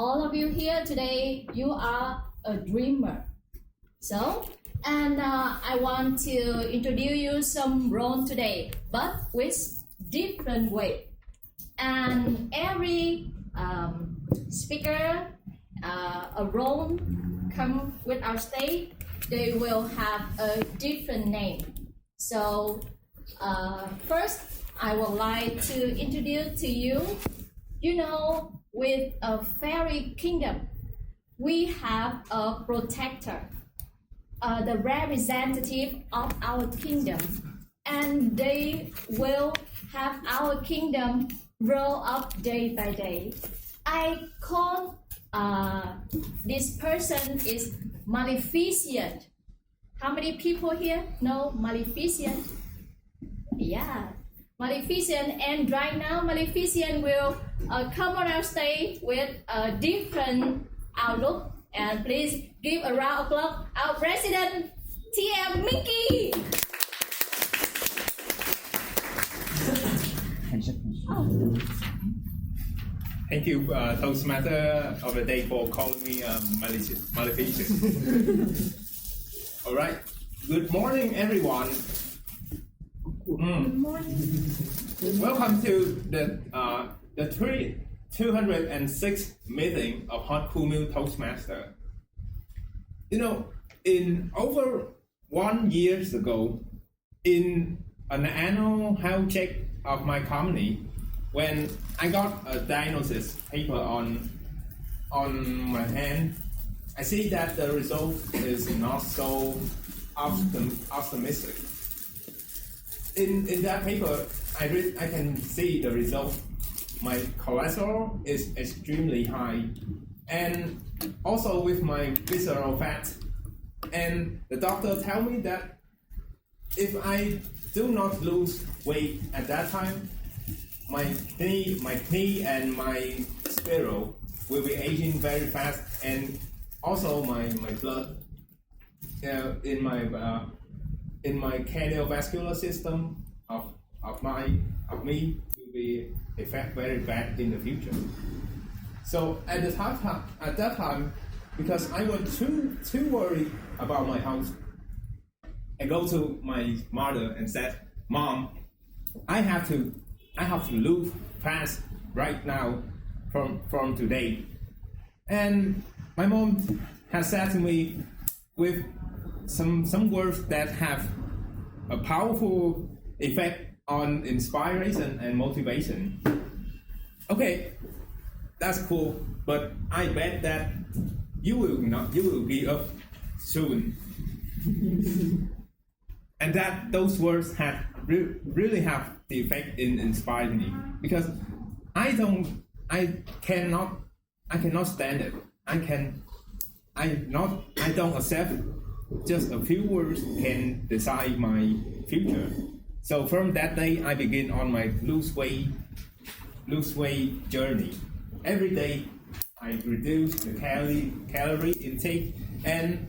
all of you here today, you are a dreamer. I want to introduce you some role today, but with different way. And every speaker, a role come with our stage, they will have a different name. So first, I would like to introduce to you, with a fairy kingdom, we have a protector, the representative of our kingdom, and they will have our kingdom grow up day by day. I call this person is Maleficent. How many people here know Maleficent? Yeah, Maleficent. And right now, Maleficent will come on our stage with a different outlook. And please give a round of applause our President, TM Mickey. Thank you, Toastmaster of the day, for calling me Maleficent. All right. Good morning, everyone. Good morning. Welcome to the 206th meeting of Hot Cool Meal Toastmaster. In over 1 year ago, in an annual health check of my company, when I got a diagnosis paper on my hand, I see that the result is not so optimistic. In that paper, I can see the result. My cholesterol is extremely high, and also with my visceral fat. And the doctor tell me that if I do not lose weight at that time, my knee and my spiral will be aging very fast, and also my blood in my cardiovascular system of me will be affect very bad in the future. So at that time, because I was too worried about my health, I go to my mother and said, "Mom, I have to lose fast right now from today." And my mom has said to me with some words that have a powerful effect on inspiration and motivation. Okay, that's cool, but I bet that you will give up soon. And that those words have really have the effect in inspiring me, because I cannot stand it. I don't accept just a few words can decide my future. So from that day, I begin on my lose weight journey. Every day, I reduce the calorie intake, and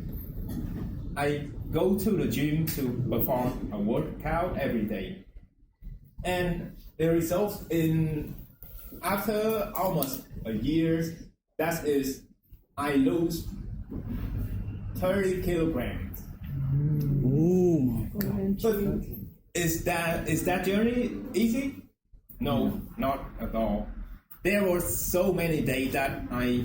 I go to the gym to perform a workout every day. And the results after almost a year, that is, I lose 30 kilograms. Oh my God. But is that journey easy? No, not at all. There were so many days that I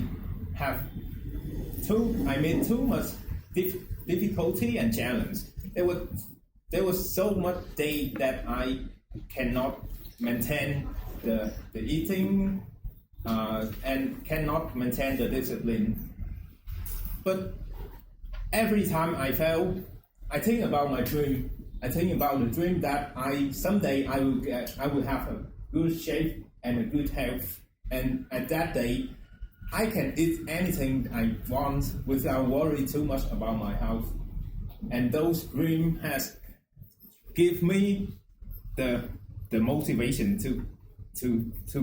made too much difficulty and challenge. There was so much day that I cannot maintain the eating and cannot maintain the discipline. But every time I fail, I think about my dream. I think about the dream that someday I will have a good shape and a good health, and at that day I can eat anything I want without worrying too much about my health. And those dreams has give me the motivation to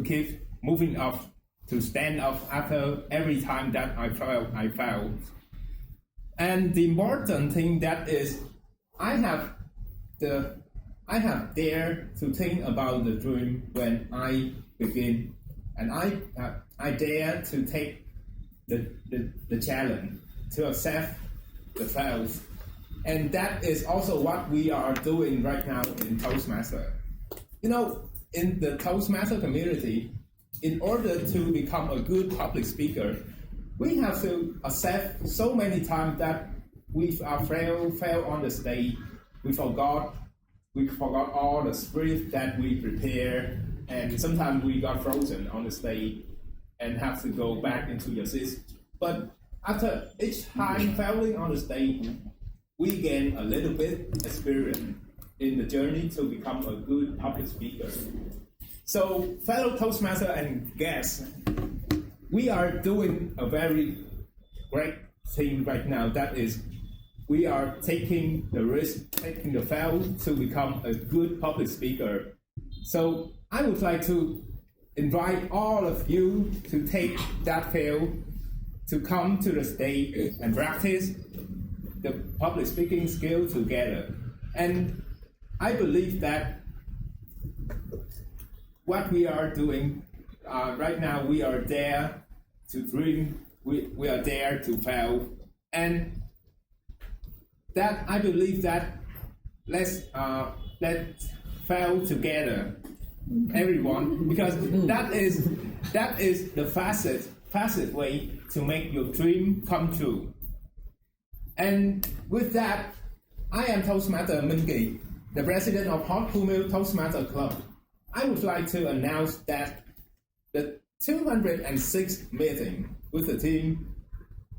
keep moving up, to stand up after every time that I fail. And the important thing that is I have dared to think about the dream when I begin, and I dare to take the challenge, to accept the fails. And that is also what we are doing right now in Toastmasters. You know, in the Toastmaster community, in order to become a good public speaker, we have to accept so many times that we fail on the stage. We forgot all the script that we prepare, and sometimes we got frozen on the stage and have to go back into your system. But after each time failing on the stage, we gain a little bit experience in the journey to become a good public speaker. So, fellow Toastmaster and guests, we are doing a very great thing right now. That is, we are taking the risk, taking the fail to become a good public speaker. So, I would like to invite all of you to take that fail, to come to the stage and practice the public speaking skill together. And I believe that what we are doing right now, we are there to dream, we are there to fail. And that I believe that let's fail together, everyone, because that is the fastest way to make your dream come true. And with that, I am Toastmaster Minh, the president of Hot Kumil Toastmaster Club. I would like to announce that the 206th meeting with the team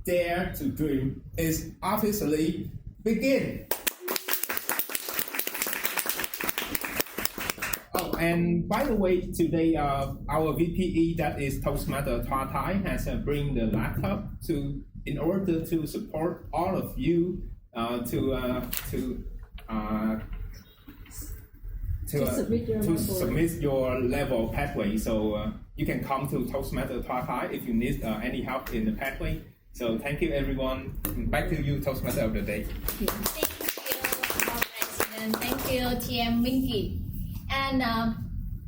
Dare to Dream is officially begin. Oh, and by the way, today our VPE, that is Toastmaster Thoa, has bring the laptop in order to support all of you to submit your level pathway. So you can come to Toastmaster Thoa if you need any help in the pathway. So thank you, everyone. Back to you, Toastmaster of the day. Thank you, our President. Thank you, TM Minky. And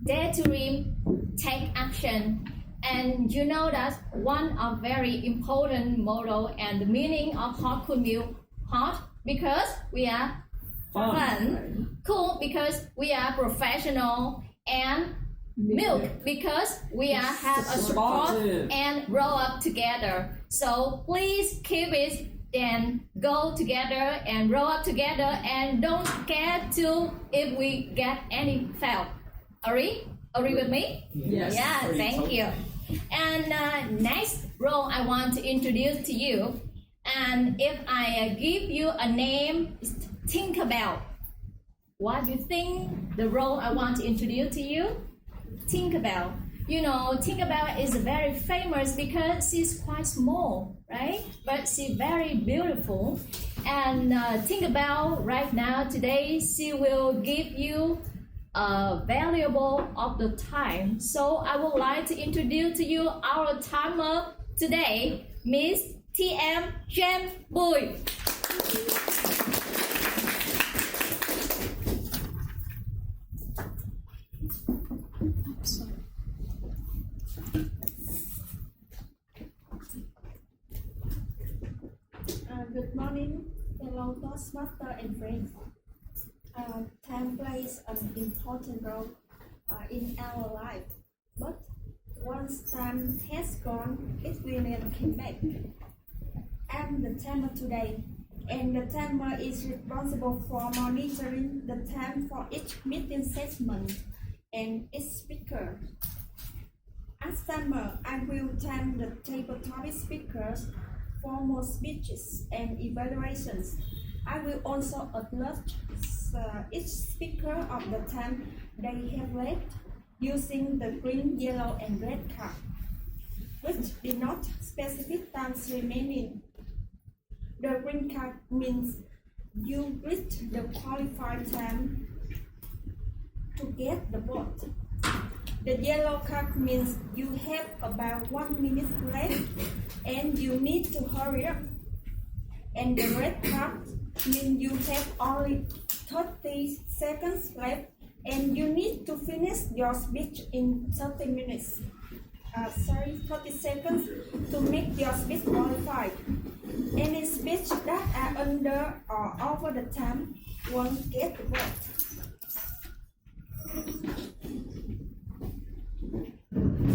Dare to Dream, take action. And you know that one of very important motto and the meaning of Hot Kumil, hot because we are fun, cool because we are professional, and milk because we are have a support and grow up together. So please keep it and go together and grow up together, and don't get to if we get any fail. Agree with me? Yes. Yeah, thank you. And next role I want to introduce to you, and if I give you a name, think about what do you think the role I want to introduce to you. Think about. You know, Tinkerbell is very famous because she's quite small, right? But she's very beautiful. And Tinkerbell right now, today, she will give you a valuable of the time. So I would like to introduce to you our timer today, Miss TM Jen Bùi. Good morning, fellow Toastmasters and friends. Time plays an important role in our life, but once time has gone, it will never come back. I'm the timer today, and the timer is responsible for monitoring the time for each meeting segment and each speaker. As timer, I will time the table topic speakers, formal speeches and evaluations. I will also alert each speaker of the time they have left using the green, yellow and red card, which denote specific times remaining. The green card means you reached the qualified time to get the vote. The yellow card means you have about 1 minute left and you need to hurry up. And the red card means you have only 30 seconds left and you need to finish your speech in 30 minutes. 30 seconds to make your speech qualified. Any speech that are under or over the time won't get the vote.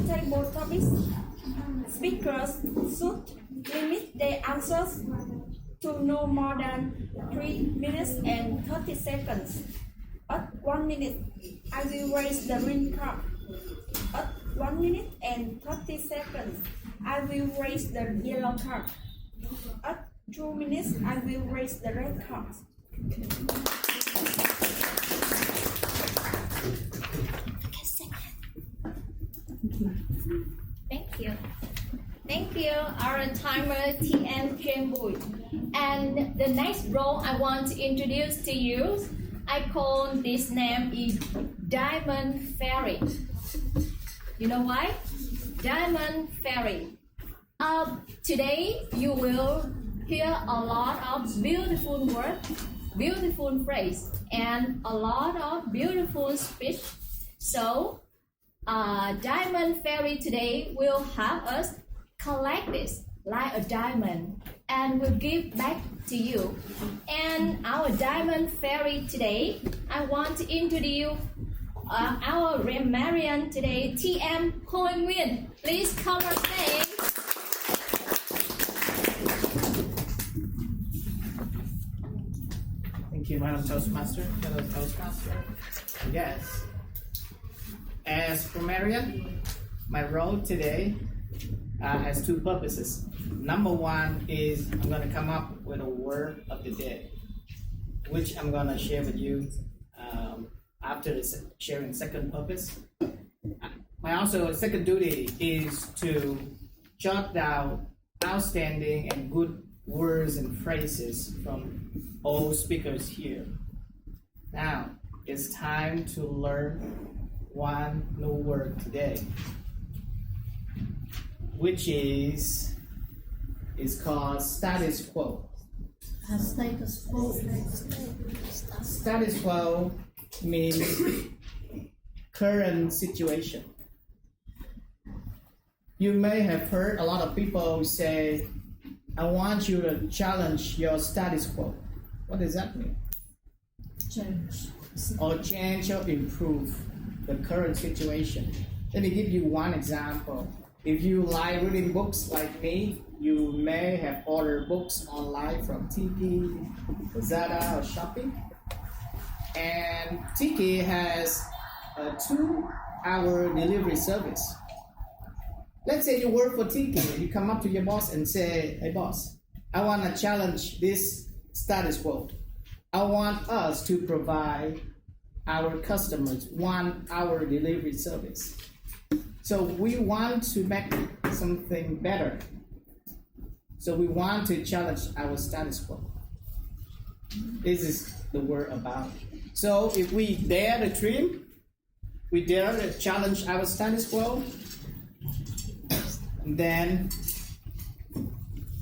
Table topics. Speakers should limit their answers to no more than 3 minutes and 30 seconds. At 1 minute, I will raise the green card. At 1 minute and 30 seconds, I will raise the yellow card. At 2 minutes, I will raise the red card. Thank you. Thank you, our timer TM Kemboy. And the next role I want to introduce to you, I call this name is Diamond Fairy. You know why? Diamond Fairy. Today you will hear a lot of beautiful words, beautiful phrase, and a lot of beautiful speech. So, Diamond Fairy today will help us collect this like a diamond and will give back to you. And our Diamond Fairy today, I want to introduce our Marian today, TM Quynh Anh. Please come on stage. Thank you, Madam Toastmaster. Hello, Toastmaster. Yes. As grammarian, my role today has two purposes. Number one is I'm going to come up with a word of the day, which I'm going to share with you after sharing second purpose. My also second duty is to jot down outstanding and good words and phrases from all speakers here. Now, it's time to learn one new word today, which is called status quo. Status quo. Status quo means current situation. You may have heard a lot of people say, I want you to challenge your status quo. What does that mean? Change. Or change or improve the current situation. Let me give you one example. If you like reading books like me, you may have ordered books online from Tiki, Lazada, or Shopping. And Tiki has a 2-hour delivery service. Let's say you work for Tiki, you come up to your boss and say, hey boss, I want to challenge this status quo. I want us to provide our customers 1-hour delivery service. So we want to make something better. So we want to challenge our status quo. This is the word about. So if we dare to dream, we dare to challenge our status quo, then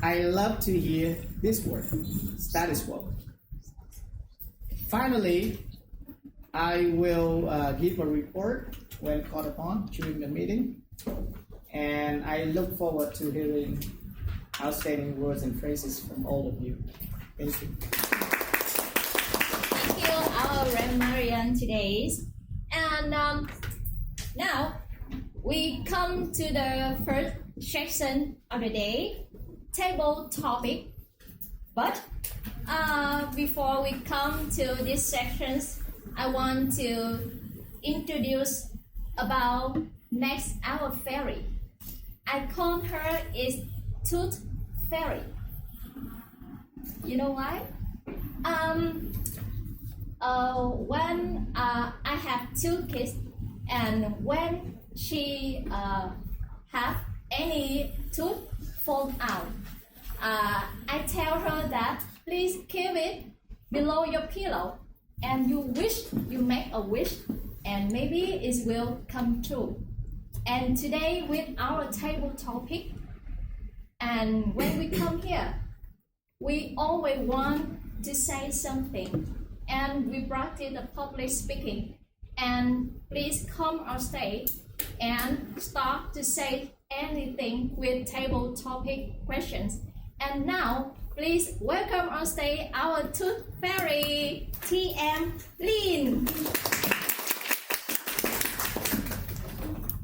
I love to hear this word, status quo. Finally, I will give a report when called upon during the meeting, and I look forward to hearing outstanding words and phrases from all of you. Thank you. Thank you, our Marian today. And now we come to the first section of the day, table topic. But before we come to these sections, I want to introduce about next our fairy. I call her is Tooth Fairy. You know why? When I have 2 kids, and when she have any tooth fall out, I tell her that please keep it below your pillow, and you make a wish, and maybe it will come true. And today with our table topic, and when we come here, we always want to say something, and we practice the public speaking. And please come on stage and start to say anything with table topic questions. And now, please welcome on stage our Tooth Fairy, TM Lin.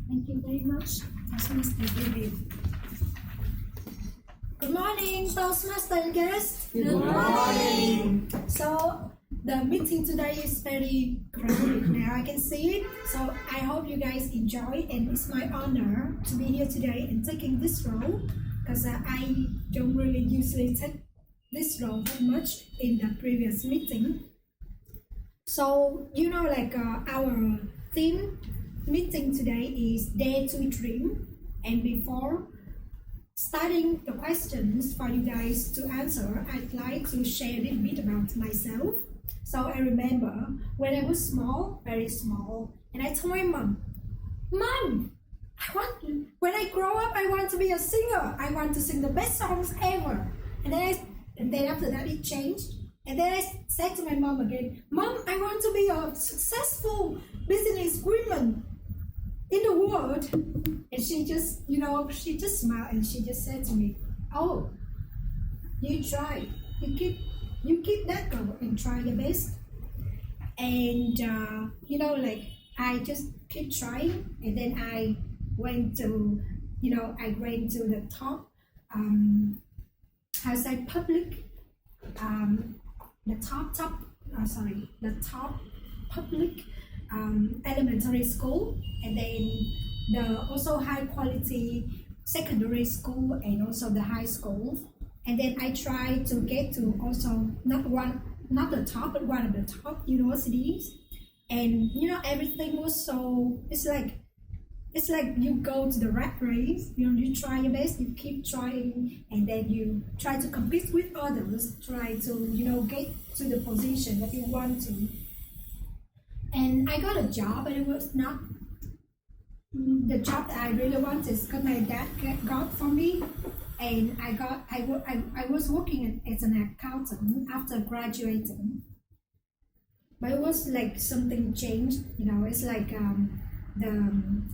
Thank you very much, Toastmaster David. Good morning, Toastmaster guests. Good morning. So the meeting today is very crowded. Now I can see it. So I hope you guys enjoy, and it's my honor to be here today and taking this role because I don't really usually take this role that much in the previous meeting. So our theme meeting today is Dare to Dream, and before starting the questions for you guys to answer, I'd like to share a little bit about myself. So I remember when I was small, very small, and I told my mom, when I grow up, I want to be a singer. I want to sing the best songs ever. And then after that, it changed. And then I said to my mom again, Mom, I want to be a successful business woman in the world. And she just smiled and she just said to me, oh, you try, you keep that goal and try your best. And I just keep trying, and then I went to the top the top public elementary school, and then the also high quality secondary school, and also the high school. And then I tried to get to also not the top, but one of the top universities. And everything was so, it's like you go to the rat race, you try your best, you keep trying, and then you try to compete with others, try to get to the position that you want to. And I got a job, but it was not the job that I really wanted, because my dad got for me. And I was working as an accountant after graduating. But it was like something changed, it's like the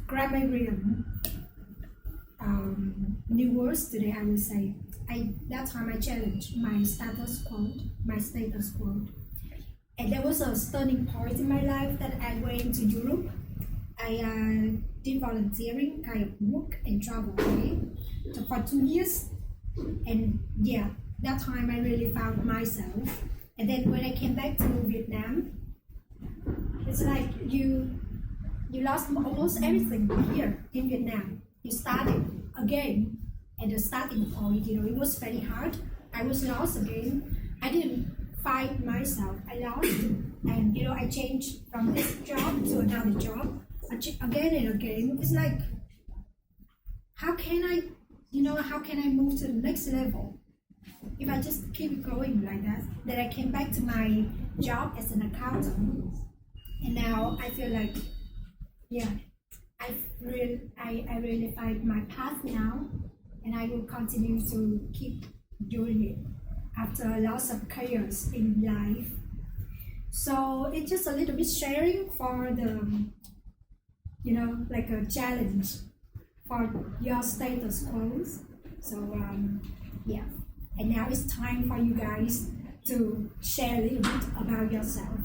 grammarian new words today, I would say. That time I challenged my status quo. And there was a turning point in my life that I went to Europe. I did volunteering kind of work and travel away for 2 years. And yeah, that time I really found myself. And then when I came back to Vietnam, it's like you lost almost everything here in Vietnam. You started again at the starting point. It was very hard. I was lost again. I didn't find myself. I lost, and I changed from this job to another job again and again. It's like, how can I move to the next level if I just keep going like that? Then I came back to my job as an accountant, and now I feel like, I really find my path now, and I will continue to keep doing it after lots of chaos in life. So it's just a little bit sharing for the, like a challenge for your status quo. So and now it's time for you guys to share a little bit about yourself.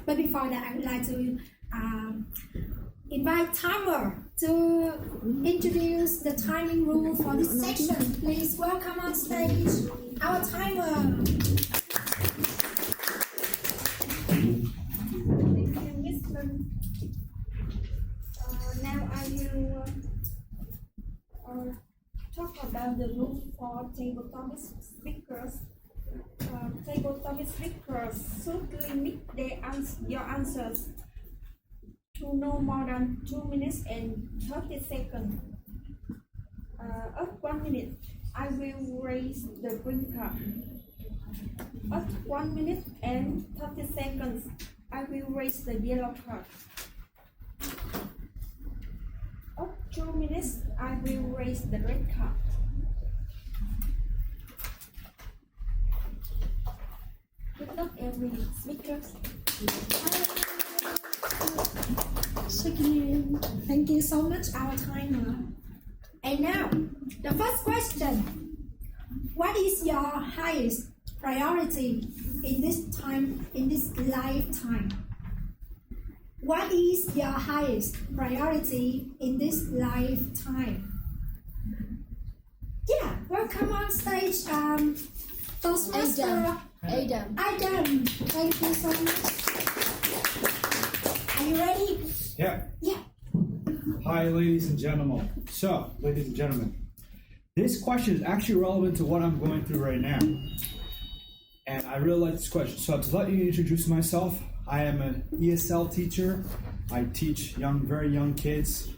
But before that, I would like to invite Timer to introduce the timing rule for this section. Please welcome on stage our Timer. Now I will talk about the rule for table topic speakers. Table topic speakers should limit your answers to no more than 2 minutes and 30 seconds. At 1 minute, I will raise the green card. At 1 minute and 30 seconds, I will raise the yellow card. At 2 minutes, I will raise the red card. Good luck, every speaker. So again. Thank you so much, our timer. And now, the first question. What is your highest priority in this lifetime? What is your highest priority in this lifetime? Yeah, welcome on stage, Toastmaster. Adam. Adam, thank you so much. Are you ready? Yeah. Yeah. Hi, ladies and gentlemen. So, ladies and gentlemen, this question is actually relevant to what I'm going through right now. And I really like this question. So, to let you introduce myself, I am an ESL teacher. I teach very young kids.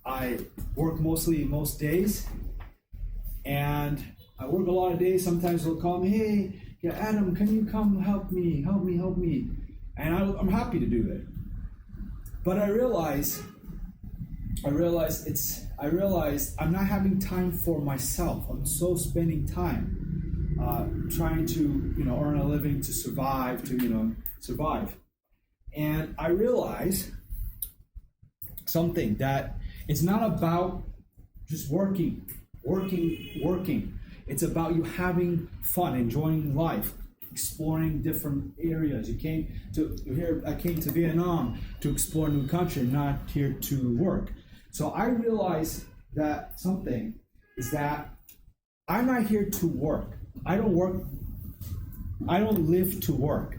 I work mostly most days. And I work a lot of days. Sometimes they'll call me, hey, yeah, Adam, can you come help me? And I'm happy to do that. But I realized I'm not having time for myself. I'm so spending time trying to earn a living to survive. And I realized something, that it's not about just working. It's about you having fun, enjoying life, exploring different areas. I came to Vietnam to explore a new country, not here to work. So I realized that something is that I'm not here to work. I don't live to work.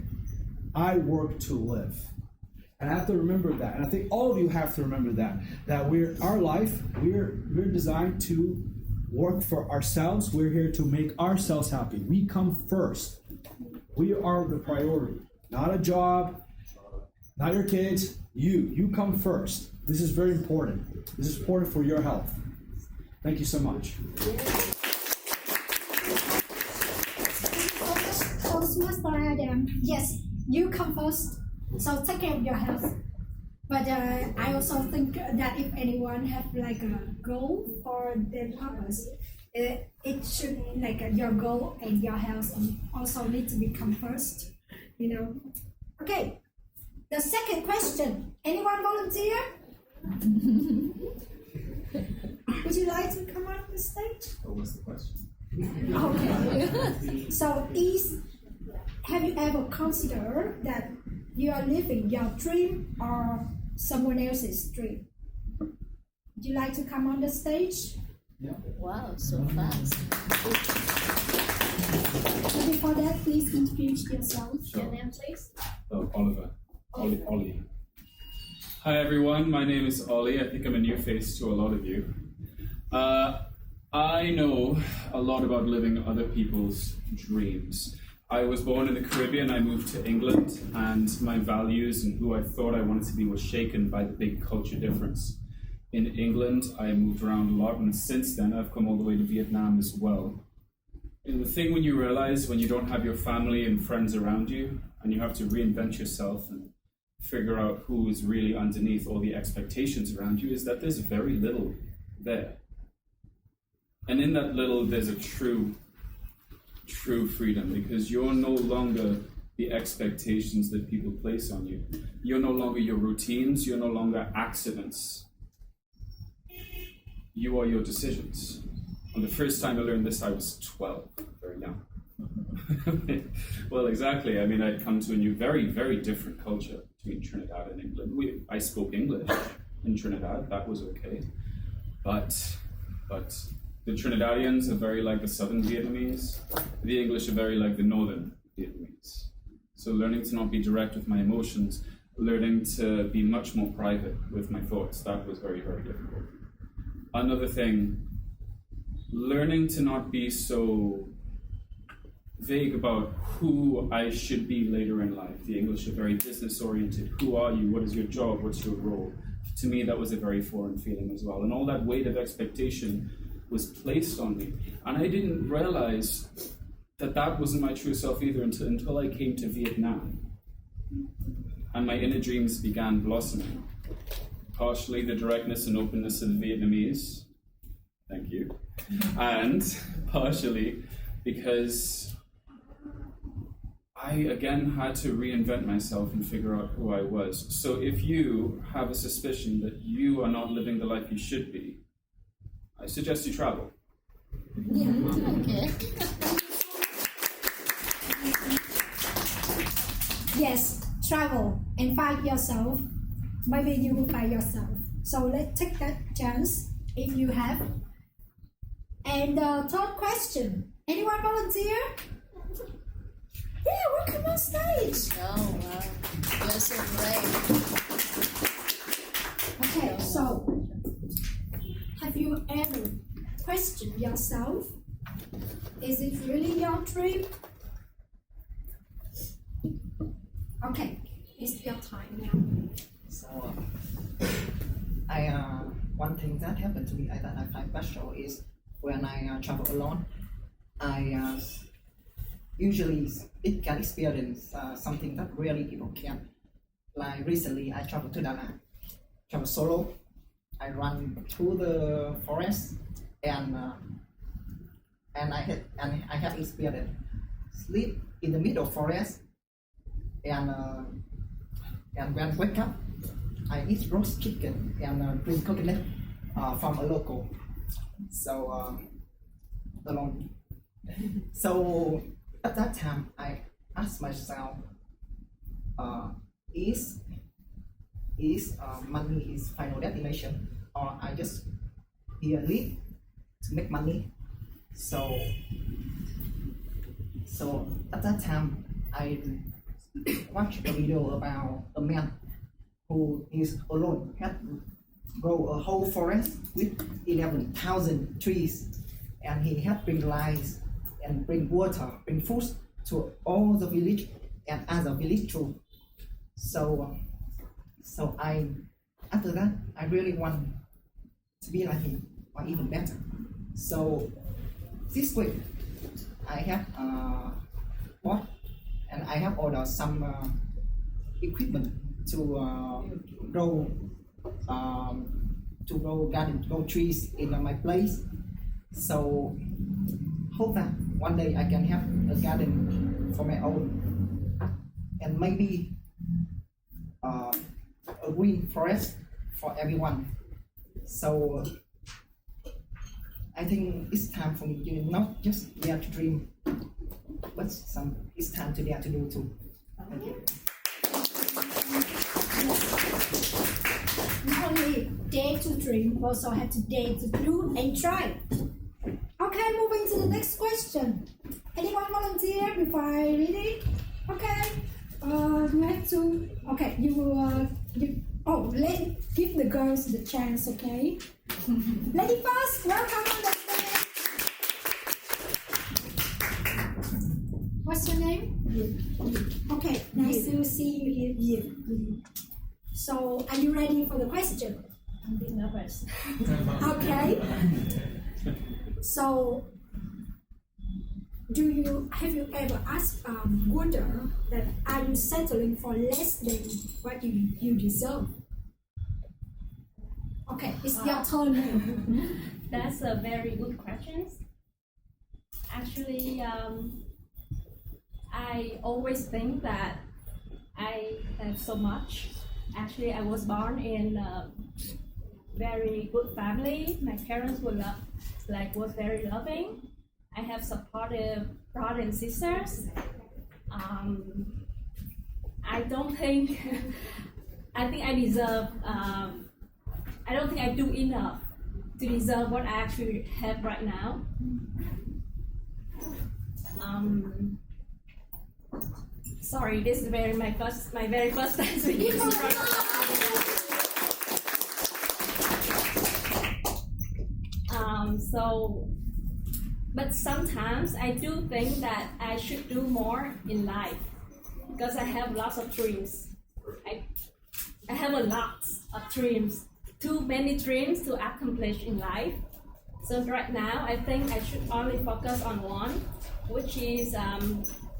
I work to live. And I have to remember that. And I think all of you have to remember that we're designed to work for ourselves. We're here to make ourselves happy. We come first. We are the priority. Not a job, not your kids. You come first. This is very important. This is important for your health. Thank you so much. Toastmaster Adam, yes, you come first, so take care of your health. But I also think that if anyone have like a goal or their purpose, it should your goal and your health also need to become first. Okay. The second question. Anyone volunteer? Would you like to come on the stage? What was the question? Okay. So have you ever considered that you are living your dream or someone else's dream? Would you like to come on the stage? Yeah. Wow, so fast. But before that, please introduce yourself. Your name, please? Oliver. Ollie. Hi everyone, my name is Ollie. I think I'm a new face to a lot of you. I know a lot about living other people's dreams. I was born in the Caribbean, I moved to England, and my values and who I thought I wanted to be was shaken by the big culture difference. In England, I moved around a lot, and since then I've come all the way to Vietnam as well. And the thing when you realize when you don't have your family and friends around you, and you have to reinvent yourself and figure out who is really underneath all the expectations around you, is that there's very little there. And in that little, there's a true freedom, because you're no longer the expectations that people place on you. You're no longer your routines, you're no longer accidents. You are your decisions. And the first time I learned this, I was 12, very young. Well, exactly. I mean, I'd come to a new, very, very different culture between Trinidad and England. I spoke English in Trinidad, that was okay. But the Trinidadians are very like the Southern Vietnamese. The English are very like the Northern Vietnamese. So learning to not be direct with my emotions, learning to be much more private with my thoughts, that was very, very difficult. Another thing, learning to not be so vague about who I should be later in life. The English are very business-oriented. Who are you? What is your job? What's your role? To me, that was a very foreign feeling as well. And all that weight of expectation was placed on me. And I didn't realize that wasn't my true self either until I came to Vietnam. And my inner dreams began blossoming. Partially the directness and openness of the Vietnamese. Thank you. And partially because I again had to reinvent myself and figure out who I was. So if you have a suspicion that you are not living the life you should be, I suggest you travel. Okay. Yes, travel and find yourself. Maybe you will find yourself. So let's take that chance if you have. And the third question. Anyone volunteer? Yeah, welcome on stage. Oh wow, you're so brave. Okay, so have you ever questioned yourself? Is it really your dream? Okay, it's your time now. So, one thing that happened to me that I find special is when I travel alone. I usually it can experience something that really people can't. Like recently, I traveled to Da Nang, travel solo. I run through the forest, and I have experienced sleep in the middle of forest, and when I wake up, I eat roast chicken and drink coconut from a local. So alone. So at that time, I asked myself, is money is final destination, or I just here live to make money? So at that time, I watched a video about a man who is alone, had grow a whole forest with 11,000 trees, and he had bring lights and bring water, bring food to all the village and other village too. So I, after that, I really want to be like him or even better. So this week I have bought and I have ordered some equipment to grow garden, grow trees in my place. So hope that one day I can have a garden for my own, and maybe a green forest for everyone. So I think it's time for me to not just dare to dream, but it's time to dare to do too. Thank you. Not only dare to dream, also have to dare to do and try. Okay, moving to the next question. Anyone volunteer before I read it? Okay. You have to. Okay, you will. Give the girls the chance. Okay. Lady first, welcome on the stage. What's your name? Okay, nice to see you here. So, are you ready for the question? I'm a bit nervous. Okay. So, have you ever asked wonder that are you settling for less than what you deserve? Okay, it's your turn now. That's a very good question. Actually, I always think that I have so much. Actually, I was born in a very good family. My parents was very loving. I have supportive brothers and sisters. I don't think I think I deserve. I don't think I do enough to deserve what I actually have right now. Sorry, this is my very first time speaking in front of but sometimes I do think that I should do more in life because I have lots of dreams. I have a lot of dreams, too many dreams to accomplish in life. So right now, I think I should only focus on one, which is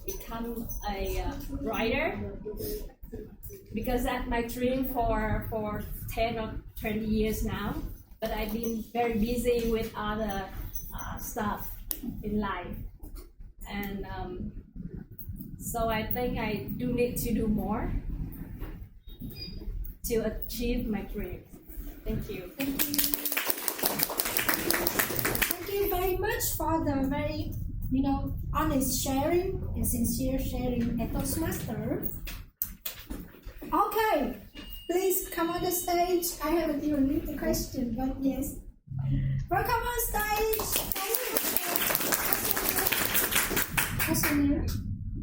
become a writer, because that's my dream for 10 or 20 years now. But I've been very busy with other stuff in life, and So I think I do need to do more to achieve my dreams. Thank you. Thank you. Thank you very much for the very, honest sharing and sincere sharing at Toastmasters. Okay, please come on the stage. I haven't even read the question, but yes. Welcome on stage. What's your name?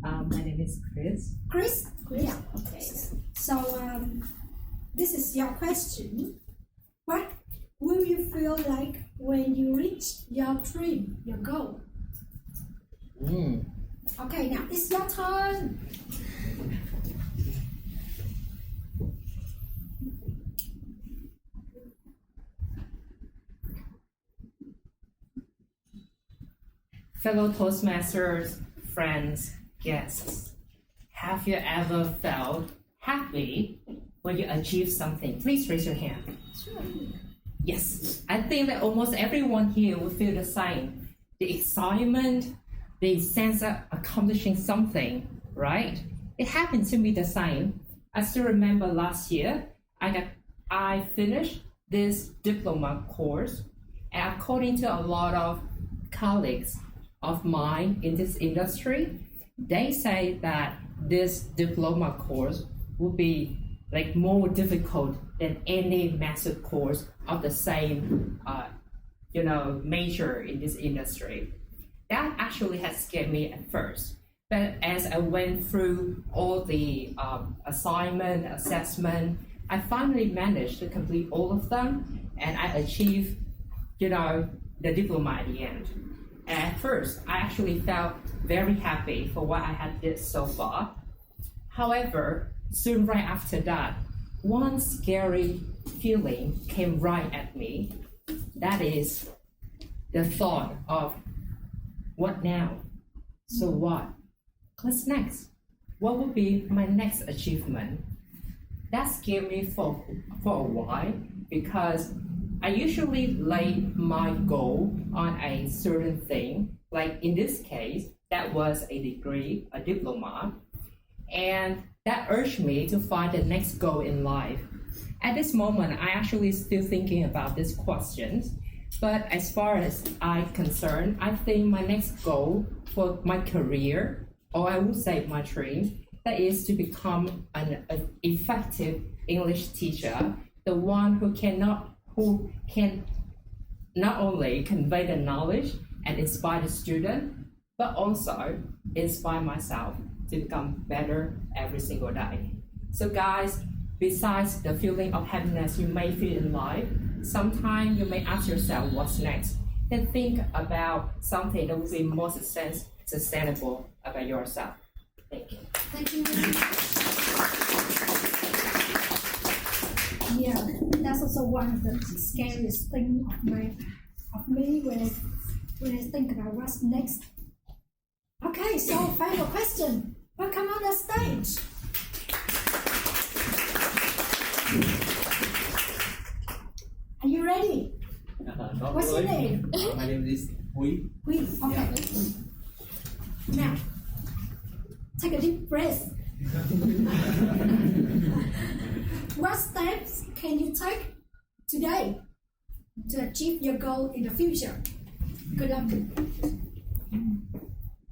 My name is Chris. Chris? Yeah. Okay. So, this is your question. What will you feel like when you reach your dream, your goal? Okay, now it's your turn. Fellow Toastmasters, friends, guests, have you ever felt happy when you achieve something? Please raise your hand. Sure. Yes, I think that almost everyone here will feel the same. The excitement, the sense of accomplishing something, right? It happened to me the same. I still remember last year, I finished this diploma course, and according to a lot of colleagues of mine in this industry, they say that this diploma course will be like more difficult than any master course of the same major in this industry. That actually had scared me at first. But as I went through all the assignment, assessment, I finally managed to complete all of them, and I achieved, the diploma at the end. And at first, I actually felt very happy for what I had did so far. However, soon right after that, one scary feeling came right at me. That is the thought of, what now? So what? What's next? What will be my next achievement? That scared me for a while, because I usually lay my goal on a certain thing. Like in this case, that was a degree, a diploma, and that urged me to find the next goal in life. At this moment, I actually still thinking about these questions, but as far as I'm concerned, I think my next goal for my career, or I would say my dream, that is to become an effective English teacher, the one who can not only convey the knowledge and inspire the student, but also inspire myself to become better every single day. So guys, besides the feeling of happiness you may feel in life, sometimes you may ask yourself what's next. Then think about something that will be more sustainable about yourself. Thank you. Thank you. Yeah, that's also one of the scariest things of me when I think about what's next. Okay, so final question. Welcome on the stage. Are you ready? What's your name? My name is Quynh. Quynh, okay. Now, take a deep breath. What steps can you take today to achieve your goal in the future? Good luck.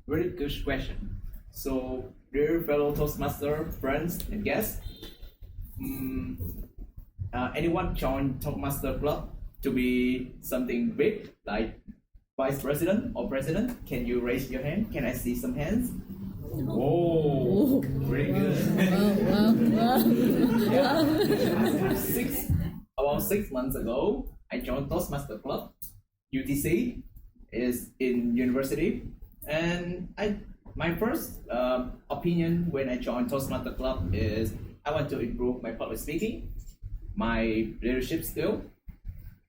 Very good question. So, dear fellow Toastmaster friends and guests, anyone join Toastmaster Club to be something big like vice president or president? Can you raise your hand? Can I see some hands? Oh, very good. Yeah. About 6 months ago, I joined Toastmaster Club. UTC is in university, and my first opinion when I joined Toastmaster Club is I want to improve my public speaking, my leadership skill.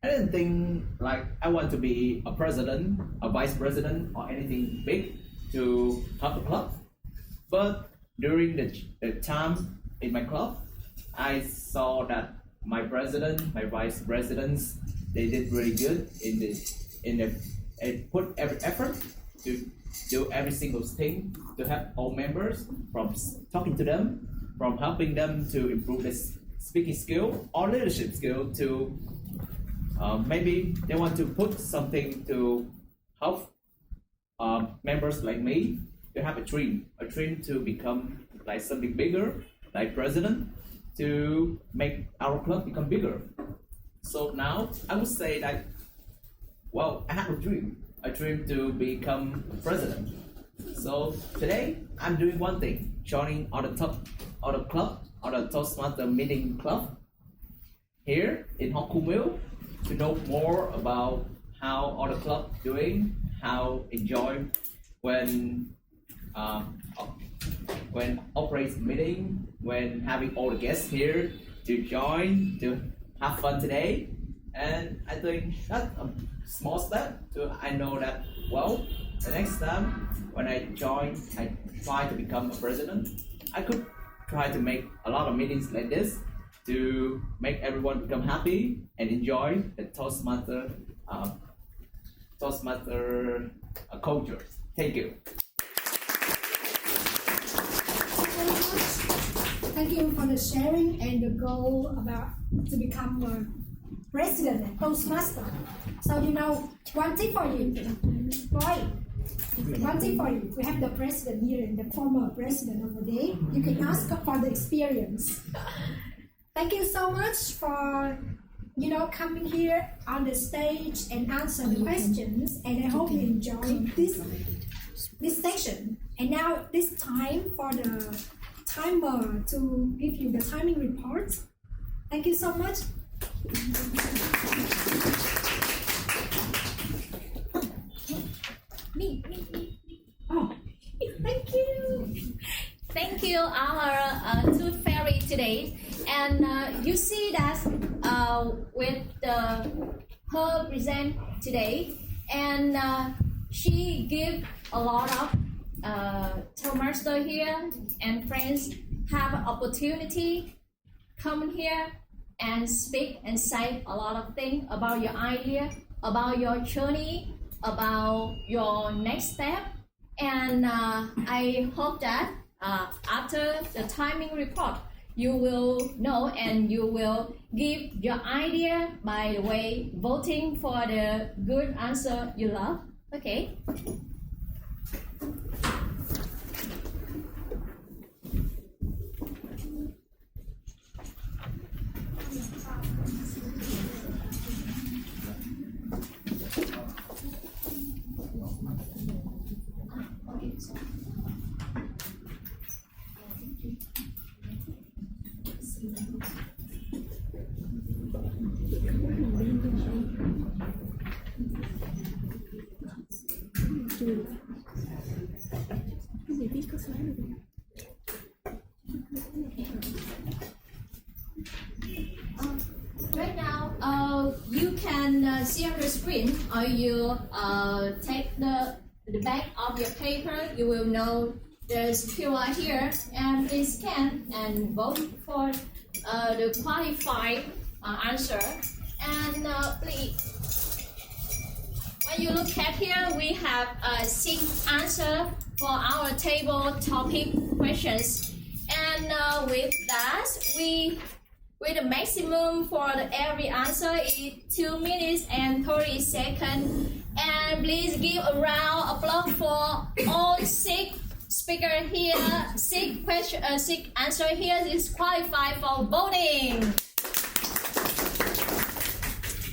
I didn't think like I want to be a president, a vice president, or anything big to help the club. But during the time in my club, I saw that my president, my vice presidents, they did really good in put every effort to do every single thing to help all members, from talking to them, from helping them to improve their speaking skill or leadership skill, to maybe they want to put something to help members like me to have a dream to become like something bigger, like president, to make our club become bigger. So now I would say that, well, I have a dream to become president. So today I'm doing one thing, joining the club, the Toastmaster meeting club here in Hong Kong Mill, to know more about how all the club doing, how enjoy when operates meeting, when having all the guests here to join, to have fun today. And I think that's a small step to, I know that, well, the next time when I join, I try to become a president, I could try to make a lot of meetings like this to make everyone become happy and enjoy the Toastmaster culture. Thank you. Thank you for the sharing and the goal about to become a president and Toastmaster. So you know, one thing for you, boy. One thing for you, we have the president here and the former president over there. You can ask for the experience. Thank you so much for, coming here on the stage and answer the questions. And I hope you enjoyed this session. And now this time for the timer to give you the timing report. Thank you so much. Me. Oh, thank you. Thank you, our tooth fairy today. And you see that with her present today, and she give a lot of Toastmaster here and friends have an opportunity come here and speak and say a lot of things about your idea, about your journey, about your next step. And I hope that after the timing report, you will know and you will give your idea by the way voting for the good answer you love. Okay. Right now, you can see on the screen, or you take the back of your paper. You will know there's QR here, and please scan and vote for the qualified answer. And please, when you look at here, we have 6 answers for our table topic questions. And with that, with the maximum for every answer is 2 minutes and 30 seconds. And please give a round of applause for all 6 speakers here. 6 answer here is qualified for voting.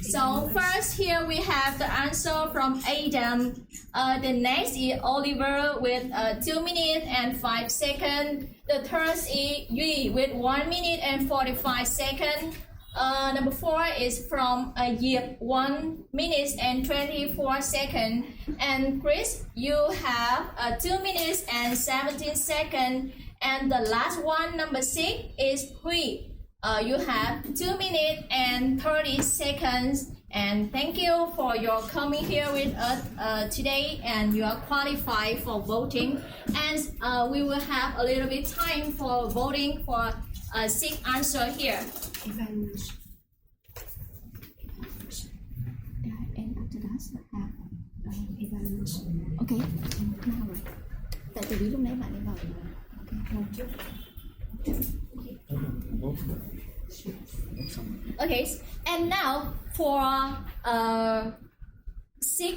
So first here we have the answer from Adam. The next is Oliver with 2 minutes and 5 seconds. The third is Yui with 1 minute and 45 seconds. Number 4 is from Yip, 1 minute and 24 seconds. And Chris, you have 2 minutes and 17 seconds. And the last one, number 6, is Hui. You have 2 minutes and 30 seconds. And thank you for your coming here with us today, and you are qualified for voting. And we will have a little bit time for voting for 6 answers here. Evaluation. And after that, have evaluation. Ok. Nào rồi. Tại từ lúc nãy bạn ấy bảo một chút. Okay, and now for six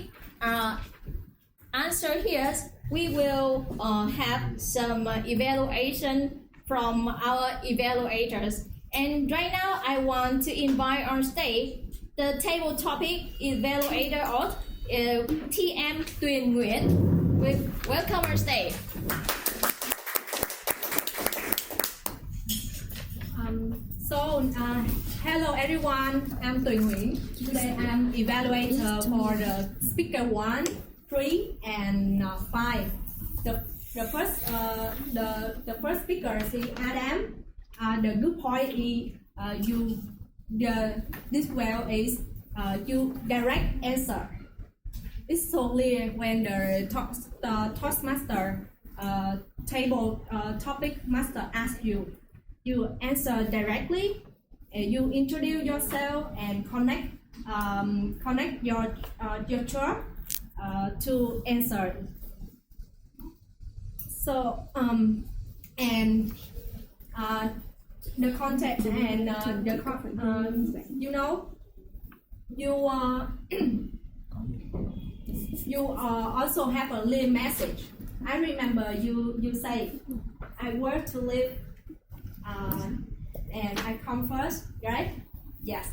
answer here, we will have some evaluation from our evaluators. And right now, I want to invite on stage the table topic evaluator of TM Tuan Nguyễn. Welcome on stage. Hello everyone, I'm Tuan Nguyễn. Today I'm evaluator for the speaker 1, 3, and 5. The first speaker is Adam. The good point is this well is you direct answer. It's so clear when the Toastmaster table topic master asks you. You answer directly. You introduce yourself and connect your job to answer. So and the content and you also have a little message. I remember you say, I work to live. And I come first, right? Yes.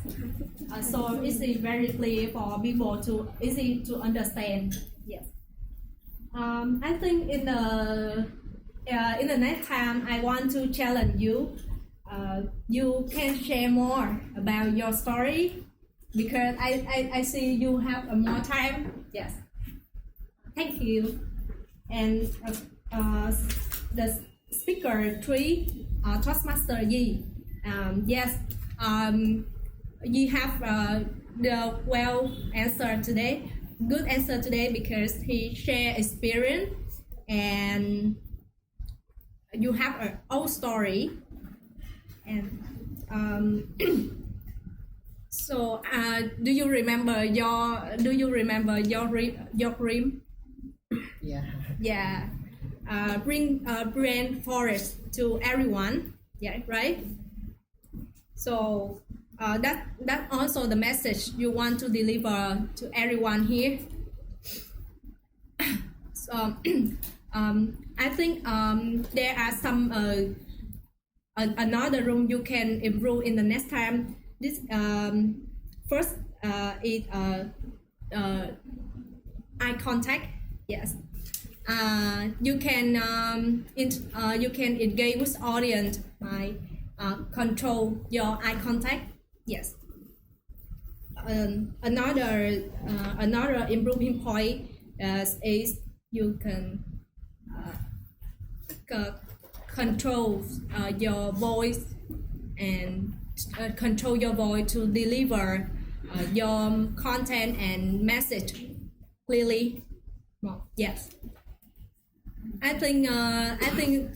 So it's very clear for people to easy to understand. Yes. I think in the next time I want to challenge you. You can share more about your story because I see you have more time. Yes. Thank you. And the speaker 3. Toastmaster Yi, yes, you have the well answer today, good answer today because he shared experience and you have an old story and so do you remember your dream? Yeah. Bring brand forest to everyone, yeah, right? So that also the message you want to deliver to everyone here. So I think there are some another room you can improve in the next time. This first is eye contact, yes. You can engage with audience by control your eye contact. Yes. Another improving point is you can control your voice and control your voice to deliver your content and message clearly. Yes. I think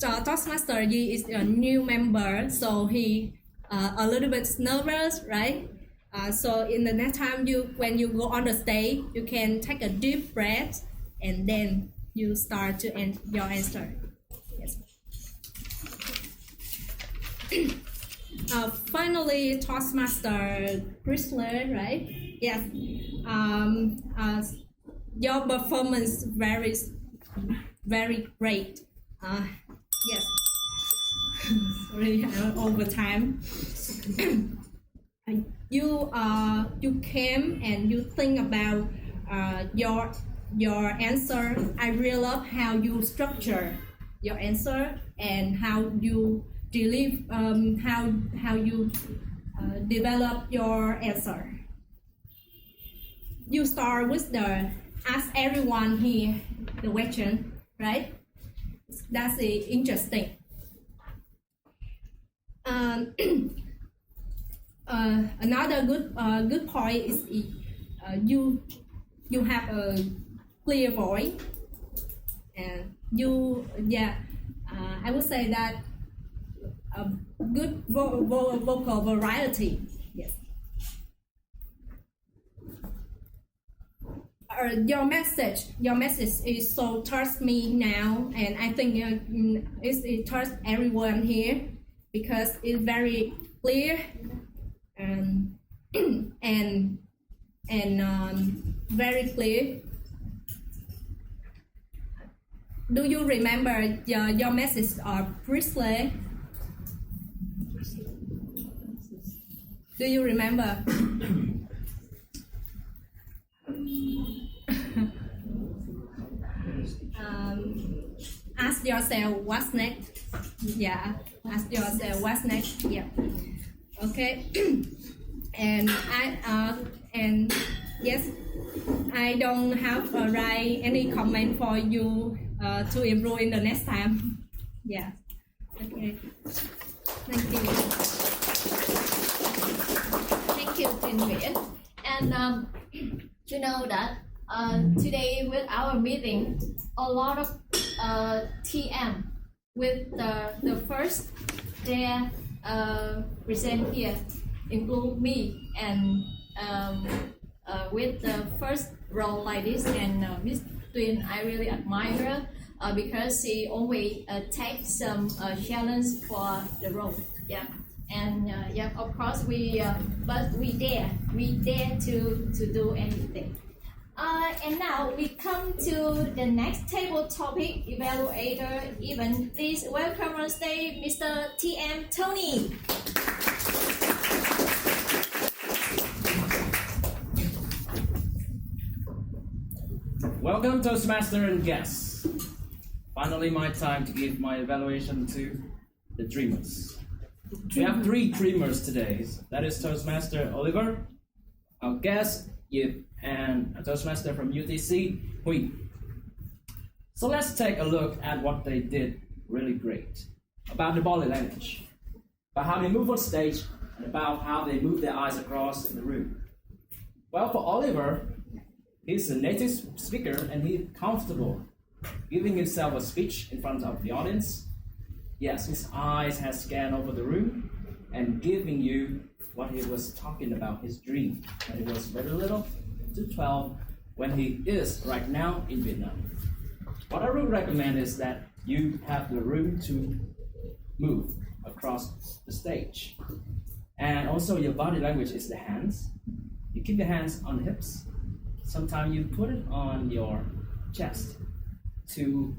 Toastmaster Yi is a new member, so he a little bit nervous, right? So in the next time when you go on the stage, you can take a deep breath and then you start to your answer. Yes. Finally, Toastmaster Chrysler, right? Yes. Your performance very great. Yes. Sorry, I'm over time. You came and you think about your answer. I really love how you structure your answer and how you develop your answer. You start with the ask everyone here the question, right? That's interesting. Another good point is you have a clear voice, and I would say that a good vocal variety. Yes. your message is so touched me now, and I think it touched everyone here because it's very clear and very clear. Do you remember your message or Priestley? Do you remember? Ask yourself what's next. Yeah, ask yourself what's next. Yeah. Okay. And yes, I don't have write any comment for you to improve in the next time. Yeah. Okay. Thank you. Thank you, Quynh. And you know that today with our meeting, a lot of TM with the first day present here include me, and with the first role like this, and Miss Tuan, I really admire her because she always takes some challenge for the role. Yeah. And yeah, of course but we dare to do anything. And now we come to the next table topic, evaluator event. Please welcome on stage Mr. TM Tony. Welcome, Toastmaster and guests. Finally, my time to give my evaluation to the dreamers. We have 3 dreamers today. That is Toastmaster Oliver, our guest, Yip, and a Toastmaster from UTC, Hui. So let's take a look at what they did really great. About the body language, about how they move on stage, and about how they move their eyes across the room. Well, for Oliver, he's a native speaker and he's comfortable giving himself a speech in front of the audience. Yes, his eyes has scanned over the room and giving you what he was talking about, his dream. When he was very little, to 12, when he is right now in Vietnam. What I would recommend is that you have the room to move across the stage. And also your body language is the hands. You keep the hands on the hips. Sometimes you put it on your chest to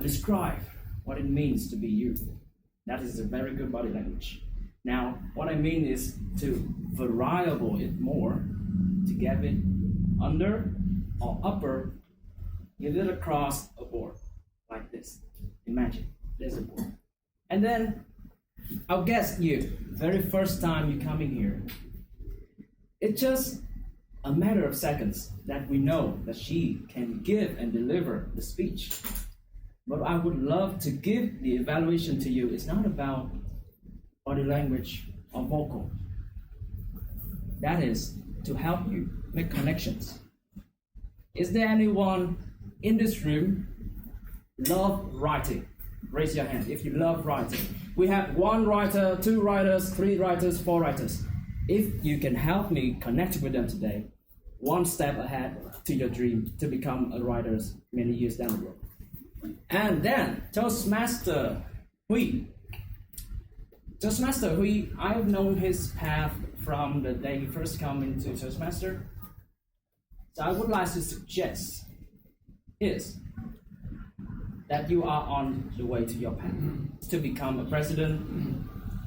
describe what it means to be you. That is a very good body language. Now, what I mean is to variable it more, to get it under or upper, give it across a board, like this. Imagine, there's a board. And then, I'll guess you, very first time you coming here, it's just a matter of seconds that we know that she can give and deliver the speech. But I would love to give the evaluation to you. It's not about body language or vocal. That is to help you make connections. Is there anyone in this room love writing? Raise your hand if you love writing. We have 1 writer, 2 writers, 3 writers, 4 writers. If you can help me connect with them today, 1 step ahead to your dream to become a writer many years down the road. And then Toastmaster Hui. Toastmaster Hui, I've known his path from the day he first came into Toastmaster. So I would like to suggest is that you are on the way to your path to become a president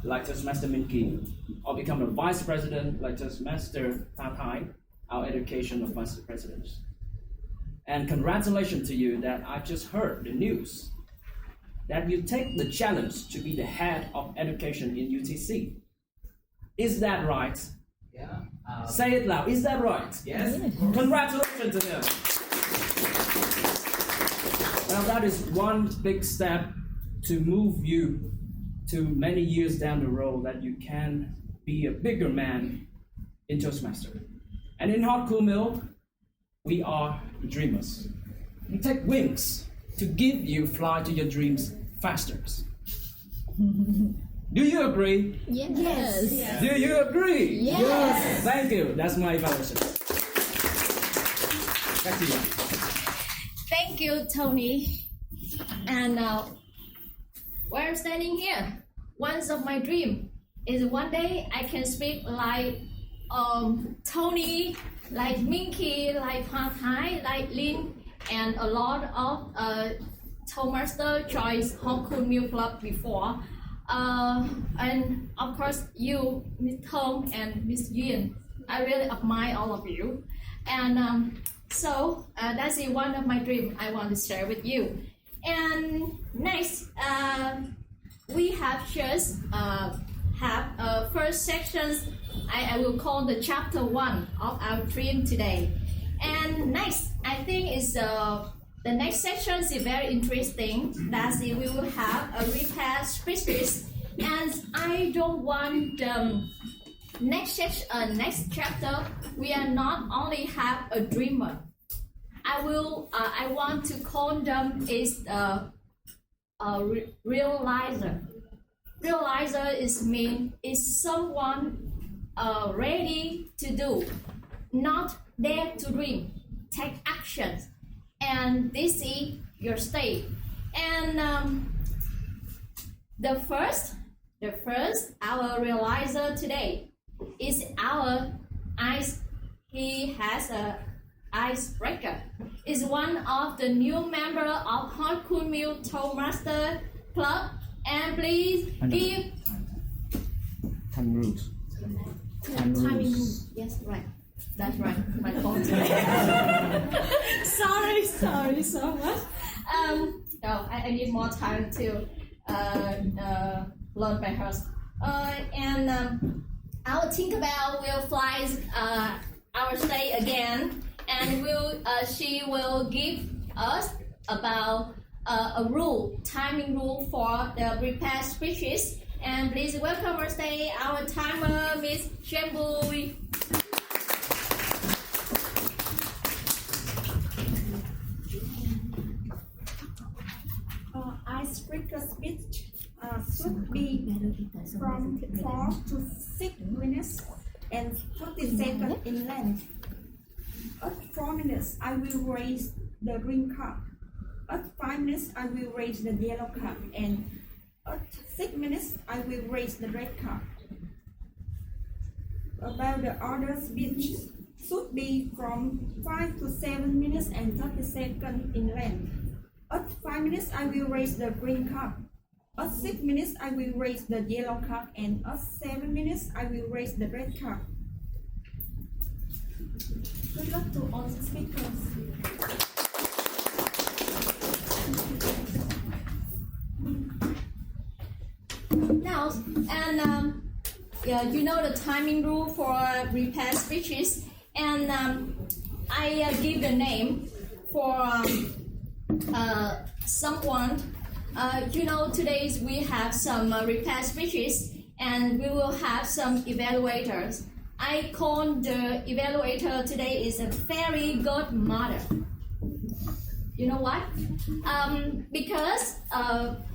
like Toastmaster Minh Kỳ, or become a vice president like Toastmaster Tha Thai, our education of vice presidents. And congratulations to you that I just heard the news that you take the challenge to be the head of education in UTC. Is that right? Yeah. Say it loud. Is that right? Yes. Congratulations to him. Well, that is one big step to move you to many years down the road that you can be a bigger man in Toastmaster. And in Hot Cool Mill, we are dreamers. We take wings to give you fly to your dreams faster. Do you agree? Yes. Do you agree? Yes. Thank you. That's my evaluation. Back to you. Thank you, Tony. And while I'm standing here, one of my dream is one day I can speak like Tony, like Minky, like Hoa Thái, like Lin, and a lot of Toastmasters joined Hong Kong Milk Club before. And of course, you, Miss Thong and Miss Yuen, I really admire all of you. And so that's one of my dreams I want to share with you. And next, we have just first sections. I will call the chapter 1 of our dream today. And next, I think is the next section is very interesting. That we will have a repair speeches, and I don't want next chapter. We are not only have a dreamer. I want to call them is realizer. Realizer is someone ready to do, not dare to dream, take actions, and this is your state. And the first our realizer today is our ice. He has a icebreaker. Is one of the new member of Hong Kong Milk Toastmasters Club, and please give Time rules. timing. Yes, right. That's right. My fault. sorry so much. No, I need more time to learn by her. And our Tinkerbell will fly our stay again, and she will give us about a timing rule for the prepared speeches. And please welcome our stay our timer, Miss Shembui. Icebreaker speech should be from 4 to 6 minutes and 40 seconds in length. At 4 minutes, I will raise the green cup. At 5 minutes, I will raise the yellow cup. And at 6 minutes, I will raise the red cup. About the other speech should be from 5 to 7 minutes and 30 seconds in length. At 5 minutes, I will raise the green cup. At 6 minutes, I will raise the yellow cup. And at 7 minutes, I will raise the red cup. Good luck to all the speakers. Now, and you know the timing rule for repair speeches, and I give the name for someone. Today we have some repair speeches, and we will have some evaluators. I call the evaluator today is a fairy godmother. You know what? Because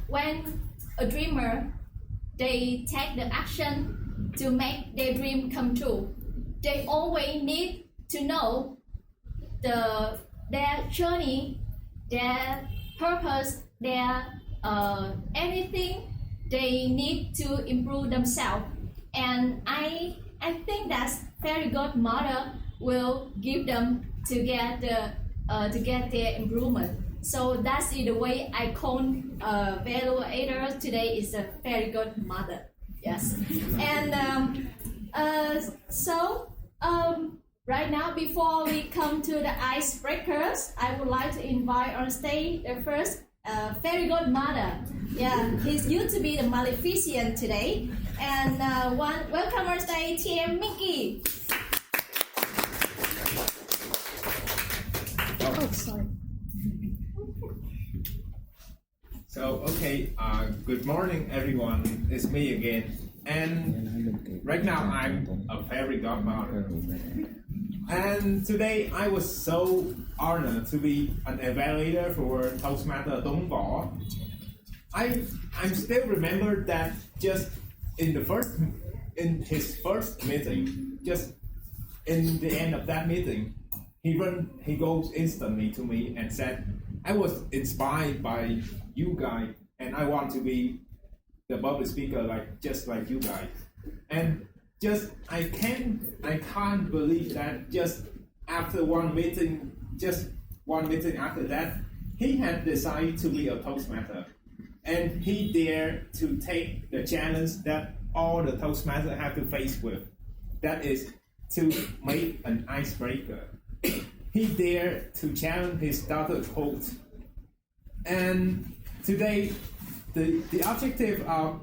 when a dreamer they take the action to make their dream come true, they always need to know their journey, their purpose, their anything they need to improve themselves. And I think that fairy godmother will give them to get their improvement. So that's the way I call evaluator today is a fairy godmother. Yes. And right now, before we come to the icebreakers, I would like to invite on stage the first fairy godmother. Yeah, he's used to be the Maleficent today. And welcome on stage, TM Mickey. Oh, sorry. So, okay, good morning everyone, it's me again. And right now I'm a fairy godmother. And today I was so honored to be an evaluator for Toastmaster Dong Võ. I'm still remember that just in his first meeting, just in the end of that meeting, he goes instantly to me and said, I was inspired by you guys, and I want to be the public speaker just like you guys. And just I can't believe that just after one meeting after that, he had decided to be a Toastmaster, and he dared to take the challenge that all the Toastmasters have to face with. That is to make an icebreaker. He dared to challenge his starter quote. And today, the objective of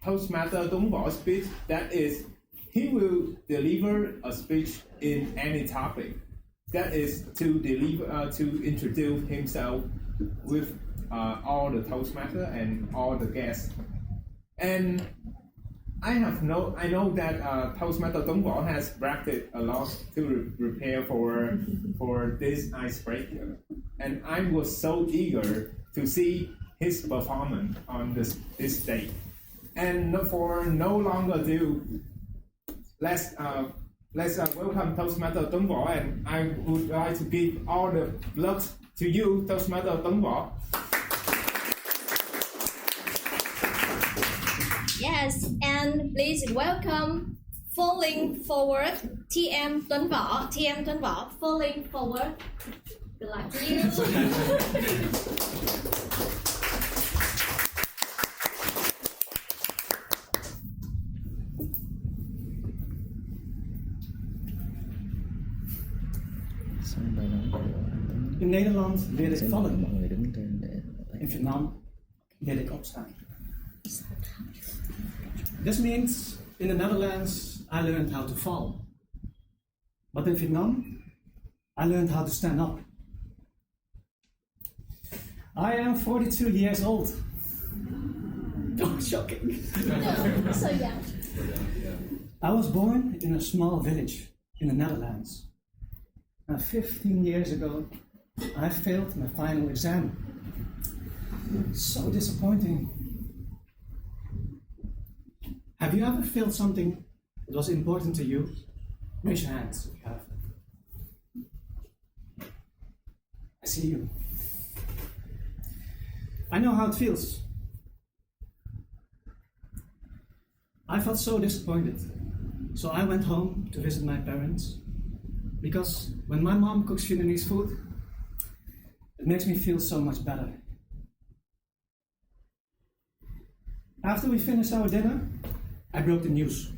Toastmaster Tuan Võ speech, that is, he will deliver a speech in any topic. That is to introduce himself with all the Toastmasters and all the guests. And I know that Toastmaster Tuan Võ has practiced a lot to prepare for this icebreaker, and I was so eager to see his performance on this stage. And for no longer ado, let's welcome Toastmaster Tuan Võ, and I would like to give all the blood to you, Toastmaster Tuan Võ. Yes, and please welcome falling forward TM Tuan Võ, falling forward. Good luck to you. In Nederland leer ik vallen. In Vietnam leer ik opstaan. This means in the Netherlands I learned how to fall. But in Vietnam I learned how to stand up. I am 42 years old. Oh, shocking. No, so young. I was born in a small village in the Netherlands. 15 years ago, I failed my final exam. So disappointing. Have you ever failed something that was important to you? Raise your hands if you have. I see you. I know how it feels. I felt so disappointed. So I went home to visit my parents. Because when my mom cooks Vietnamese food, it makes me feel so much better. After we finished our dinner, I broke the news.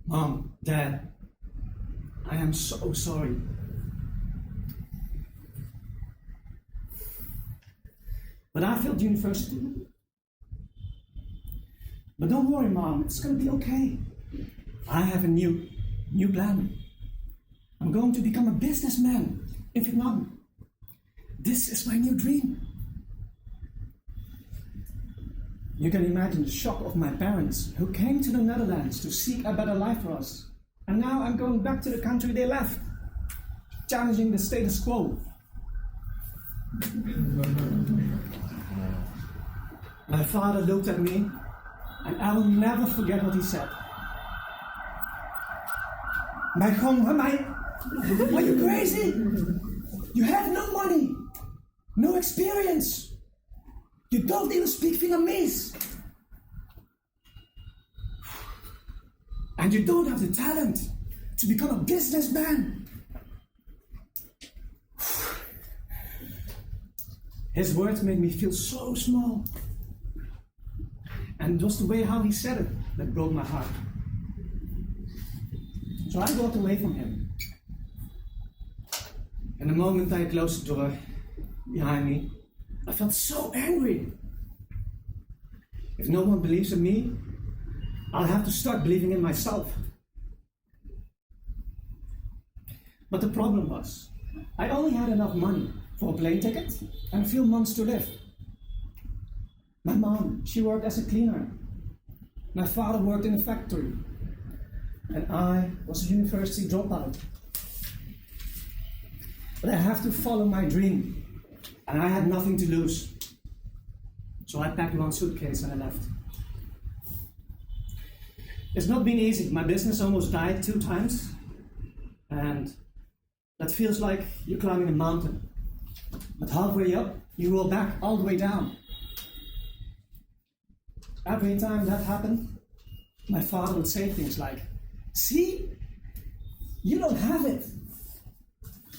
Mom, Dad, I am so sorry. But I failed university. But don't worry, Mom, it's gonna be okay. I have a new plan. I'm going to become a businessman in Vietnam. This is my new dream. You can imagine the shock of my parents who came to the Netherlands to seek a better life for us. And now I'm going back to the country they left, challenging the status quo. My father looked at me, and I will never forget what he said. Mày không hả mày? Are you crazy? You have no money, no experience. You don't even speak Vietnamese. And you don't have the talent to become a businessman. His words made me feel so small. And it was the way how he said it that broke my heart. So I walked away from him. And the moment I closed the door behind me, I felt so angry. If no one believes in me, I'll have to start believing in myself. But the problem was, I only had enough money for a plane ticket and a few months to live. My mom, she worked as a cleaner. My father worked in a factory. And I was a university dropout. But I have to follow my dream. And I had nothing to lose. So I packed one suitcase and I left. It's not been easy. My business almost died 2 times. And that feels like you're climbing a mountain. But halfway up, you roll back all the way down. Every time that happened, my father would say things like, "See, you don't have it.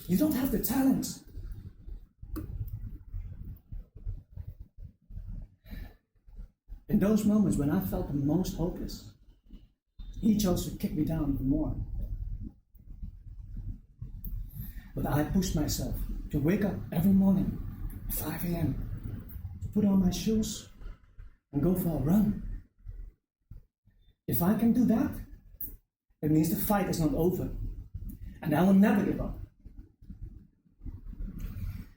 You don't have the talent." In those moments when I felt the most hopeless, he chose to kick me down even more. But I pushed myself to wake up every morning at 5 a.m., to put on my shoes and go for a run. If I can do that, it means the fight is not over, and I will never give up.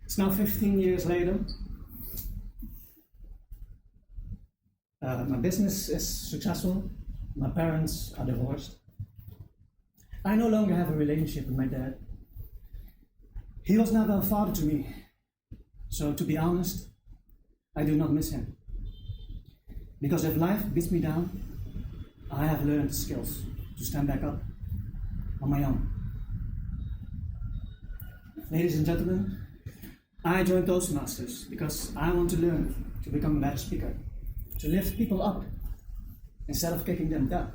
It's now 15 years later. My business is successful. My parents are divorced. I no longer have a relationship with my dad. He was never a father to me. So to be honest, I do not miss him. Because if life beats me down, I have learned the skills to stand back up on my own. Ladies and gentlemen, I joined Toastmasters because I want to learn to become a better speaker, to lift people up instead of kicking them down.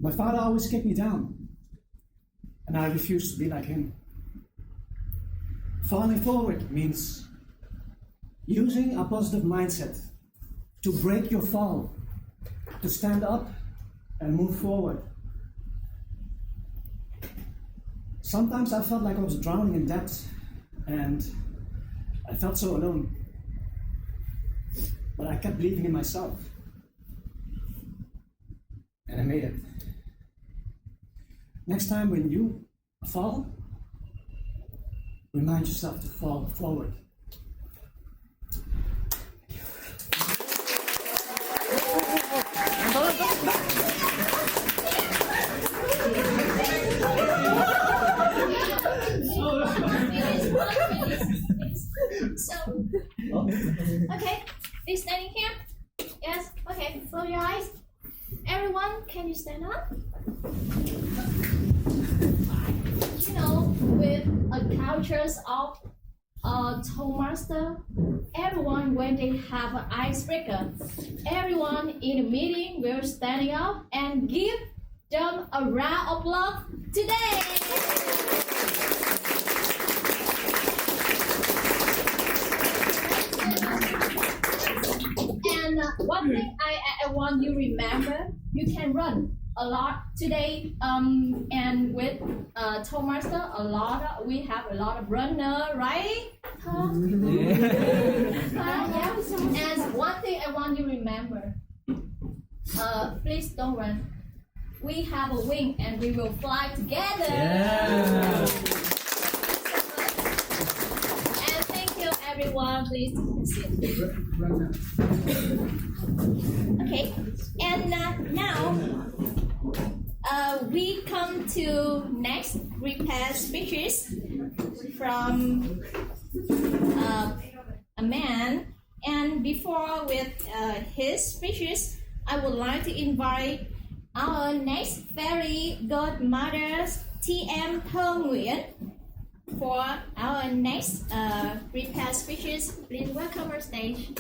My father always kicked me down, and I refused to be like him. Falling forward means using a positive mindset to break your fall, to stand up and move forward. Sometimes I felt like I was drowning in debt, and I felt so alone. But I kept believing in myself, and I made it. Next time when you fall, remind yourself to fall forward. So, okay, be standing here. Yes, okay, close your eyes. Everyone, can you stand up? You know, with a cultures of Toastmaster, everyone when they have an icebreaker, everyone in the meeting will standing up and give them a round of applause today. And one thing I want you to remember, you can run a lot today, and with Toastmaster, we have a lot of runner, right? Huh? Yeah. And one thing I want you to remember, please don't run. We have a wing and we will fly together. Yeah. And thank you everyone, please sit. Okay, and now we come to next prepared speeches from a man. And before with his speeches, I would like to invite our next very good mothers, TM Thơ Nguyễn, for our next prepared speeches. Please welcome our stage.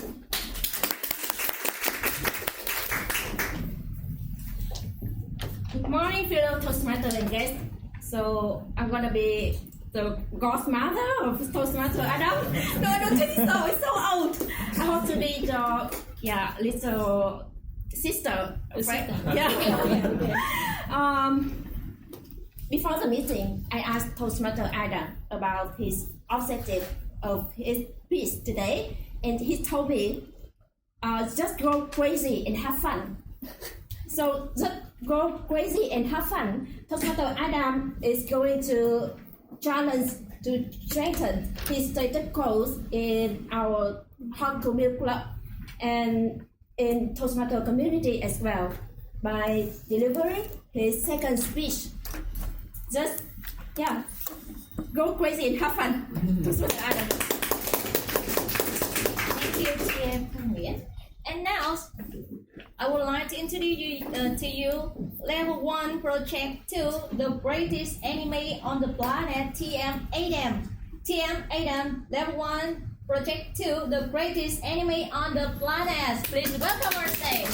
Good morning, fellow Toastmasters and guests. So I'm gonna be the godmother of Toastmaster Adam. No, I don't think so. It's so old. I want to be the little sister, right? Yeah. Before the meeting, I asked Toastmaster Adam about his objective of his speech today, and he told me, just go crazy and have fun. So just go crazy and have fun. Toastmaster Adam is going to challenge to strengthen his status quo in our Hot Milk Club and in Toastmaster community as well by delivering his second speech. just go crazy and have fun. Toastmaster Island. Thank you, TM Nguyễn. And now, I would like to introduce to you Level 1 Project 2, the greatest anime on the planet, TM Adam. TM Adam, Level 1 Project 2, the greatest anime on the planet. Please welcome our stage.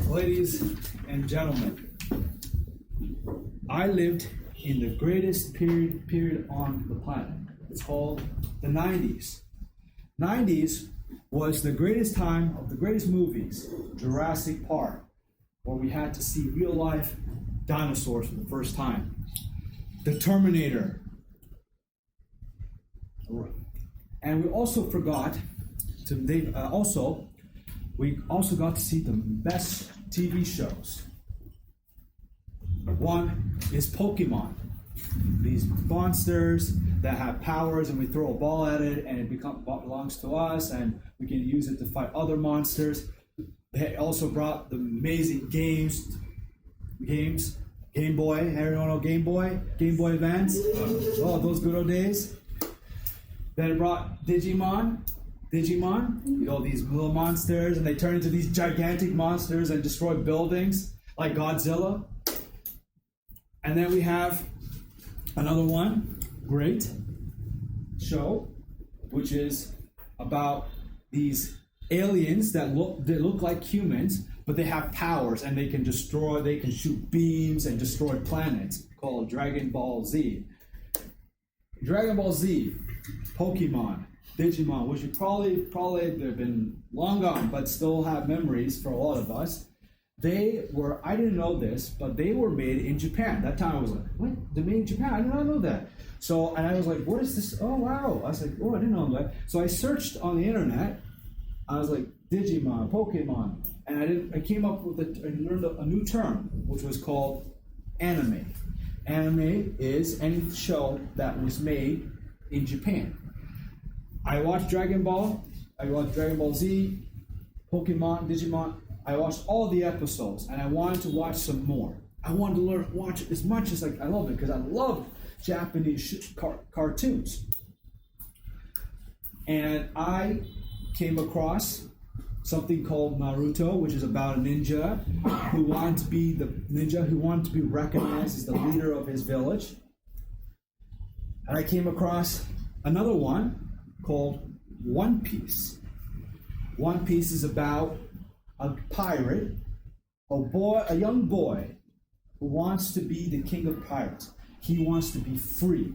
Ladies and gentlemen, I lived in the greatest period on the planet. It's called the 90s. 90s was the greatest time of the greatest movies. Jurassic Park, where we had to see real life dinosaurs for the first time. The Terminator. And we also got to see the best TV shows. One is Pokemon. These monsters that have powers, and we throw a ball at it, and it belongs to us, and we can use it to fight other monsters. They also brought the amazing games. Game Boy, everyone know Game Boy Advance. Oh, those good old days. Then it brought Digimon. You know, these little monsters, and they turn into these gigantic monsters and destroy buildings like Godzilla. And then we have another one, great show, which is about these aliens that look like humans, but they have powers and they can shoot beams and destroy planets, called Dragon Ball Z. Dragon Ball Z, Pokemon, Digimon, which you probably they've been long gone, but still have memories for a lot of us. They were, I didn't know this, but they were made in Japan. That time I was like, what? They're made in Japan? I did not know that. So, and I was like, what is this? Oh, wow. I was like, oh, I didn't know that. So I searched on the internet. I was like, Digimon, Pokemon. And I came up with and learned a new term, which was called anime. Anime is any show that was made in Japan. I watched Dragon Ball. I watched Dragon Ball Z, Pokemon, Digimon. I watched all the episodes, and I wanted to watch some more. I wanted to watch it as much as I love it, because I love Japanese cartoons. And I came across something called Naruto, which is about a ninja who wanted to be recognized as the leader of his village. And I came across another one called One Piece. One Piece is about a pirate, a young boy who wants to be the king of pirates. He wants to be free.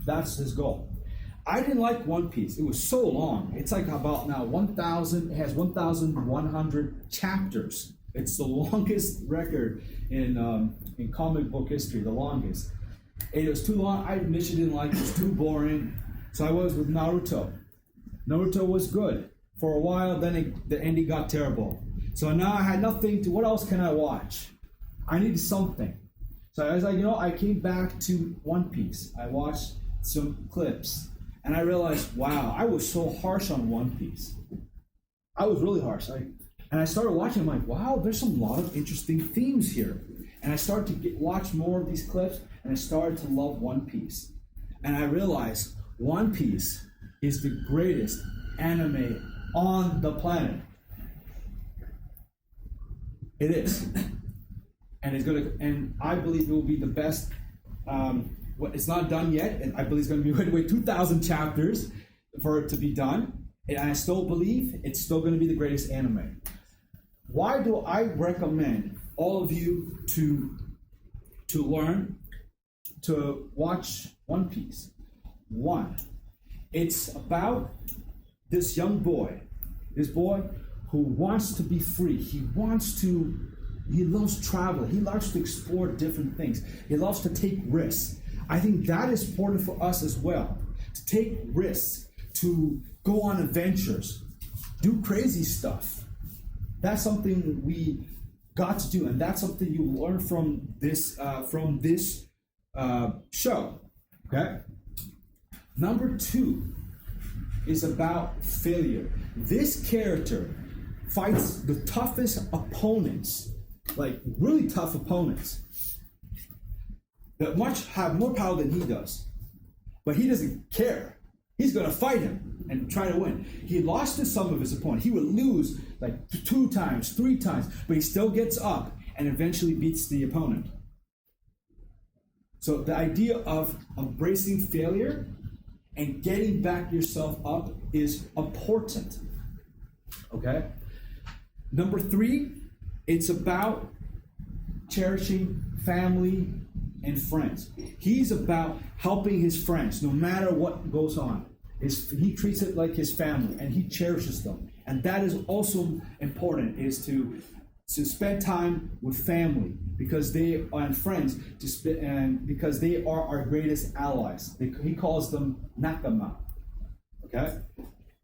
That's his goal. I didn't like One Piece. It was so long. It's like about now 1,000. It has 1,100 chapters. It's the longest record in comic book history. The longest. It was too long. I initially didn't like it. It was too boring. So I was with Naruto. Naruto was good for a while. Then the ending got terrible. So now I had nothing to. What else can I watch? I needed something. So I was like, I came back to One Piece. I watched some clips. And I realized, wow, I was so harsh on One Piece. I was really harsh. And I started watching, I'm like, wow, there's a lot of interesting themes here. And I started to watch more of these clips, and I started to love One Piece. And I realized One Piece is the greatest anime on the planet. It is. And I believe it will be the best. It's not done yet, and I believe it's going to be wait 2,000 chapters for it to be done. And I still believe it's still going to be the greatest anime. Why do I recommend all of you to learn to watch One Piece? One, it's about this young boy, who wants to be free. He loves travel. He loves to explore different things. He loves to take risks. I think that is important for us as well, to take risks, to go on adventures, do crazy stuff. That's something we got to do, and that's something you learn from this show. Okay. Number 2 is about failure. This character fights the toughest opponents, like really tough opponents, that have more power than he does. But he doesn't care. He's going to fight him and try to win. He lost to some of his opponents. He would lose like 2 times, 3 times, but he still gets up and eventually beats the opponent. So the idea of embracing failure and getting back yourself up is important. Okay? Number 3, it's about cherishing family and friends. He's about helping his friends no matter what goes on. He treats it like his family and he cherishes them. And that is also important, is to spend time with family because they are, and friends, and because they are our greatest allies. He calls them nakama. Okay?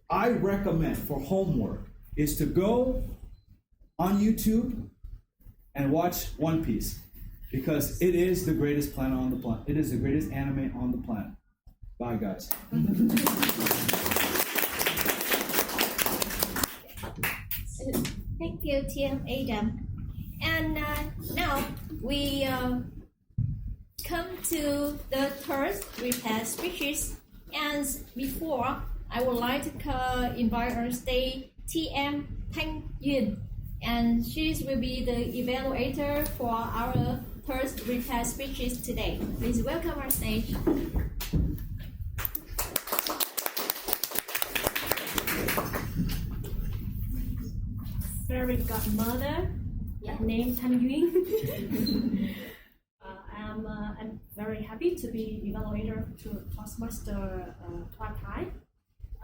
I recommend for homework is to go on YouTube and watch One Piece, because it is the greatest planet on the planet. It is the greatest anime on the planet. Bye, guys. Thank you, Tim Adam. And now we come to the third repair species. And before, I would like to invite our stage TM Thanh Yuen. And she will be the evaluator for our third repair species today. Please welcome our stage. Fairy godmother, named Thanh Yuen. I'm very happy to be evaluator to Toastmaster Thoa.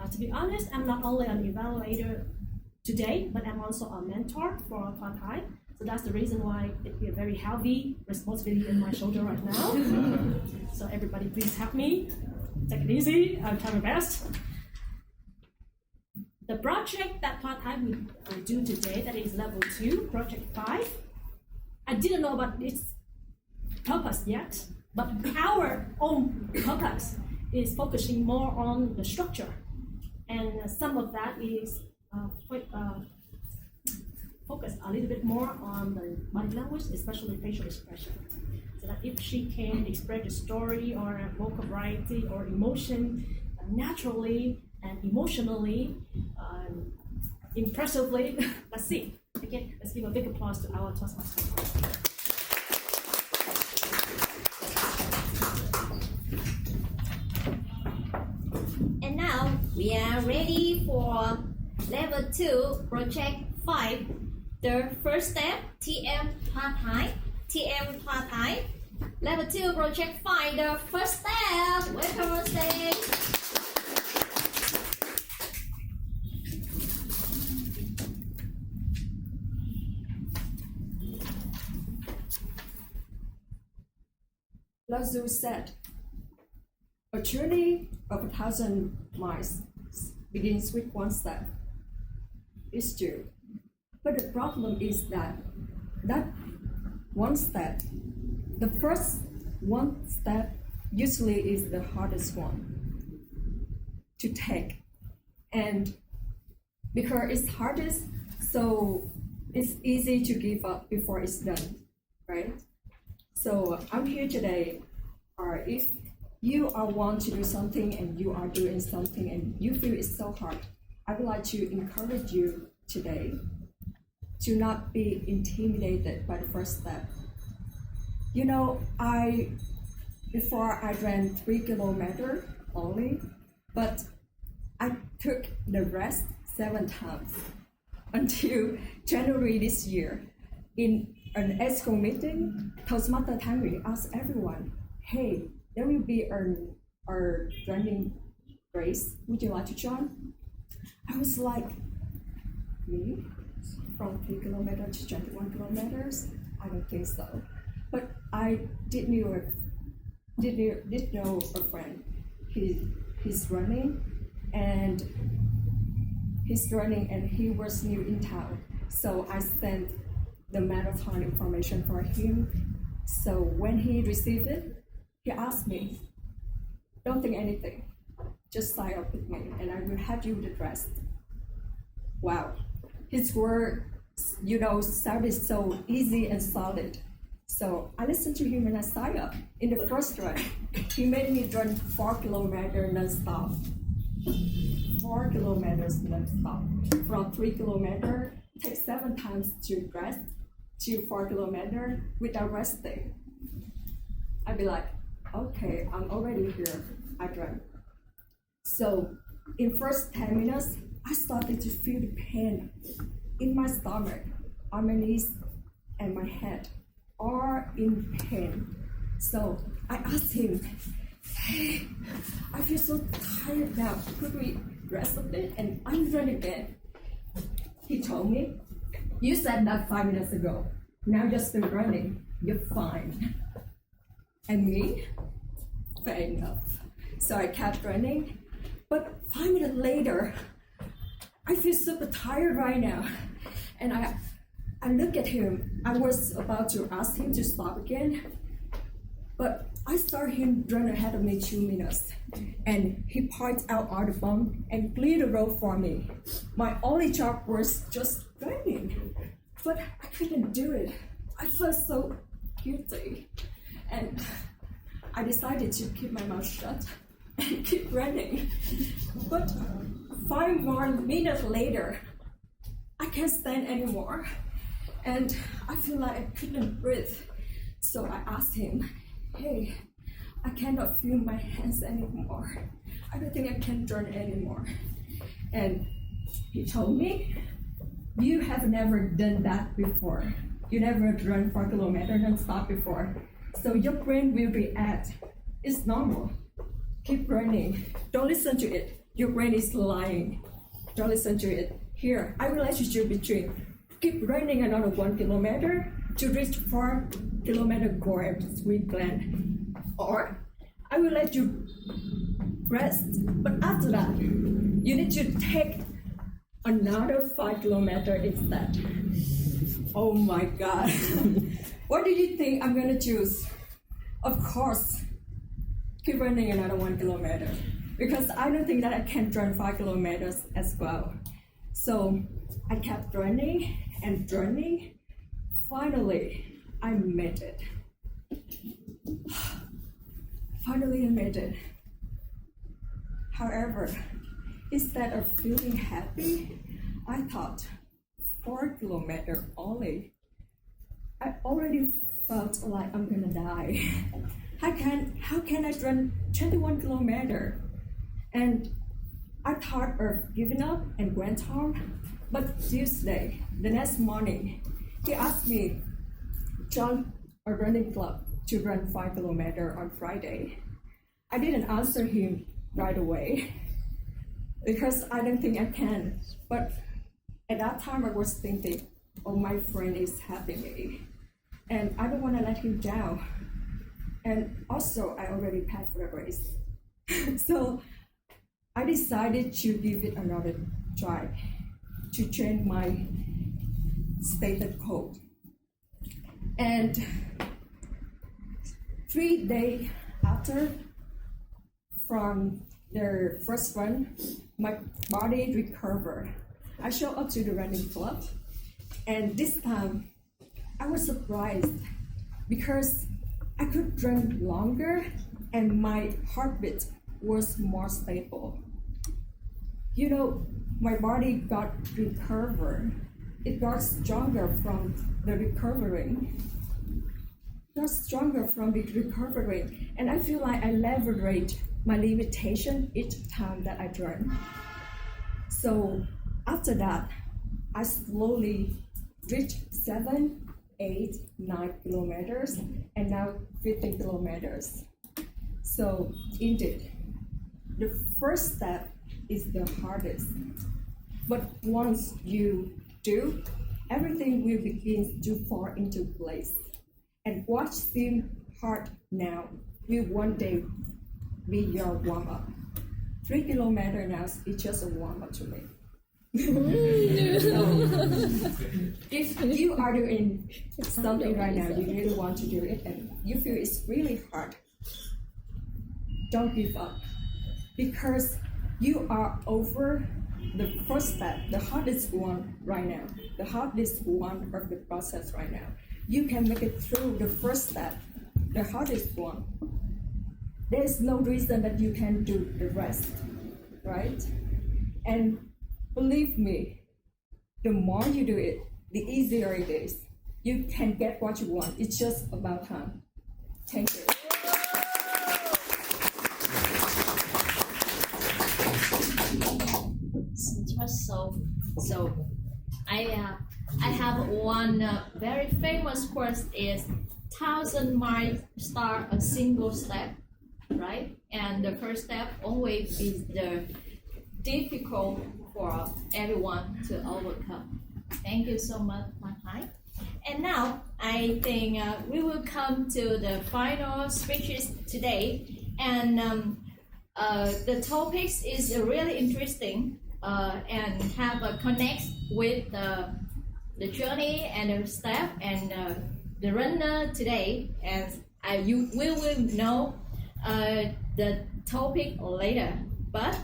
To be honest, I'm not only an evaluator today, but I'm also a mentor for Thoa. So that's the reason why it be a very heavy responsibility in my shoulder right now. So everybody please help me. Take it easy, I'll try my best. The project that Thoa will do today, that is level 2, project 5. I didn't know about its purpose yet, but our own purpose is focusing more on the structure. And some of that is focus a little bit more on the body language, especially facial expression. So that if she can express a story or a vocal variety or emotion naturally and emotionally, impressively, let's see. Okay, let's give a big applause to our Toastmasters. And now we are ready for level 2, project 5. The first step, TM Thoa. TM Thoa. Level 2, project 5, the first step. Welcome on stage. Lao said, a journey of 1,000 miles begins with one step. It's true. But the problem is that one step, the first one step usually is the hardest one to take. And because it's hardest, so it's easy to give up before it's done, right? So I'm here today, or if you are want to do something and you are doing something and you feel it's so hard, I would like to encourage you today to not be intimidated by the first step. You know, before I ran 3 kilometers only, but I took the rest 7 times until January this year. In an ESCO meeting, Toastmaster Thoa asked everyone, hey, there will be a running race. Would you like to join? I was like, me? From 3 kilometers to 21 kilometers? I don't think so. But I did know a friend. He's running and he was new in town. So I sent the marathon information for him. So when he received it, he asked me, don't think anything, just sign up with me and I will help you with the rest. Wow, his words, sounded so easy and solid. So I listened to him and I signed up. In the first run, he made me run 4 kilometers non-stop. 4 kilometers non-stop. From 3 kilometers, take 7 times to rest, to 4 kilometers without resting. I'd be like, okay, I'm already here. I run. So in first 10 minutes, I started to feel the pain in my stomach, on my knees, and my head, all in pain. So I asked him, hey, I feel so tired now. Could we rest a bit and I'm run again? He told me, you said that 5 minutes ago. Now you're still running. You're fine. And me? Fair enough. So I kept running. But 5 minutes later, I feel super tired right now. And I look at him. I was about to ask him to stop again. But I saw him run ahead of me 2 minutes. And he pointed out all the bump and cleared the road for me. My only job was just running. But I couldn't do it. I felt so guilty. And I decided to keep my mouth shut and keep running. But 5 more minutes later, I can't stand anymore. And I feel like I couldn't breathe. So I asked him, hey, I cannot feel my hands anymore. I don't think I can run anymore. And he told me, you have never done that before. You never run 4 kilometers and stop before. So your brain will react. It's normal. Keep running. Don't listen to it. Your brain is lying. Don't listen to it. Here, I will let you choose between keep running another 1 kilometer to reach 4 kilometer goal at sweet gland, or I will let you rest. But after that, you need to take another 5 kilometers instead. Oh my God. What do you think I'm gonna choose? Of course, keep running another 1 kilometer, because I don't think that I can run 5 kilometers as well. So I kept running and running. Finally, I made it. Finally, I made it. However, instead of feeling happy, I thought 4 kilometers only. I already felt like I'm gonna die. How can I run 21 kilometers? And I thought of giving up and went home. But Tuesday, the next morning, he asked me, join a running club to run 5 kilometers on Friday. I didn't answer him right away because I don't think I can. But at that time, I was thinking, oh, my friend is helping me, and I don't want to let him down. And also, I already paid for the race. So I decided to give it another try to change my stated code. And 3 days after, from the first run, my body recovered. I showed up to the running club, and this time I was surprised because I could run longer and my heartbeat was more stable. My body got recovered. It got stronger from the recovering. And I feel like I leverage my limitation each time that I run. So after that, I slowly reached 7, 8, 9 kilometers, and now 15 kilometers. So indeed, the first step is the hardest. But once you do, everything will begin to fall into place. And what seems hard now will one day be your warm-up. 3 kilometers now is just a warm-up to me. So, if you are doing something right now, you really want to do it, and you feel it's really hard, don't give up, because you are over the first step, the hardest one right now, the hardest one of the process right now. You can make it through the first step, the hardest one. There's no reason that you can do the rest, right? And believe me, the more you do it, the easier it is. You can get what you want. It's just about time. Thank you. So I have one very famous quote is 1,000 miles start a single step, right? And the first step always is the difficult for everyone to overcome. Thank you so much, Mai. And now I think we will come to the final speeches today, and the topics is really interesting and have a connect with the journey and the step and the runner today. And you will know the topic later. But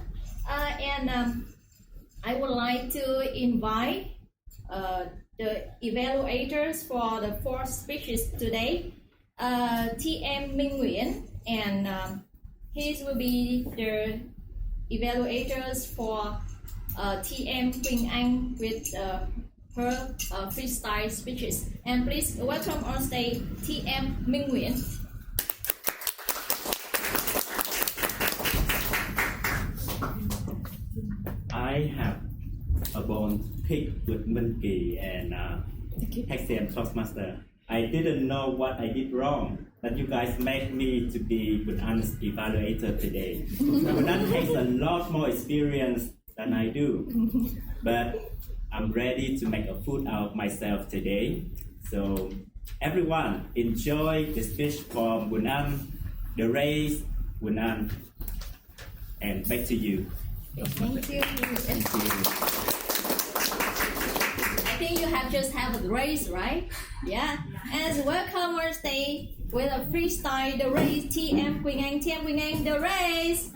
I would like to invite the evaluators for the 4 speeches today, TM Minh Nguyễn, and his will be the evaluators for TM Quynh Anh with her freestyle speeches. And please welcome on stage TM Minh Nguyễn. I have a bond pick with Monkey and Taxi and Toastmaster. I didn't know what I did wrong, but you guys made me to be Quynh Anh's evaluator today. Quynh Anh has a lot more experience than I do, but I'm ready to make a fool out of myself today. So everyone, enjoy the speech from Quynh Anh, the race, Quynh Anh, and back to you. Thank you. Thank you. I think you have just have a race, right? Yeah. And welcome on stage with a freestyle, the race, TM Quynh Anh, TM Quynh Anh, the race.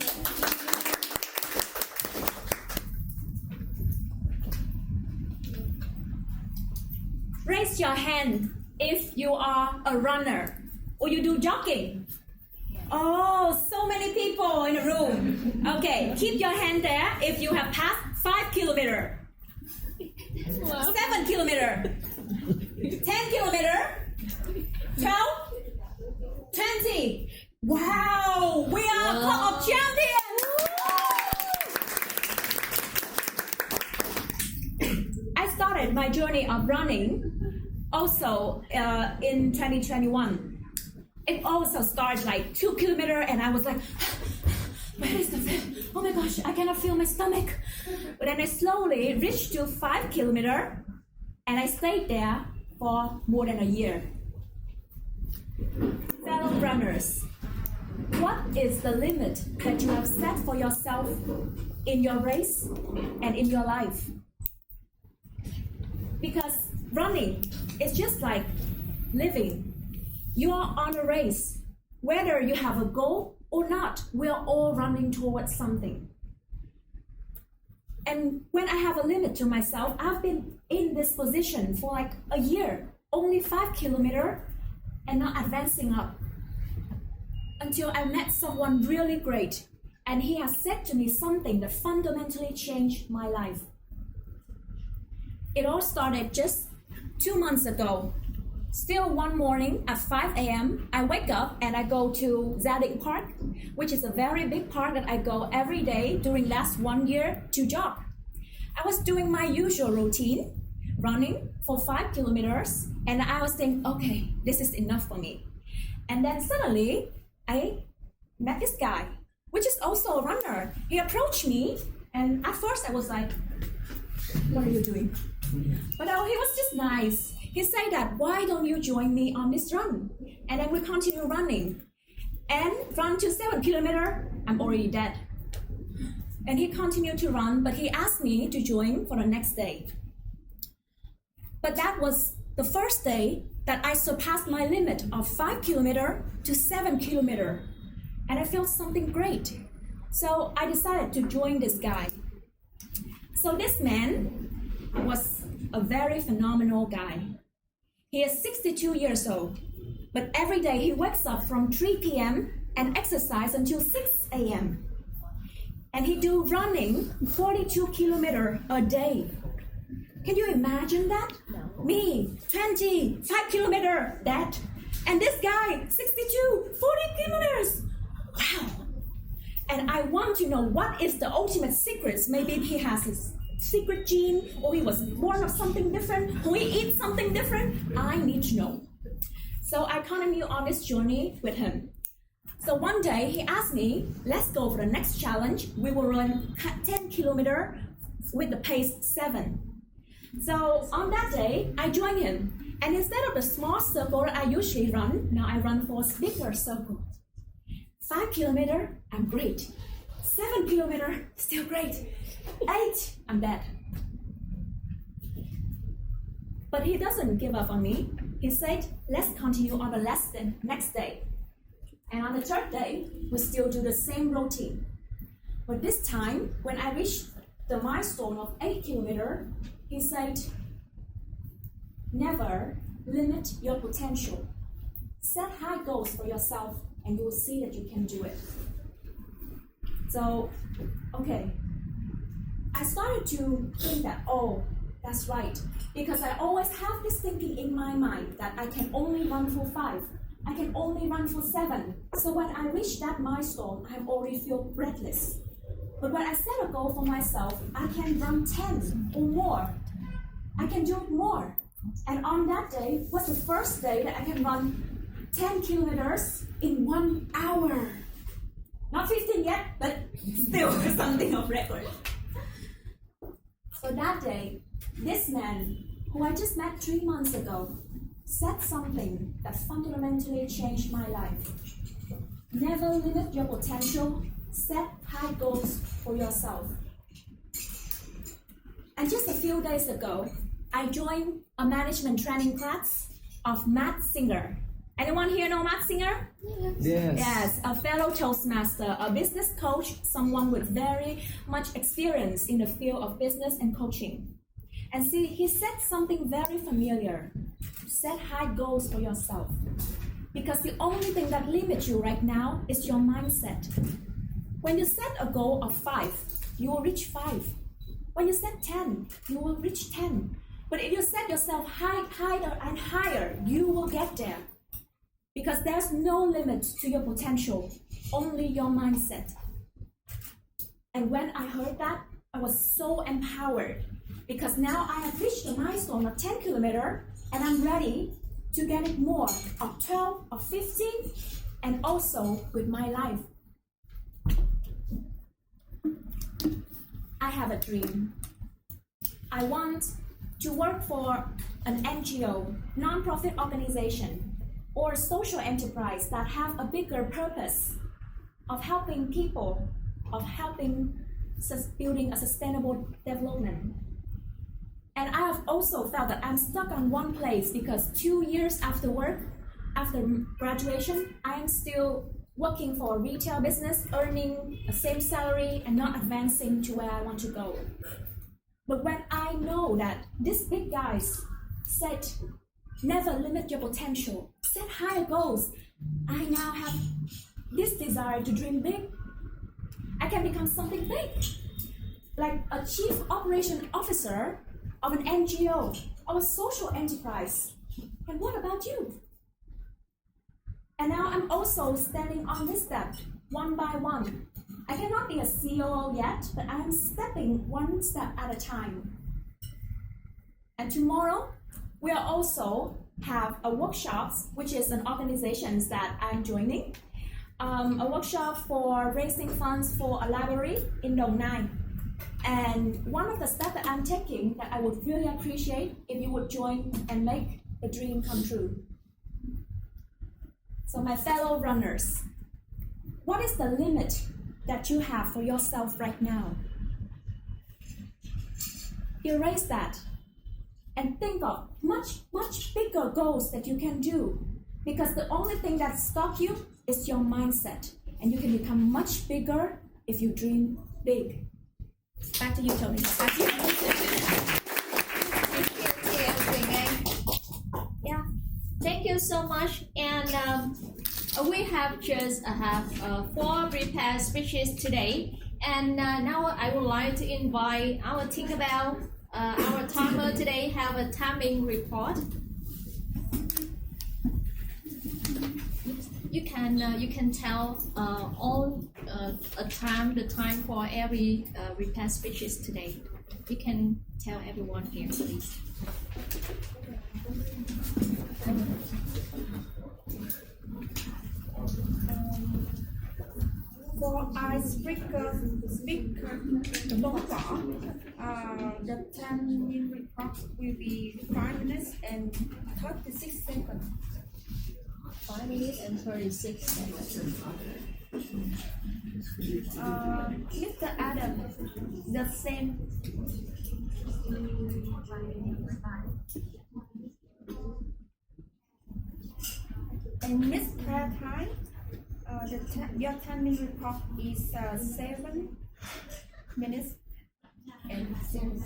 Raise your hand if you are a runner or you do jogging. Oh, so many people in the room. Okay, keep your hand there if you have passed 5 kilometers, 7 kilometers, 10 kilometers, 12, 20. Wow, we are Cup of Champions. I started my journey of running also in 2021. It also started like 2 kilometers, and I was like, where is the fifth? Oh my gosh, I cannot feel my stomach. But then I slowly reached to 5 kilometers, and I stayed there for more than a year. Fellow runners, what is the limit that you have set for yourself in your race and in your life? Because running is just like living. You are on a race. Whether you have a goal or not, we are all running towards something. And when I have a limit to myself, I've been in this position for like a year, only 5 kilometers and not advancing up. Until I met someone really great, and he has said to me something that fundamentally changed my life. It all started just 2 months ago. Still one morning at 5 a.m., I wake up and I go to Gia Định Park, which is a very big park that I go every day during last 1 year to jog. I was doing my usual routine, running for 5 kilometers, and I was thinking, okay, this is enough for me. And then suddenly, I met this guy, which is also a runner. He approached me, and at first I was like, what are you doing? But he was just nice. He said that, why don't you join me on this run? And then we continue running. And run to 7 kilometers, I'm already dead. And he continued to run, but he asked me to join for the next day. But that was the first day that I surpassed my limit of 5 kilometers to 7 kilometers. And I felt something great. So I decided to join this guy. So this man was a very phenomenal guy. He is 62 years old, but every day he wakes up from 3 p.m. and exercise until 6 a.m. And he do running 42 kilometers a day. Can you imagine that? No. Me, 25 kilometers, that. And this guy, 62, 40 kilometers. Wow. And I want to know what is the ultimate secrets. Maybe he has his secret gene, or he was born of something different, or he eats something different. I need to know. So I continue on this journey with him. So one day he asked me, let's go for the next challenge. We will run 10 kilometers with the pace 7. So on that day, I joined him. And instead of the small circle that I usually run, now I run for a bigger circle. 5 kilometers, I'm great. 7 kilometers, still great. 8, I'm bad. But he doesn't give up on me. He said, let's continue on the next day. And on the 3rd day, we still do the same routine. But this time, when I reached the milestone of 8 kilometers, he said, never limit your potential. Set high goals for yourself, and you will see that you can do it. So, okay. I started to think that, oh, that's right. Because I always have this thinking in my mind that I can only run for 5. I can only run for 7. So when I reach that milestone, I already feel breathless. But when I set a goal for myself, I can run 10 or more. I can do it more. And on that day was the first day that I can run 10 kilometers in 1 hour. Not 15 yet, but still something of record. So that day, this man, who I just met 3 months ago, said something that fundamentally changed my life. Never limit your potential. Set high goals for yourself. And just a few days ago, I joined a management training class of Matt Singer. Anyone here know Matt Singer? Yes. Yes, a fellow Toastmaster, a business coach, someone with very much experience in the field of business and coaching. And see, he said something very familiar. Set high goals for yourself. Because the only thing that limits you right now is your mindset. When you set a goal of 5, you will reach 5. When you set 10, you will reach 10. But if you set yourself higher and higher, you will get there. Because there's no limit to your potential, only your mindset. And when I heard that, I was so empowered. Because now I have reached the milestone of 10 kilometers, and I'm ready to get it more, of 12, of 15, and also with my life. I have a dream. I want to work for an NGO, non-profit organization, or social enterprise that have a bigger purpose of helping people, of helping building a sustainable development. And I have also felt that I'm stuck on one place because 2 years after work, after graduation, I am still working for a retail business, earning the same salary and not advancing to where I want to go. But when I know that these big guys said, never limit your potential, set higher goals, I now have this desire to dream big. I can become something big, like a chief operation officer of an NGO, of a social enterprise. And what about you? And now I'm also standing on this step, one by one. I cannot be a CEO yet, but I am stepping one step at a time. And tomorrow, we'll also have a workshop, which is an organization that I'm joining. A workshop for raising funds for a library in Dong Nai. And one of the steps that I'm taking that I would really appreciate if you would join and make the dream come true. So my fellow runners, what is the limit that you have for yourself right now? Erase that and think of much, much bigger goals that you can do, because the only thing that stops you is your mindset, and you can become much bigger if you dream big. Back to you, Tony. Back to you. Quynh Anh. Yeah, thank you so much. And we have just have 4 prepared speeches today. And now I would like to invite our Tinkerbell, our timer today, have a timing report. You can tell all the time for every prepared speeches today. You can tell everyone here, please. For our speaker Toa, the timing report will be 5 minutes and 36 seconds. 5 minutes and 36 seconds. Mr. Adam, the same. And Miss Prayer Time, your timing report is 7 minutes and 6 seconds.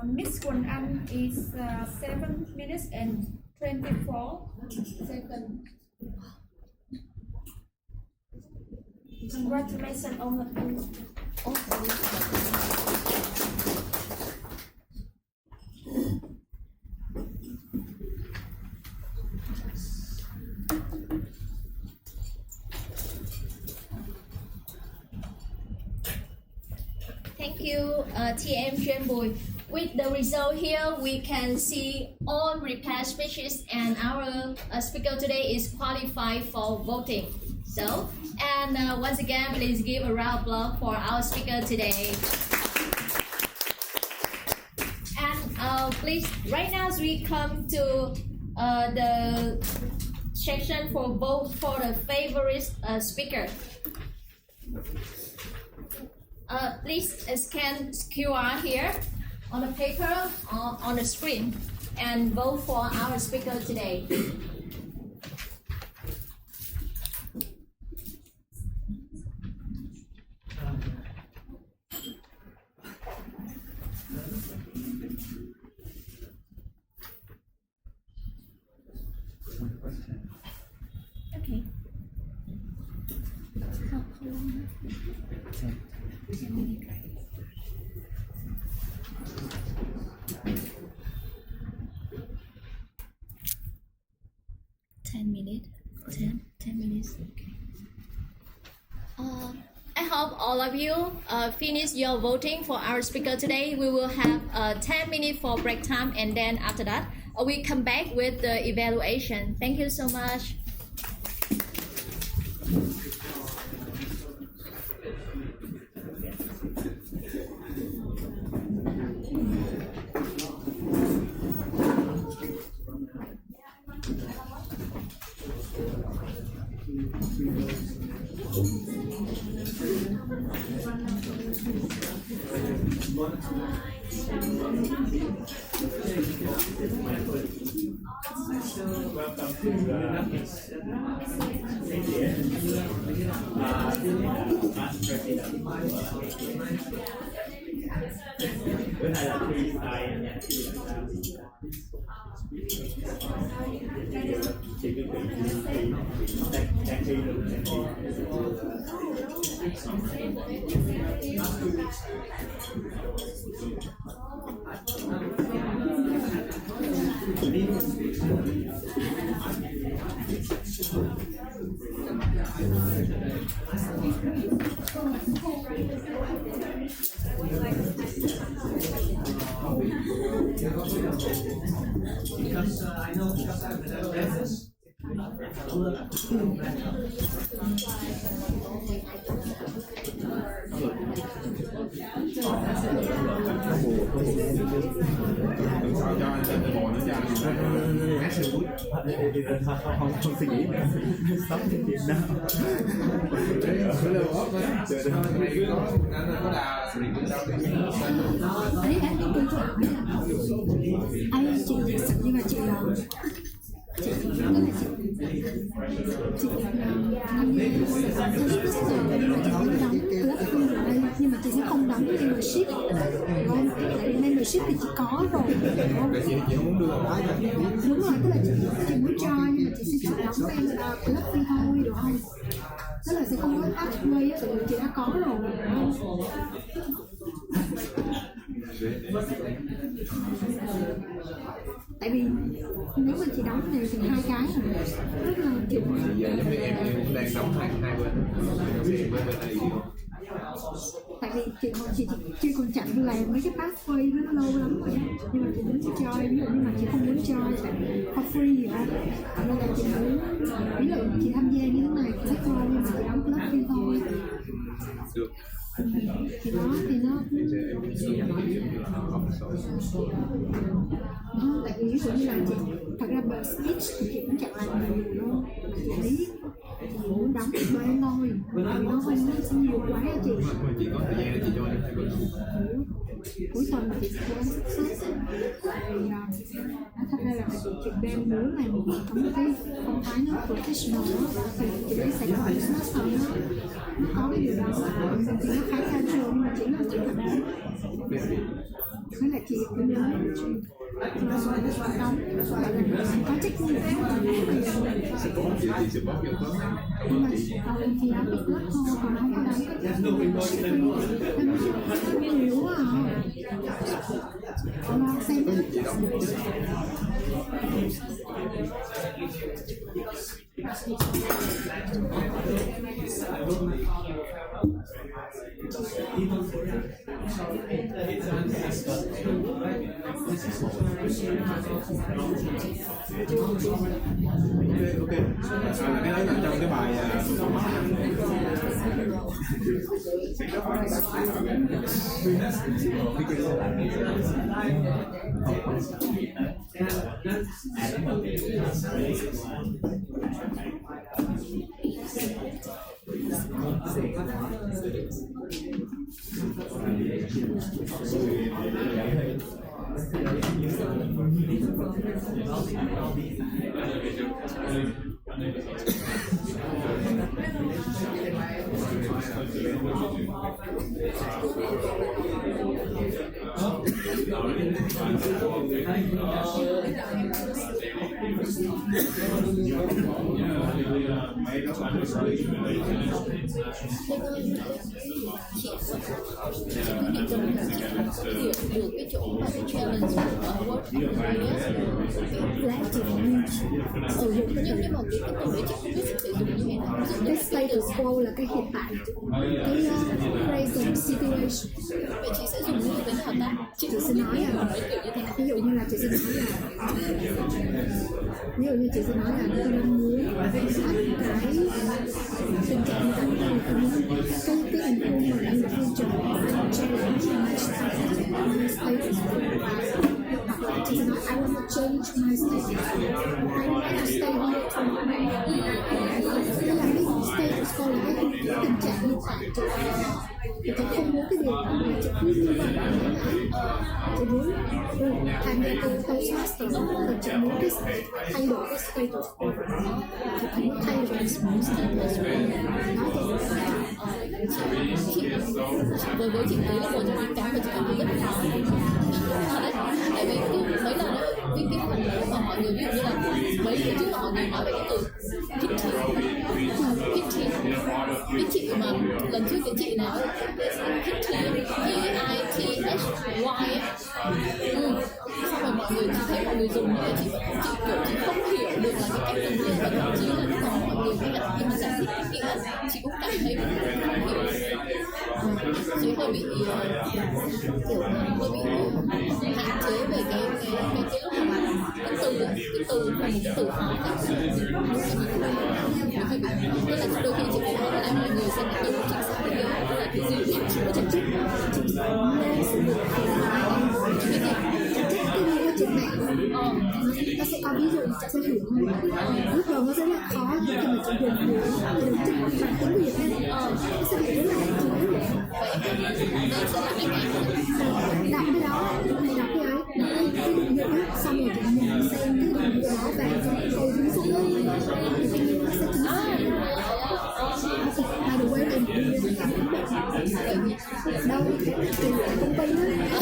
Miss Quynh Anh is 7 minutes and 24 seconds. Congratulations on the Thank you, TM Jenboy. With the result here, we can see all prepared speeches, and our speaker today is qualified for voting. So, and once again, please give a round of applause for our speaker today. And please, right now as we come to the section for vote for the favorite speaker. Please scan QR here on the paper or on the screen and vote for our speaker today. Okay. How long? 10 minutes. Ten minutes. Okay. I hope all of you finish your voting for our speaker today. We will have 10 minutes for break time, and then after that, we come back with the evaluation. Thank you so much. Không suy nghĩ nữa. Sắp đến Việt Nam. Anh chị nhưng mà chị Chị tức là chị tham gia Toastmasters nhưng mà chị không đóng club member ở đây, nhưng mà chị sẽ không đóng membership, đúng không? Tại membership thì chị có rồi, đúng không? Chị không muốn đưa vào đó. Đúng rồi, tức là chị muốn join nhưng mà chị sẽ chỉ đóng club fee thôi, được không? Tức là sẽ không có pathway á, tại vì chị đã có rồi, đúng không? Tại vì nếu mà chị đóng này thì hai cái rồi, rất là kiểu Giờ giống như em cũng đang đóng hai bên, bên này. tại vì chị còn chặn làm mấy cái pathway nó lâu lắm rồi á, nhưng mà chị muốn join, ví dụ như mà chị không muốn join tại for free gì đó, nên là chị muốn ví dụ chị tham gia như thế này thì thôi, nhưng mà chị đóng club fee thôi. Được. Thì nó tại vì ví dụ như là chị thật ra bờ speech thì chị cũng chẳng làm nhiều đâu, chị thấy chị muốn đóng một bên thôi, vì nó không nó sẽ nhiều quá á chị. Chị có thời gian để chị join hai bên. Cuối tuần chị sẽ cố gắng sắp xếp, vì thật ra là chị đang muốn làm một cái phong thái nó professional đó, thì chị thấy sẽ có Toastmasters nó có cái điều đó, thì nó khá casual nhưng mà chỉ là chị thật ra với lại chị cũng nhớ đóng có trách nhiệm nhưng mà chị đóng được lớp thôi, còn không có đóng em hiểu quá à. Lo xem Ok. Cái đó nằm trong cái bài được cái chỗ mà cái challenge của là chị muốn sử dụng nhưng mà cái từ đấy chị không biết sử dụng như thế nào. cái status quo là cái hiện tại, cái present situation. Vậy chị sẽ dùng như thế nào ta? Chị sẽ nói là ví dụ như là chị sẽ nói là tôi đang muốn thoát cái tình trạng tăng cái improvement in the future and challenge my status quo. Chị sẽ nói I want to change my status. I want to stay here for a while. Đây là cái status quo, là cái tình trạng hiện tại chị không muốn cái điều đó mà chị cứ như vậy. Chị muốn tham gia Toastmasters và chị muốn cái thay đổi cái status quo, chị không muốn thay đổi cái status quo. Với chị thấy là một trong những cái mà chị cảm thấy rất là khó. Tại vì mấy lần cái phần mà mọi người ví dụ như là mấy ngày trước mọi người nói về cái từ kitty mà lần trước cái chị nào kitty kithy á, xong rồi mọi người chỉ thấy mọi người dùng nhưng mà chị kiểu chị không hiểu được là cái cách dùng như, và thậm chí là lúc mà mọi người mới đặt khi mà giải thích cái kỹ năng chị cũng cảm thấy không hiểu, chị hơi bị kiểu hạn chế về cái lúc mà cái từ là một cái từ khó nên là đôi khi chị phải hỏi lại mọi người xem cái từ chính xác là cái gì để chị có trực tiếp sử dụng cái gì ở trên mạng nó sẽ có ví dụ chị sẽ hiểu hơn. Lúc đầu nó sẽ rất là khó nhưng khi mà chị dùng nhiều thì được trực tiếp bằng tiếng Việt ấy, nó sẽ bị rất là hạn chế. Đọc cái đó, đọc cái ấy, cái định nghĩa xong rồi chị nhìn xem cái định nghĩa đó và trong câu Đâu em công ty đó.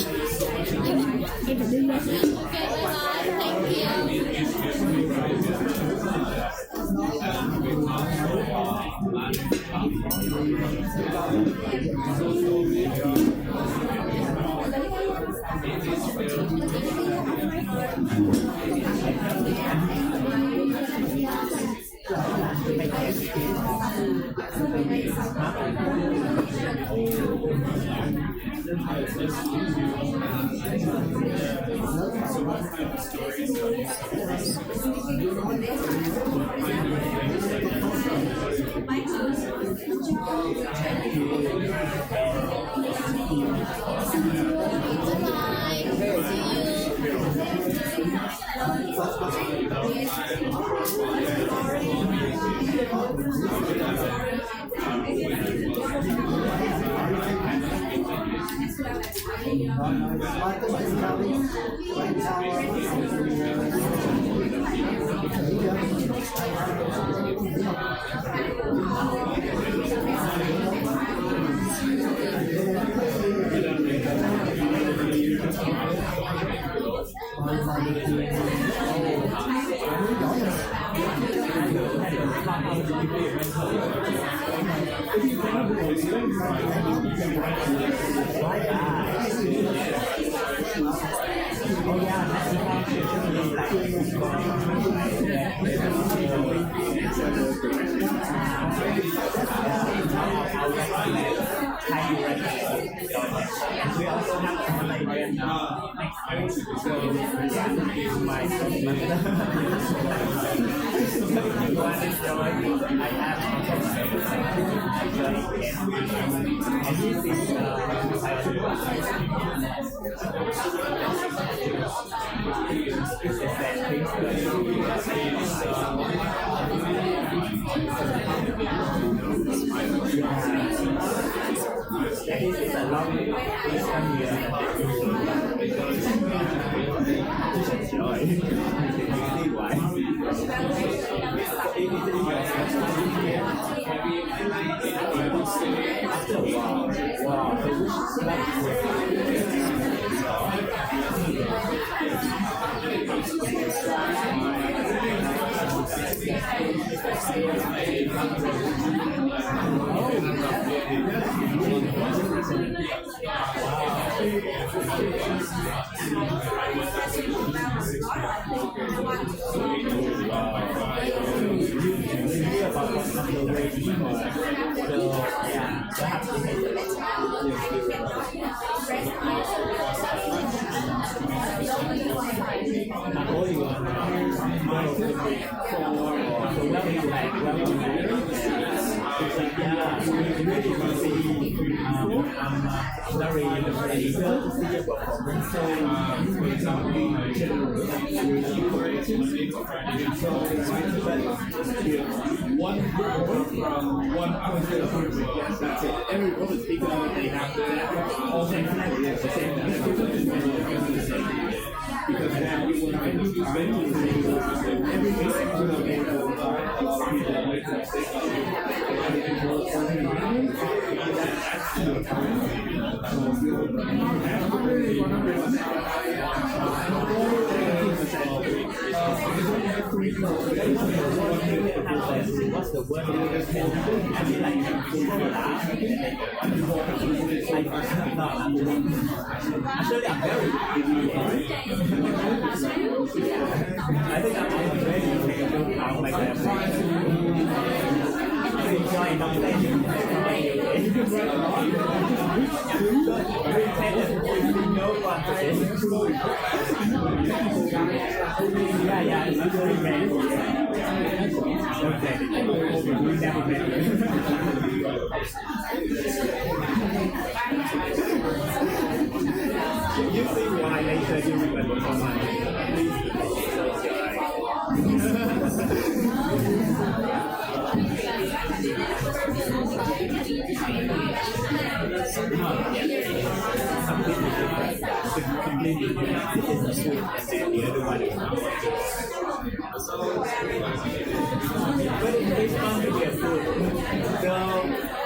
Em phải đi lên.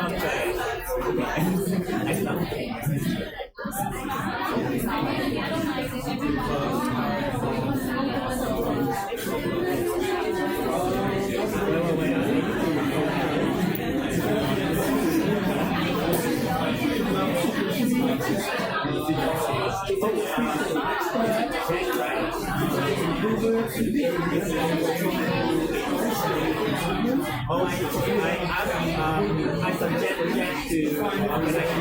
Okay, bye bye. Thank you. I suggest Jack to organize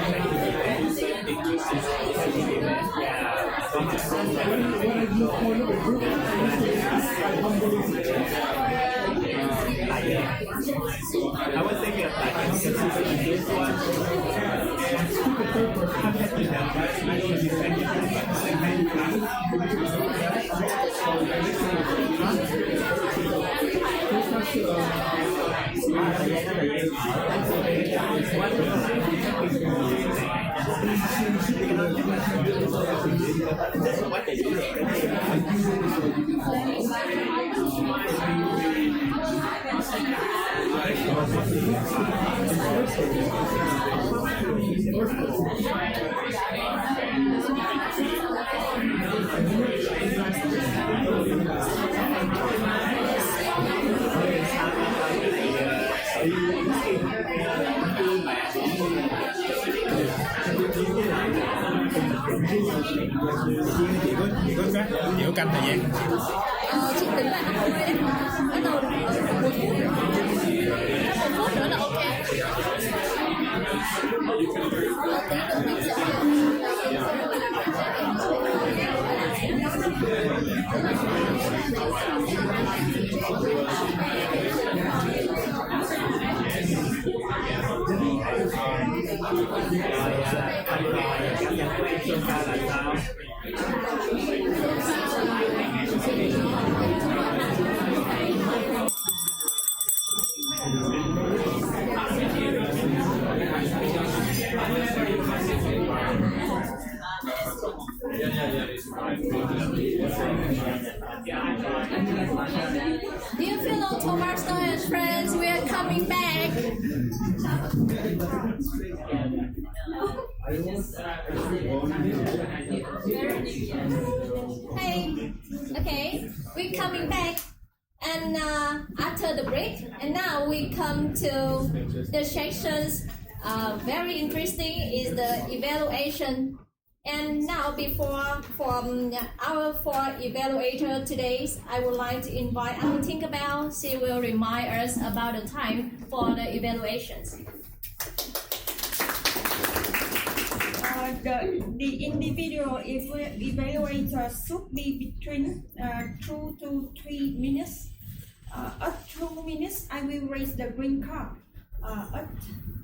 I was thinking of like this one. Chỉ có canh thời gian. Chị tính lại 50 đấy. Bắt đầu 1 phút nữa. 1 phút nữa là ok. Tí nữa mình sẽ Dear fellow Toastmasters friends, we are coming back. Hey, okay, we're coming back, and after the break, and now we come to the sections. Very interesting is the evaluation. And now, before from our 4 evaluator today, I would like to invite our Tinkerbell. She will remind us about the time for the evaluations. The individual evaluator should be between 2 to 3 minutes. At 2 minutes, I will raise the green card. At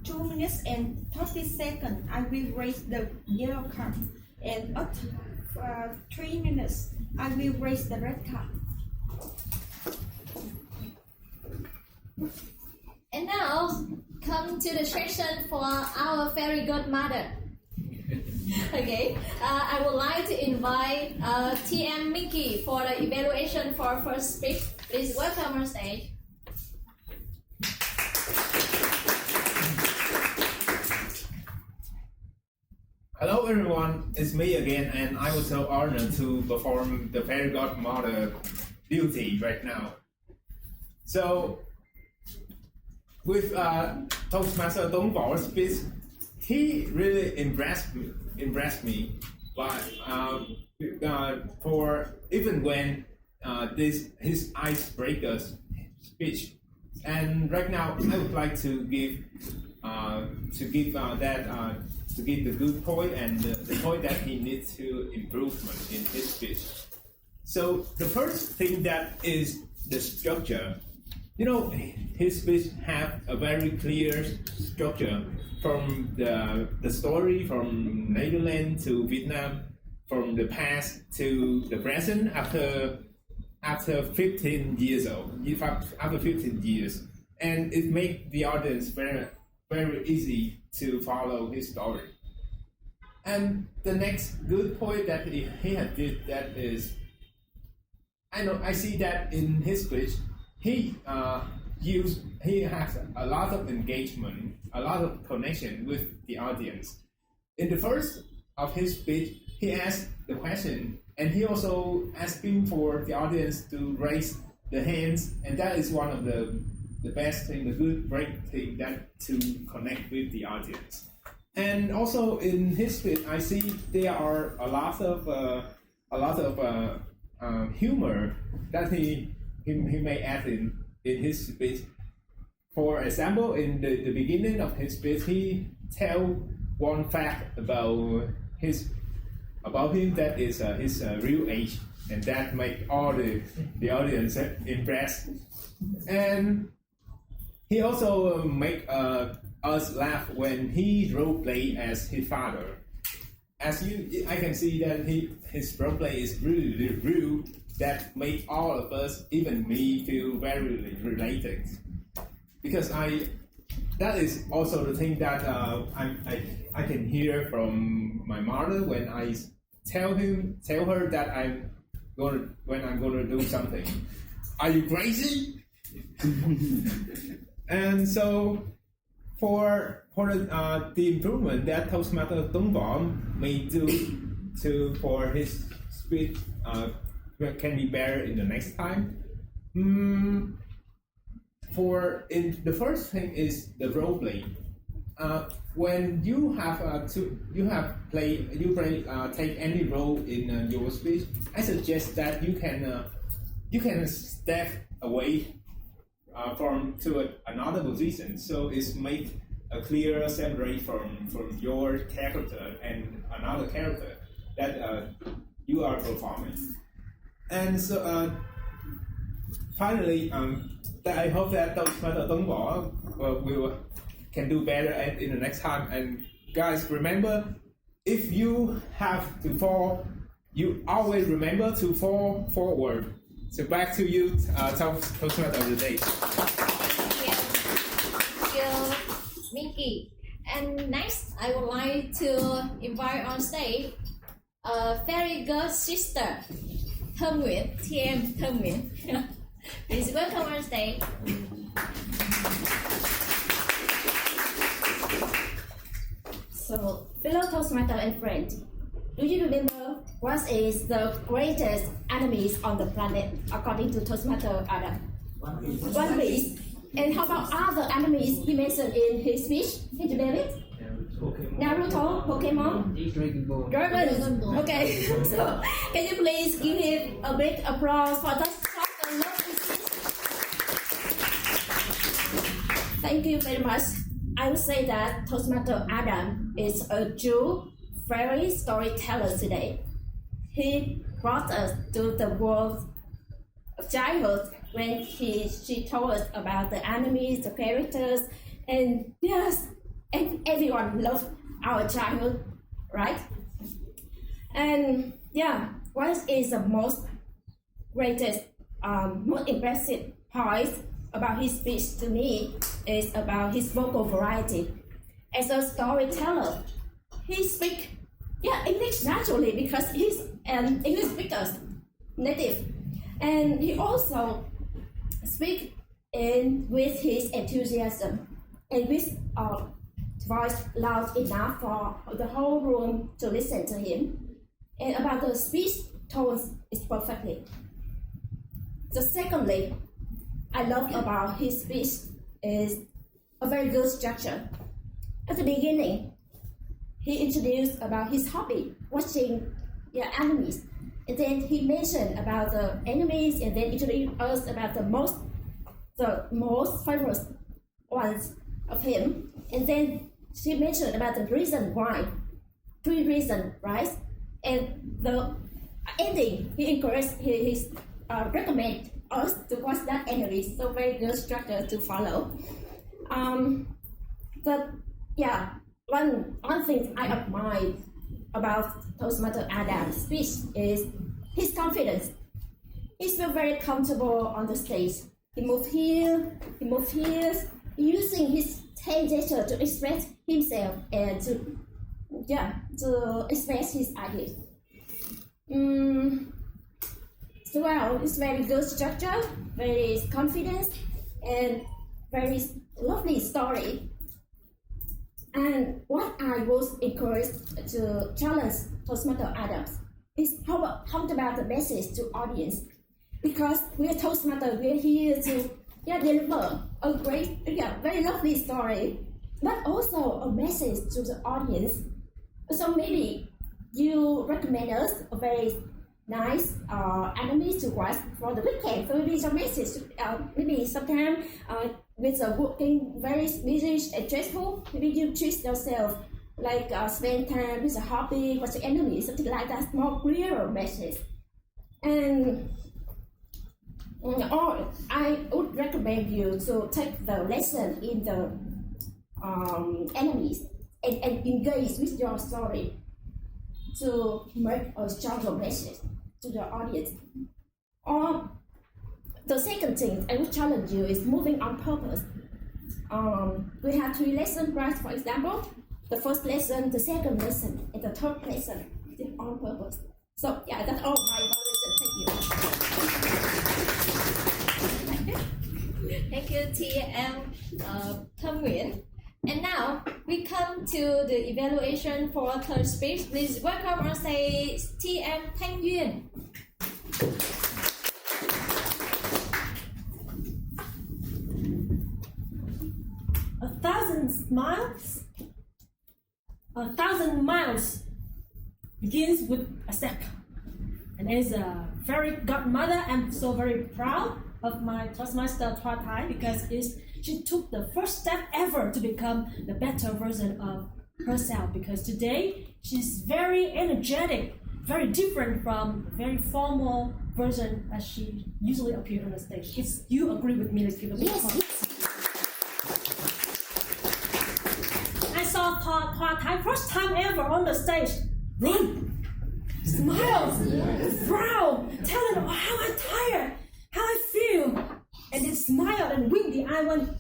2 minutes and 30 seconds, I will raise the yellow card. And at 3 minutes, I will raise the red card. And now, come to the section for our fairy godmother. Okay, I would like to invite TM Mickey for the evaluation for first speech. Please welcome on stage. Hello everyone, it's me again, and I was so honored to perform the fairy godmother duty right now. So, with Toastmaster Tuan's speech, he really impressed me. But for even when his icebreaker speech, and right now I would like to give the good point and the point that he needs to improvement in his speech. So the first thing that is the structure. You know, his speech have a very clear structure from the story from Netherlands to Vietnam, from the past to the present after 15 years old, after 15 years, and it makes the audience very easy to follow his story. And the next good point that he had did that is, I see that in his speech, he has a lot of engagement, a lot of connection with the audience. In the first of his speech, he asked the question, and he also asking for the audience to raise the hands, and that is one of the best thing, the good great thing that to connect with the audience. And also in his speech, I see there are a lot of humor that he may add in his speech. For example, in the beginning of his speech, he tell one fact about him that is his real age, and that make all the audience impressed. And he also make us laugh when he role play as his father. I can see that his role play is really real. That make all of us, even me, feel very related. Because that is also the thing that I can hear from my mother when I tell her that when I'm gonna do something. Are you crazy? And so for the improvement that Toastmaster Tuan may do for his speech can be better in the next time. The first thing is the role play. When you take any role in your speech, I suggest that you can step away to another position, so it's make a clear separate from your character and another character that you are performing. And so finally, I hope that Toastmaster Tuan can do better in the next time. And guys, remember, if you have to fall, you always remember to fall forward. So back to you, Toastmaster of the day. Thank you, Mickey. And next, I would like to invite on stage a very good sister, Thơm Nguyễn, TM Thơm Nguyễn. Please welcome on stage. So, fellow Toastmaster and friends, do you remember what is the greatest enemies on the planet according to Toastmaster Adam? One Piece. And how about other enemies he mentioned in his speech? Can you name it? Naruto, Pokemon, Dragon. Okay, so can you please give him a big applause for that? Thank you very much. I would say that Toastmaster Adam is a true fairy storyteller today. He brought us to the world of childhood when she told us about the enemies, the characters, and yes, and everyone loves our childhood, right? And yeah, what is the most greatest, most impressive part about his speech to me is about his vocal variety. As a storyteller, he speaks English naturally because he's an English speaker, native, and he also speaks with his enthusiasm and with voice loud enough for the whole room to listen to him. And about the speech tones is perfectly. So secondly, I love about his speech is a very good structure. At the beginning, he introduced about his hobby, watching enemies. And then he mentioned about the enemies and then introduced us about the most famous ones of him. And then she mentioned about the reason why, 3 reasons, right? And the ending, he encouraged, he recommend us to watch that enemy. So very good structure to follow. One thing I admire about Toastmaster Adam's speech is his confidence. He's very comfortable on the stage. He moves here, using his hand gesture to express himself and to express his ideas. So well, it's very good structure, very confidence, and very lovely story. And what I was encouraged to challenge Toastmaster Adams is how about the message to audience, because we are Toastmasters, we are here to deliver a great, very lovely story, but also a message to the audience. So maybe you recommend us a very nice enemies to watch for the weekend. So maybe some message, maybe sometimes with the working very busy and stressful, maybe you treat yourself like spend time with a hobby, watch the enemy, something like that, more clearer message. And or I would recommend you to take the lesson in the enemies and engage with your story to make a stronger message to the audience. Or the second thing I would challenge you is moving on purpose. We have 3 lessons, right? For example, the first lesson, the second lesson, and the third lesson is on purpose. So yeah, that's all my evaluation. Thank you. Thank you, TM Thâm Nguyễn. And now we come to the evaluation for third speech. Please welcome on stage TM Thanh Duyên. A thousand miles begins with a step. And as a very godmother, I'm so very proud of my Toastmaster Thoa because she took the first step ever to become the better version of herself. Because today she's very energetic, very different from very formal version as she usually appears on the stage. You agree with me? Let's give a big applause. I saw Thoa first time ever on the stage. Run, smile, frown, tell them how I'm tired, how I feel, and then smile and wink the eye when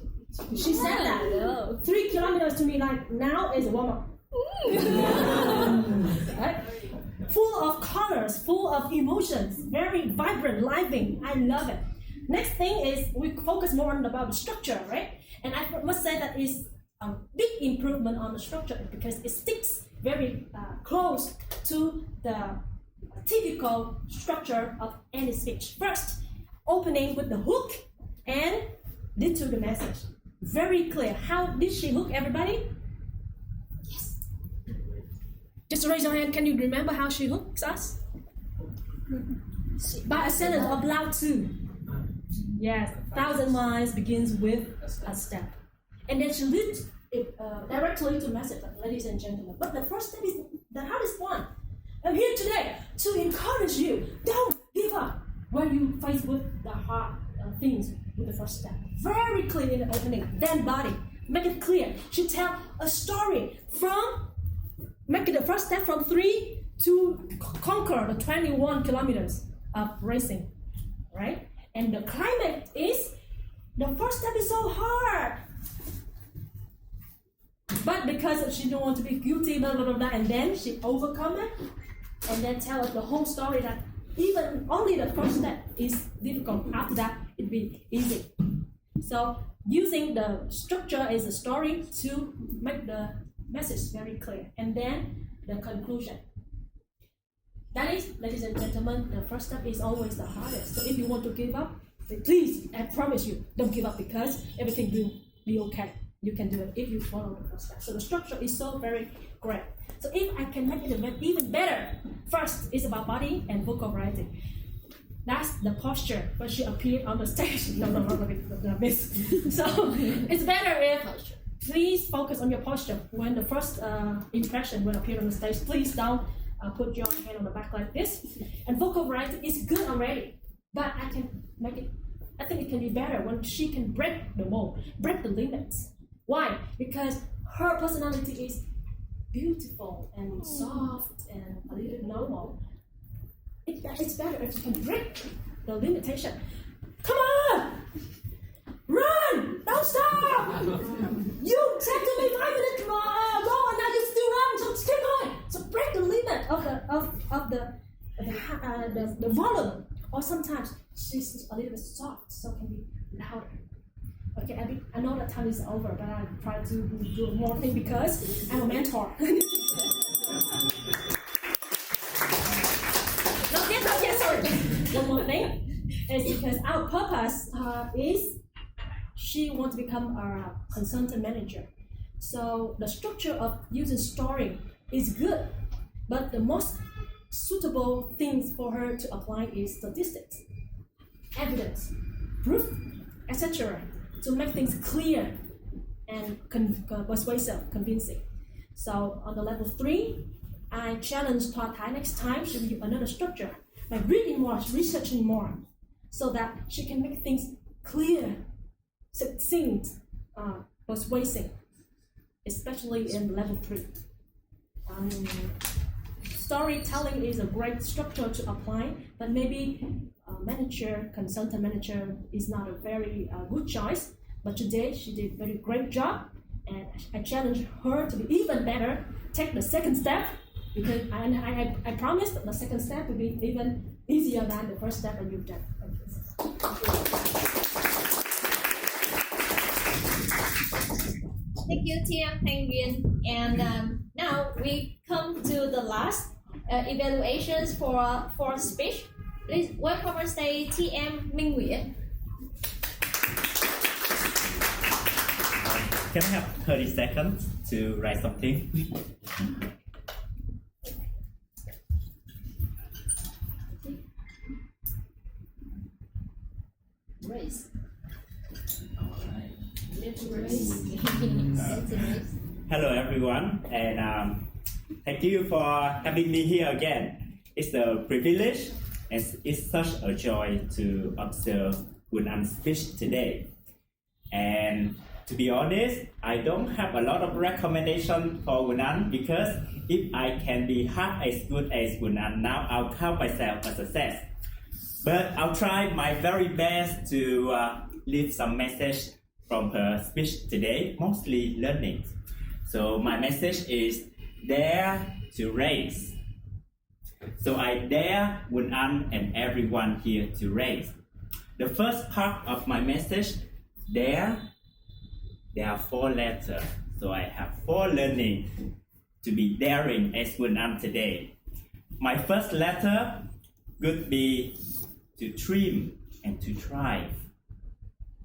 she said that. 3 kilometers to me, like now is a warm up. Right? Full of colors, full of emotions, very vibrant, lively. I love it. Next thing is we focus more on about the structure, right? And I must say that is a big improvement on the structure because it sticks very close to the typical structure of any speech. First, opening with the hook and lead to the message. Very clear. How did she hook everybody? Yes. Just raise your hand. Can you remember how she hooks us? By a sentence of Lao Tzu. Yes, 1,000 miles begins with a step. And then she leads it directly to message, ladies and gentlemen. But the first step is the hardest one. I'm here today to encourage you. Don't give up when you face with the hard things with the first step. Very clear in the opening. Then body. Make it clear. She tell a story from making the first step from 3 to conquer the 21 kilometers of racing. Right? And the climax is the first step is so hard. But because she don't want to be guilty, blah, blah, blah, blah, and then she overcome it, and then tell us the whole story that even only the first step is difficult. After that, it'd be easy. So using the structure as a story to make the message very clear, and then the conclusion. That is, ladies and gentlemen, the first step is always the hardest. So if you want to give up, please, I promise you, don't give up because everything will be okay. You can do it if you follow the first step. So the structure is so very great. So if I can make it even better, first is about body and vocal variety. That's the posture when she appeared on the stage. No, miss. So it's better if please focus on your posture when the first impression will appear on the stage. Please don't put your hand on the back like this. And vocal variety is good already, but I can make it. I think it can be better when she can break the mold, break the limits. Why? Because her personality is beautiful and soft and a little bit normal. It's better if you can break the limitation. Come on! Run! Don't stop! You said to me 5 minutes ago and now you still run, so keep going. So break the limit of the volume. Or sometimes she's a little bit soft, so it can be louder. Okay, Abby, I know that time is over, but I try to do more things because I'm a mentor. Not yet, sorry. One more thing is because our purpose is she wants to become a consultant manager. So the structure of using story is good, but the most suitable things for her to apply is statistics, evidence, proof, etc. to make things clear and persuasive, convincing. So on the level 3, I challenge Thoa Thai next time she will use another structure by reading more, researching more, so that she can make things clear, succinct, persuasive, especially in level 3. Storytelling is a great structure to apply, but maybe consultant manager is not a very good choice. But today she did a very great job, and I challenge her to be even better. Take the second step, because I promise that the second step will be even easier than the first step that you've done. Thank you, Tian, Thanh Nguyen. And now we come to the last evaluations for speech. Please welcome on stage TM Minh Nguyễn. Can I have 30 seconds to write something? Race. Alright. Let's race. Hello everyone, and thank you for having me here again. It's a privilege and it's such a joy to observe Quynh Anh's speech today. And to be honest, I don't have a lot of recommendation for Quynh Anh, because if I can be half as good as Quynh Anh now, I'll count myself a success. But I'll try my very best to leave some message from her speech today, mostly learning. So my message is dare to race. So I dare Quynh Anh and everyone here to race. The first part of my message, dare. There are 4 letters, so I have 4 learning to be daring as Quynh Anh today. My first letter could be to dream and to thrive.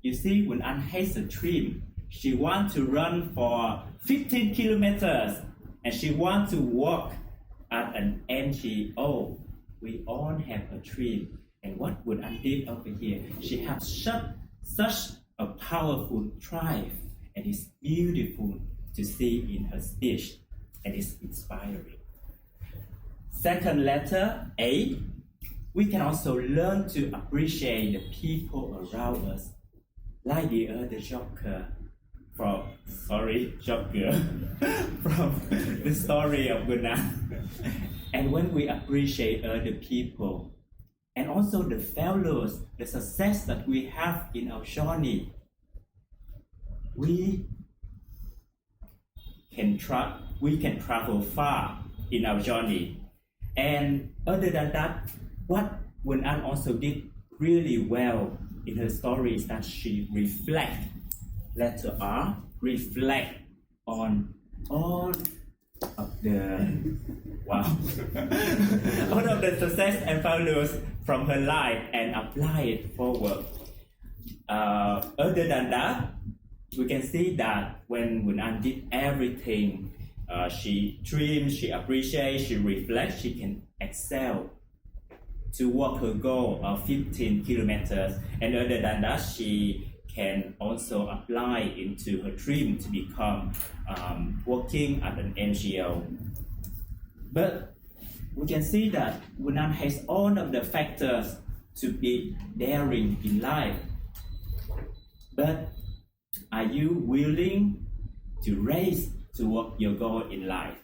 You see, Quynh Anh has a dream. She wants to run for 15 kilometers and she wants to work at an NGO. We all have a dream. And what Quynh Anh did over here, she has such a powerful drive. And it's beautiful to see in her speech, and it's inspiring. Second letter, A. We can also learn to appreciate the people around us, like the other joker from the story of Quynh Anh. And when we appreciate other people, and also the failures, the success that we have in our journey, we can travel far in our journey. And other than that, what Quynh Anh also did really well in her story is that she reflect, letter R, reflect on all of the all of the success and failures from her life and apply it forward. Other than that, we can see that when Quynh Anh did everything, she dreams, she appreciates, she reflects, she can excel to work her goal of 15 kilometers. And other than that, she can also apply into her dream to become working at an NGO. But we can see that Quynh Anh has all of the factors to be daring in life. But are you willing to race toward your goal in life?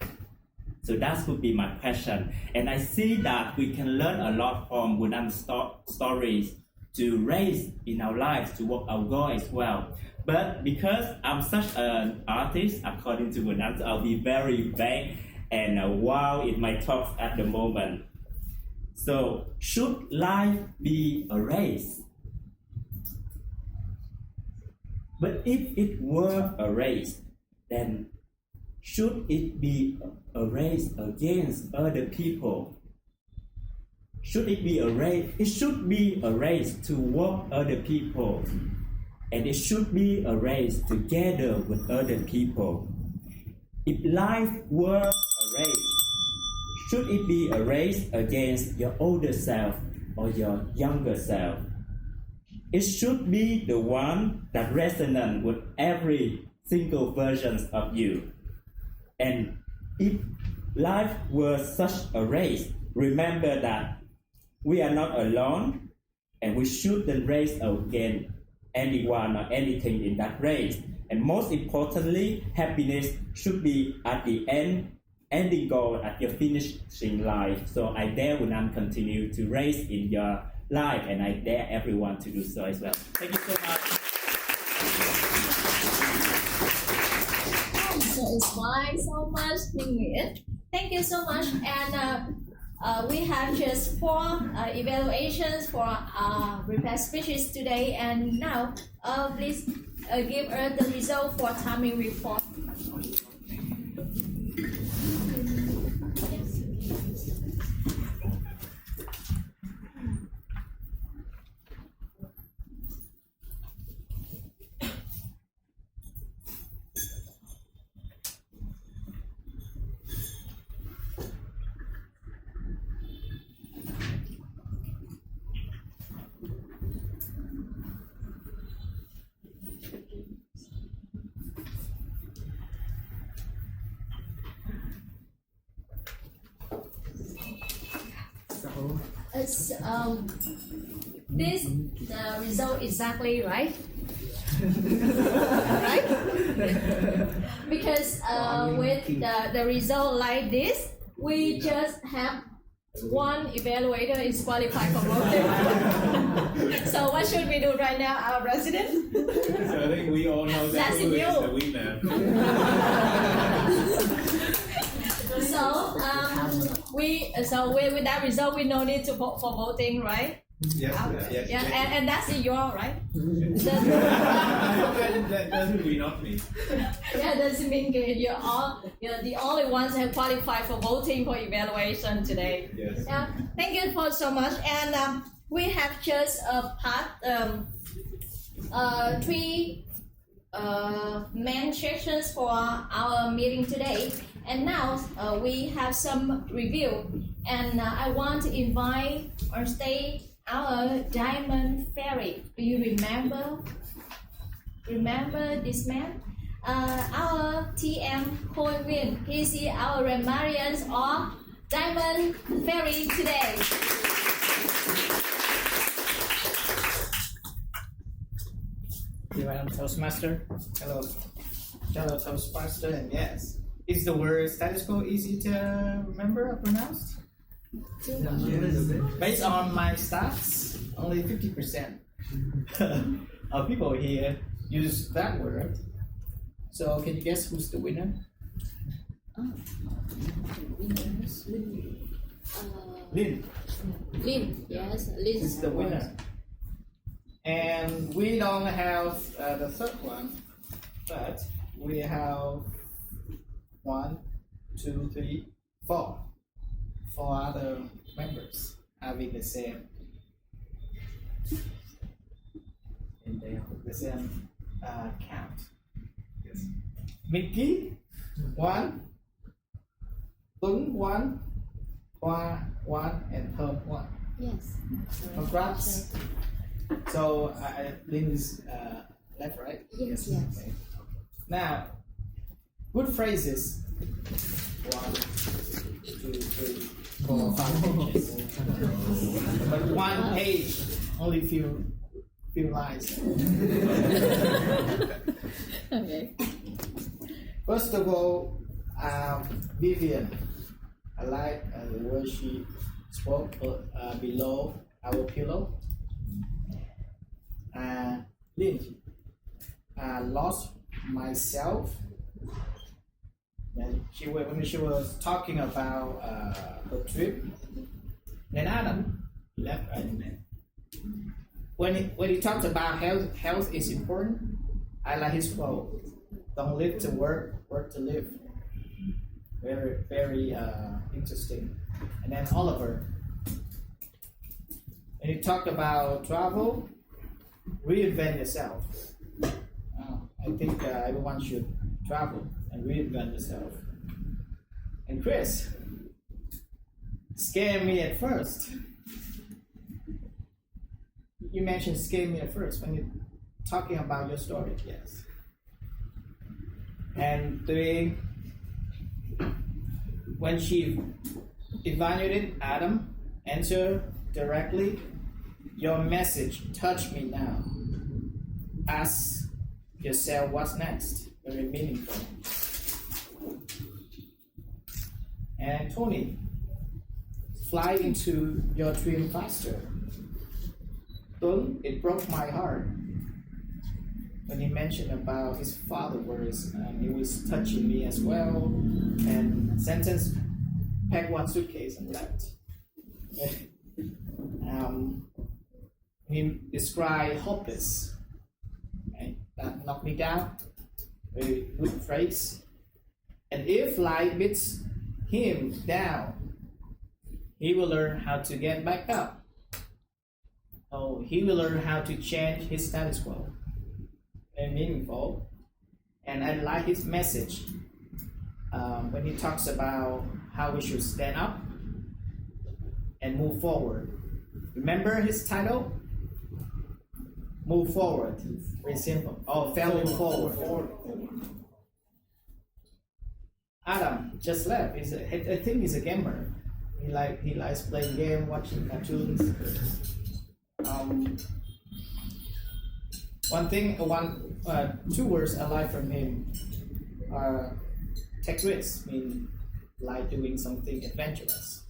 So that would be my question. And I see that we can learn a lot from Quynh Anh's stories to race in our lives toward our goal as well. But because I'm such an artist, according to Quynh Anh, so I'll be very vague and wild in my talks at the moment. So should life be a race? But if it were a race, then should it be a race against other people? Should it be a race? It should be a race toward other people. And it should be a race together with other people. If life were a race, should it be a race against your older self or your younger self? It should be the one that resonates with every single version of you. And if life were such a race, remember that we are not alone, and we shouldn't race against anyone or anything in that race. And most importantly, happiness should be at the ending goal at your finishing life. So I dare Quynh continue to race in your life, and I dare everyone to do so as well. Thank you so much. So inspiring so much, Minh Nguyễn. Thank you so much. And we have just 4 evaluations for prepared speeches today. And now, please give us the result for timing report. It's this the result exactly right. Right? Because with the result like this, we just have one evaluator is qualified for voting. So what should we do right now, our president? So I think we all know that who is the winner. So with that result, we no need to vote for voting, right? Yes. Yeah, and that's your right. That doesn't mean not me. Yeah, doesn't mean you're the only ones who qualified for voting for evaluation today. Yes. Yeah, thank you for so much. And we have just part 3 main sections for our meeting today. And now we have some review, and I want to invite on stage our Diamond Fairy. Do you remember this man? Our TM Quynh. He's our Remarians of Diamond Fairy today. I'm Toastmaster. Hello, Toastmaster, and yes. Is the word status quo easy to remember or pronounce? Based on my stats, only 50% of people here use that word. So can you guess who's the winner? Lynn. Lynn, yes, Lynn is the winner. And we don't have the third one, but we have 1, 2, 3, 4. 4 other members having the same count. Yes. Mickey 1, Tuan 1, Thoa 1, and Thoa 1. Yes. Congrats. So Lynn is left, right? Yes. Okay. Now, good phrases. 1, 2, 3, 4, 5 pages. But 1 page, only few lines. Okay. First of all, Vivian. I like the word she spoke below our pillow. Lynn. Lost myself. And when she was talking about her trip, then Adam left. When he talked about health is important, I like his quote: "Don't live to work, work to live." Very, very interesting. And then Oliver, when he talked about travel, reinvent yourself. I think everyone should travel and reinvent yourself. And Chris, scare me at first. You mentioned scare me at first when you're talking about your story, yes. And when she evaluated Adam, answer directly, your message touched me now. Ask yourself what's next. Very meaningful. And Tony, fly into your dream faster. Tuan, it broke my heart when he mentioned about his father words, and it was touching me as well. And sentence, pack one suitcase and left. He described hopeless. Right? That knocked me down. Very good phrase. And if life beats him down, he will learn how to get back up. Oh, he will learn how to change his status quo. Very meaningful. And I like his message when he talks about how we should stand up and move forward. Remember his title? Move forward. Very simple. Oh, failing forward. Adam just left. I think he's a gamer. He likes playing game, watching cartoons. Two words I like from him are take risks, mean like doing something adventurous.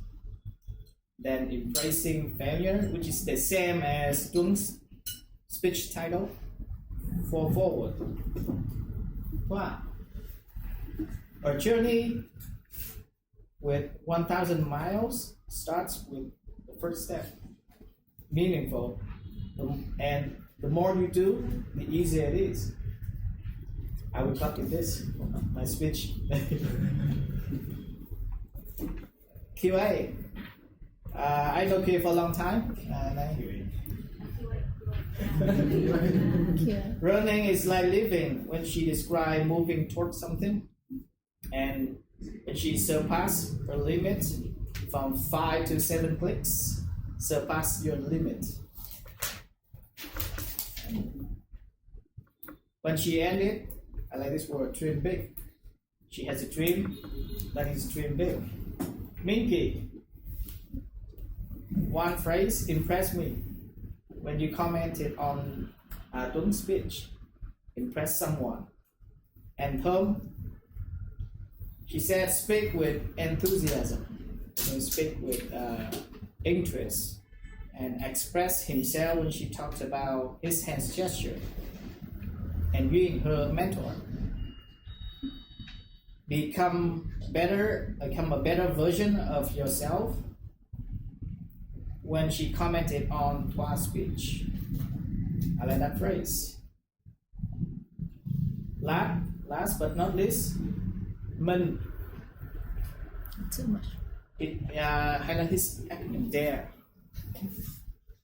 Then embracing failure, which is the same as Tuan's speech title, for forward. Wow. Our journey with 1,000 miles starts with the first step. Meaningful. And the more you do, the easier it is. I will copy this, my speech. QA. I know QA for a long time. Running is like living. When she described moving towards something, and when she surpassed her limit from 5 to 7 clicks, surpass your limit. When she ended, I like this word, dream big. She has a dream, that is dream big. Minky, one phrase impressed me when you commented on Tuan's speech. Impress someone. And Thom, she said speak with enthusiasm, speak with interest, and express himself when she talked about his hands gesture. And being her mentor, become a better version of yourself. When she commented on Thoa's speech, I like that phrase. Last but not least, Minh. Too much. It highlight his acronym dare.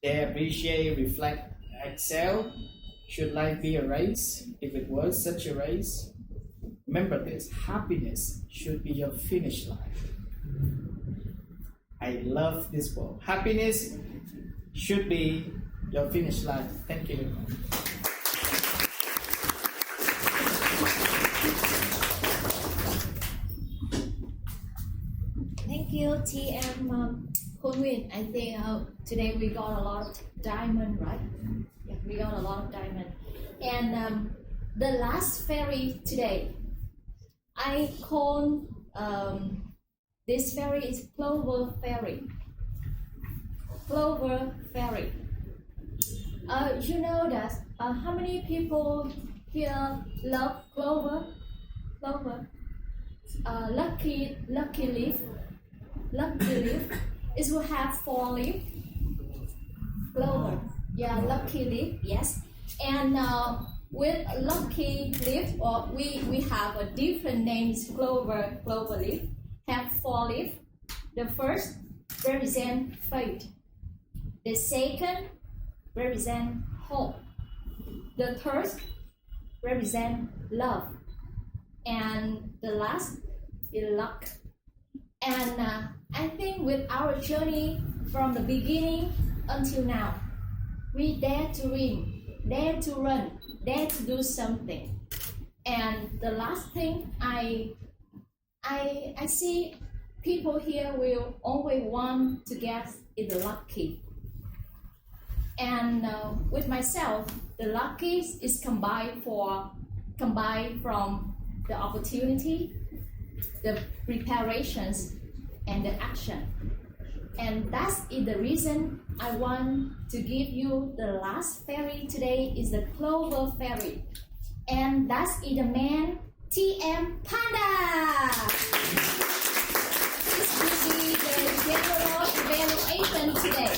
Dare, appreciate, reflect, excel. Should life be a race? If it was such a race, remember this: happiness should be your finish line. I love this quote. Happiness should be your finish line. Thank you. Thank you, TM Quynh. I think today we got a lot of diamond, right? Yeah, we got a lot of diamond. And the last fairy today, I call this fairy is Clover Fairy. Clover Fairy. You know that how many people here love clover? Clover. Lucky leaf. Lucky leaf. It will have 4 leaves. Clover. Yeah, lucky leaf. Yes. And with lucky leaf, or we have a different names. Clover leaf have 4 leaves. The first represent fate. The second represent hope. The third represent love. And the last is luck. And I think with our journey from the beginning until now, we dare to win, dare to run, dare to do something. And the last thing I see people here will always want to get is the lucky. And with myself, the lucky is combined from the opportunity, the preparations, and the action. And that is the reason I want to give you the last fairy today is the Clover Fairy. And that is the man TM Panda. This will be the general evaluation today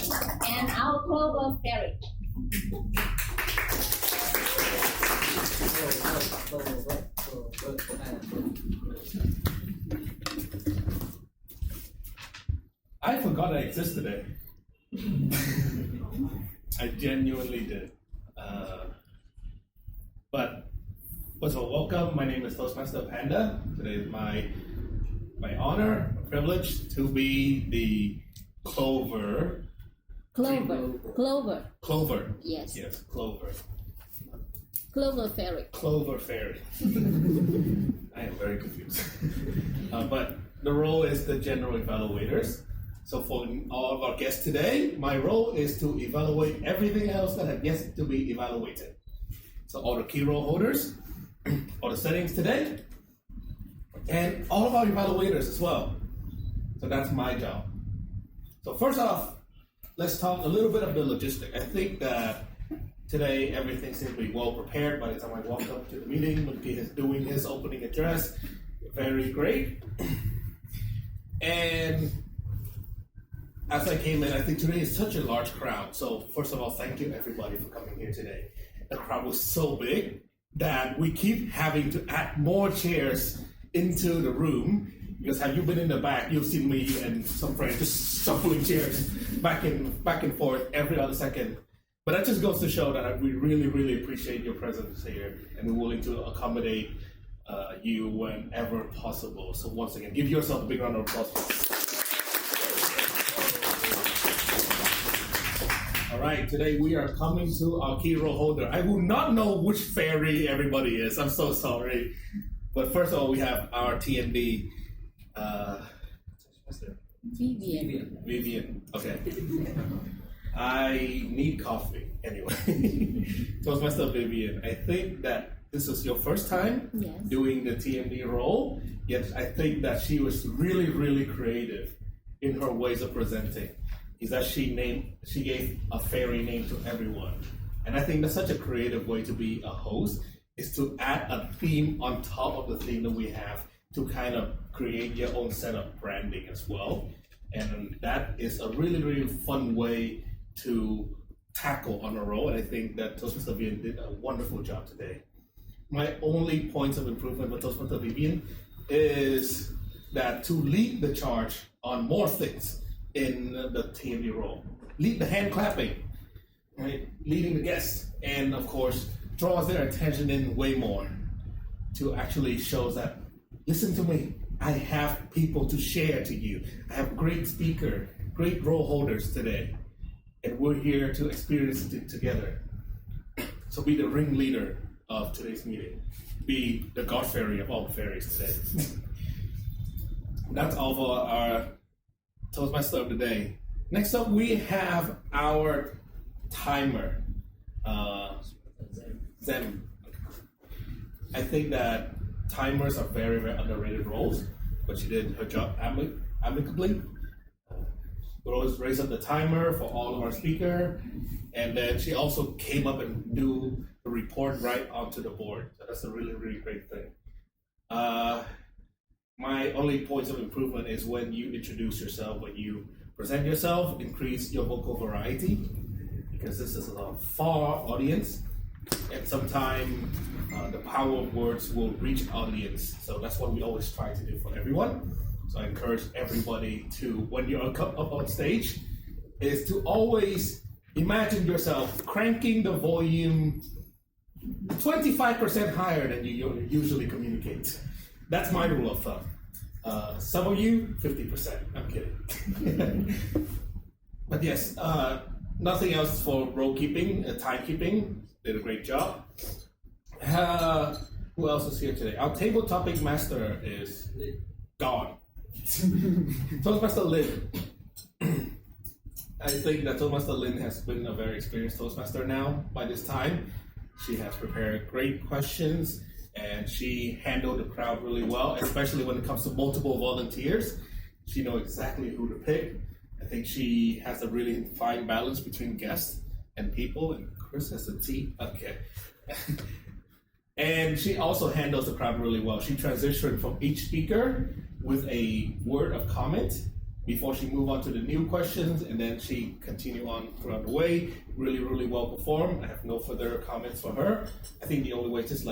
and our Clover Fairy. I forgot I existed today. I genuinely did. But first of all, welcome. My name is Toastmaster Panda. Today is my honor, privilege to be the Clover. Clover. Yes. Yes, Clover. Clover Fairy. Clover Fairy. I am very confused. But the role is the general evaluators. So for all of our guests today, my role is to evaluate everything else that has yet to be evaluated. So all the key role holders, all the settings today, and all of our evaluators as well. So that's my job. So first off, let's talk a little bit of the logistics. I think that today everything seems to be well prepared. By the time I walked up to the meeting, Munki is doing his opening address. Very great. And as I came in, I think today is such a large crowd. So first of all, thank you everybody for coming here today. The crowd was so big that we keep having to add more chairs into the room, because have you been in the back, you'll see me and some friends just shuffling chairs back and forth every other second. But that just goes to show that we really, really appreciate your presence here, and we're willing to accommodate you whenever possible. So once again, give yourself a big round of applause. All right, today we are coming to our key role holder. I will not know which fairy everybody is. I'm so sorry. But first of all, we have our TMD. Vivian. Okay. I need coffee anyway. Toastmaster Vivian, I think that this is your first time doing the TMD role. Yet I think that she was really, really creative in her ways of presenting. Is that she gave a fairy name to everyone. And I think that's such a creative way to be a host, is to add a theme on top of the theme that we have to kind of create your own set of branding as well. And that is a really, really fun way to tackle on a role. And I think that Toastmaster Vivian did a wonderful job today. My only points of improvement with Toastmaster Vivian is that to lead the charge on more things in the TMD role. Lead the hand clapping, right? Leading the guests, and of course, draws their attention in way more to actually shows that, listen to me, I have people to share to you. I have great speaker, great role holders today, and we're here to experience it together. So be the ringleader of today's meeting. Be the God Fairy of all the fairies today. That's all for our Toastmaster of the day. Next up, we have our timer, Zem. I think that timers are very, very underrated roles, but she did her job amicably. We always raise up the timer for all of our speaker, and then she also came up and do the report right onto the board. So that's a really, really great thing. My only points of improvement is when you introduce yourself, when you present yourself, increase your vocal variety, because this is a far audience, and sometimes the power of words will reach audience. So that's what we always try to do for everyone. So I encourage everybody to, when you're up on stage, is to always imagine yourself cranking the volume 25% higher than you usually communicate. That's my rule of thumb. Some of you, 50%. I'm kidding. But yes, nothing else for role keeping, timekeeping. Did a great job. Who else is here today? Our table topic master is gone. Toastmaster Lynn. I think that Toastmaster Lynn has been a very experienced Toastmaster now by this time. She has prepared great questions and she handled the crowd really well, especially when it comes to multiple volunteers. She knows exactly who to pick. I think she has a really fine balance between guests and people, and Chris has a T. Okay. And she also handles the crowd really well. She transitioned from each speaker with a word of comment before she moved on to the new questions, and then she continued on throughout the way. Really, really well performed. I have no further comments for her. I think the only way is just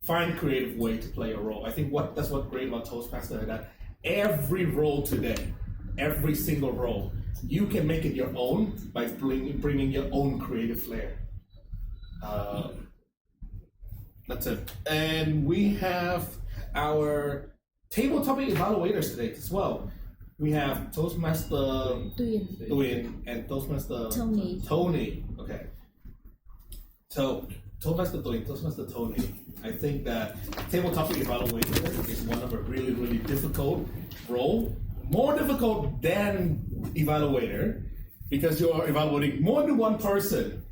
find creative way to play a role. I think that's what's great about Toastmaster, that every role today, every single role, you can make it your own by bringing your own creative flair. That's it. And we have our table topic evaluators today as well. We have Toastmaster Tuan and Toastmaster Tony. Okay. So Toastmaster Tuan, Toastmaster Tony. I think that table topic evaluator is one of a really, really difficult role. More difficult than evaluator, because you're evaluating more than one person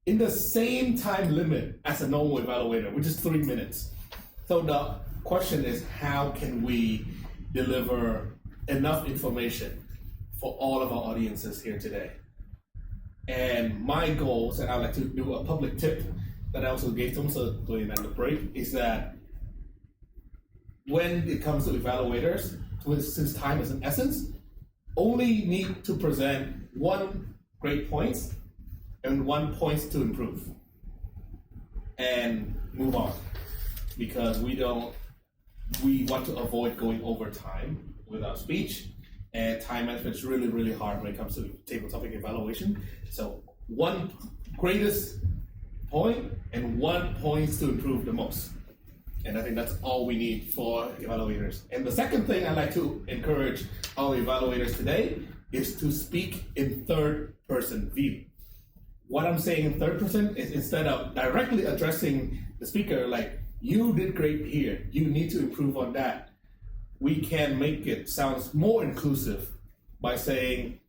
in the same time limit as a normal evaluator, which is 3 minutes. So the question is, how can we deliver enough information for all of our audiences here today? And my goals, and I'd like to do a public tip that I also gave them so during the break, is that when it comes to evaluators, since time is an essence, only need to present one great point and 1 point to improve, and move on, because we want to avoid going over time with our speech, and time management is really, really hard when it comes to table topic evaluation. So one greatest point and 1 point to improve the most. And I think that's all we need for evaluators. And the second thing I'd like to encourage our evaluators today is to speak in third person view. What I'm saying in third person is, instead of directly addressing the speaker like, you did great here, you need to improve on that, we can make it sound more inclusive by saying,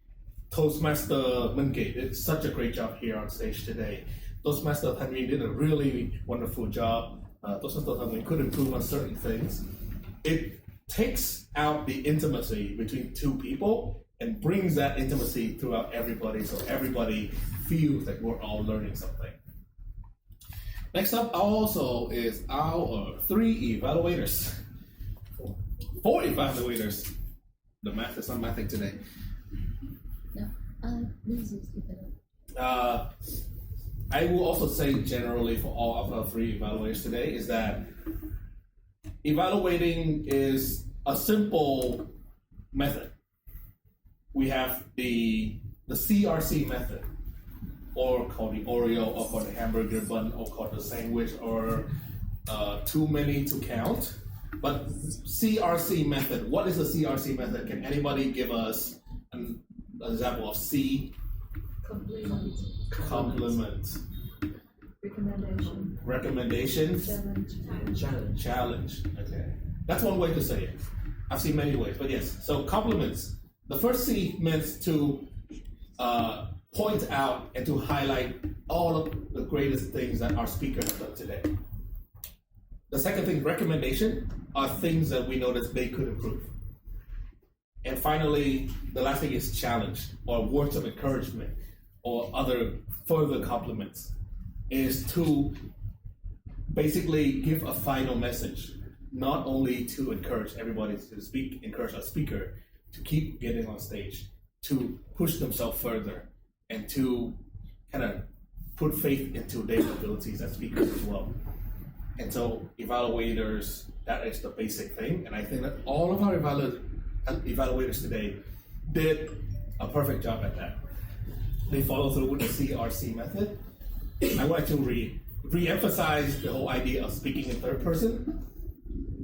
Toastmaster Munkei did such a great job here on stage today. Toastmaster Tanwi did a really wonderful job. Toastmaster Tanwi could improve on certain things. It takes out the intimacy between two people and brings that intimacy throughout everybody, so everybody feels that we're all learning something. Next up also is our 3 evaluators. 4 evaluators. The math is not mathing today. I will also say generally for all of our 3 evaluators today is that evaluating is a simple method. We have the CRC method, or called the Oreo, or called the hamburger bun, or called the sandwich, or too many to count. But CRC method, what is the CRC method? Can anybody give us an example of C? Compliment. Recommendation. Challenge. Okay. That's one way to say it. I've seen many ways, but yes. So compliments. The first C meant to point out and to highlight all of the greatest things that our speaker has done today. The second thing, recommendation, are things that we notice they could improve. And finally, the last thing is challenge, or words of encouragement, or other further compliments, is to basically give a final message, not only to encourage everybody to speak, encourage our speaker to keep getting on stage, to push themselves further, and to kind of put faith into their abilities as speakers as well. And so evaluators, that is the basic thing. And I think that all of our evaluators today did a perfect job at that. They follow through with the CRC method. I want to re-emphasize the whole idea of speaking in third person.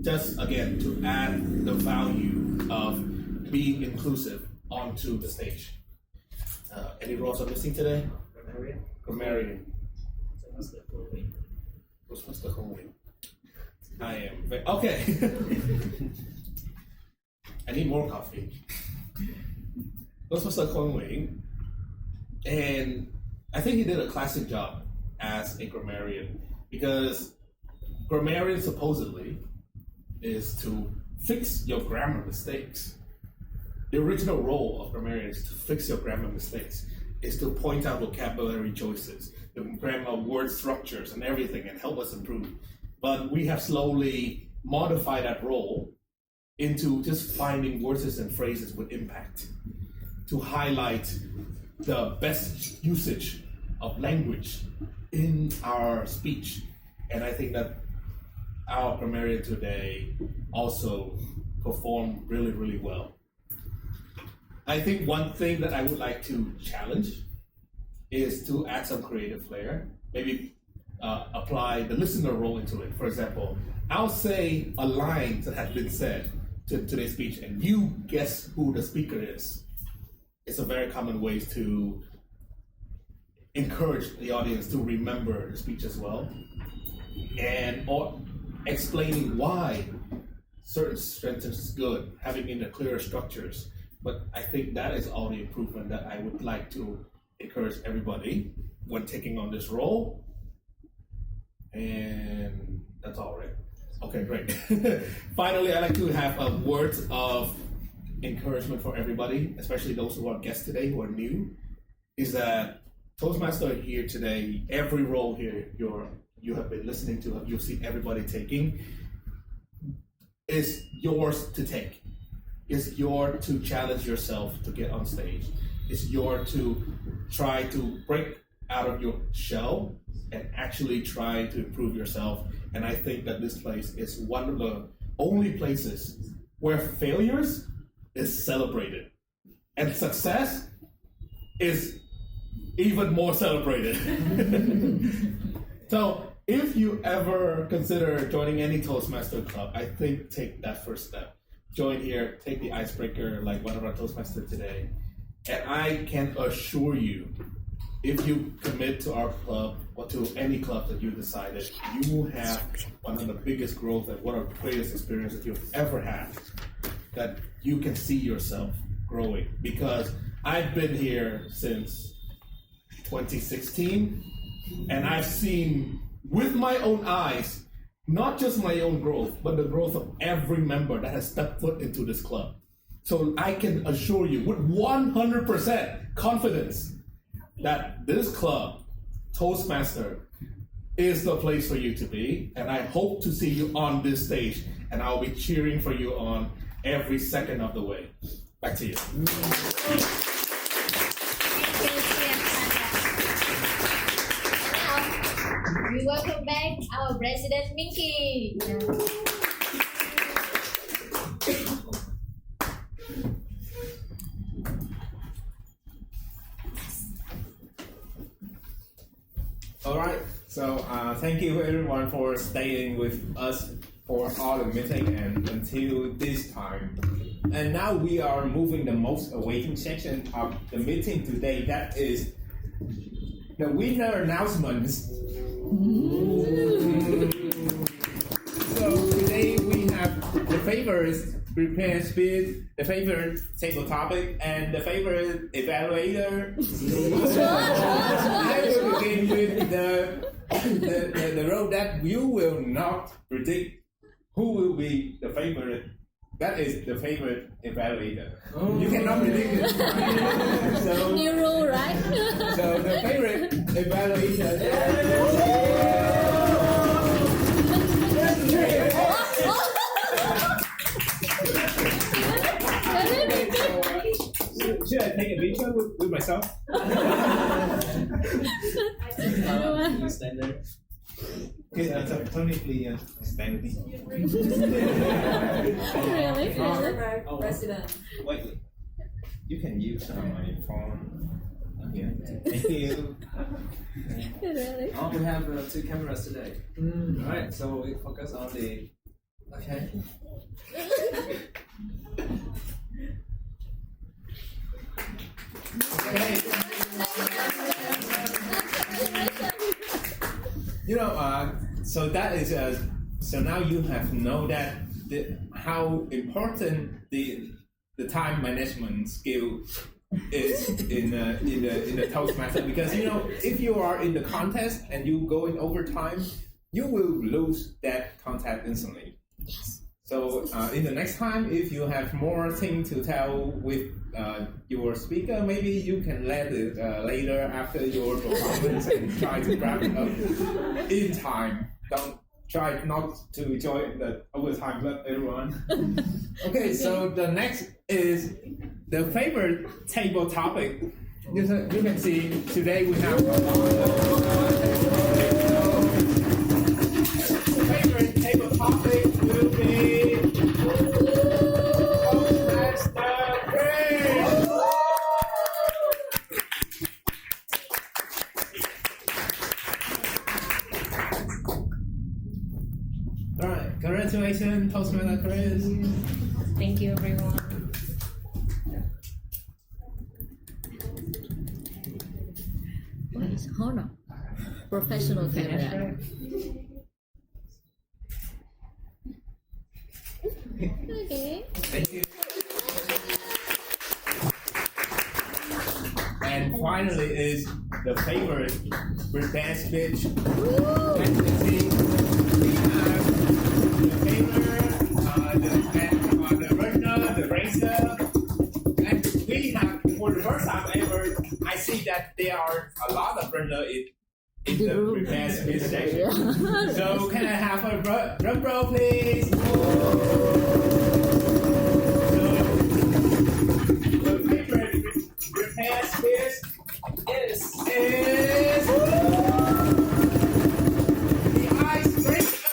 just again to add the value of being inclusive onto the stage. Any roles I'm missing today? Grammarian. Toastmaster Quynh. I am okay. I need more coffee. Toastmaster Quynh, and I think he did a classic job as a grammarian, because grammarian supposedly is to fix your grammar mistakes. The original role of grammarian is to fix your grammar mistakes, is to point out vocabulary choices, the grammar word structures and everything, and help us improve. But we have slowly modified that role into just finding words and phrases with impact, to highlight the best usage of language in our speech. And I think that our grammarian today also performed really, really well. I think one thing that I would like to challenge is to add some creative flair, maybe apply the listener role into it. For example, I'll say a line that has been said to today's speech, and you guess who the speaker is. It's a very common way to encourage the audience to remember the speech as well, and or explaining why certain sentences is good, having in the clearer structures. But I think that is all the improvement that I would like to encourage everybody when taking on this role. And that's all, right? Okay, great. Finally, I'd like to have a word of encouragement for everybody, especially those who are guests today who are new, is that Toastmaster here today, every role here you have been listening to, you've seen everybody taking, is yours to take. It's yours to challenge yourself to get on stage. It's yours to try to break out of your shell and actually try to improve yourself. And I think that this place is one of the only places where failures is celebrated and success is even more celebrated. So if you ever consider joining any Toastmaster club, I think take that first step. Join here, take the icebreaker like one of our Toastmasters today. And I can assure you, if you commit to our club or to any club that you decided, you will have one of the biggest growth and one of the greatest experiences you've ever had, that you can see yourself growing. Because I've been here since 2016, and I've seen with my own eyes, not just my own growth, but the growth of every member that has stepped foot into this club. So I can assure you with 100% confidence that this club, Toastmaster, is the place for you to be. And I hope to see you on this stage, and I'll be cheering for you on every second of the way. Back to you. We welcome back our President Minky. All right, so thank you everyone for staying with us for all the meeting and until this time. And now we are moving the most awaiting section of the meeting today, that is the winner announcements. So today we have the favorites prepared speech, the favorite table topic, and the favorite evaluator. I will begin with the role that you will not predict who will be the favorite. That is the favorite evaluator. You cannot predict it. So, new rule, right? So the favorite evaluator. Should I take a picture with myself? You stand there. Okay, technically standing. Really? Oh, President. Wait, you can use my phone. Yeah. Thank you. Really? Oh, we have 2 cameras today. All right, so we focus on the Okay. Okay. So that is so now you have know that how important the time management skill is in the Toastmaster, because if you are in the contest and you going over time, you will lose that contact instantly. Yes. So in the next time, if you have more thing to tell with your speaker, maybe you can let it later after your performance and try to wrap it up in time. Don't try not to join the overtime club, everyone. Okay, so the next is the favorite table topic. You can see today we have a lot of favorite table topic will be Toastmaster quiz. All right, congratulations, Toastmaster quiz. Thank you, everyone. What is honor? Professional camera. Okay. Thank you. And finally is the favorite prepared speech. As you can see, we have the favorite, the runner, the racer, and we have, for the first time ever, I see that there are a lot of runners in the prepared speech section. So can I have a drum roll, please? Prepared speech is the icebreaker.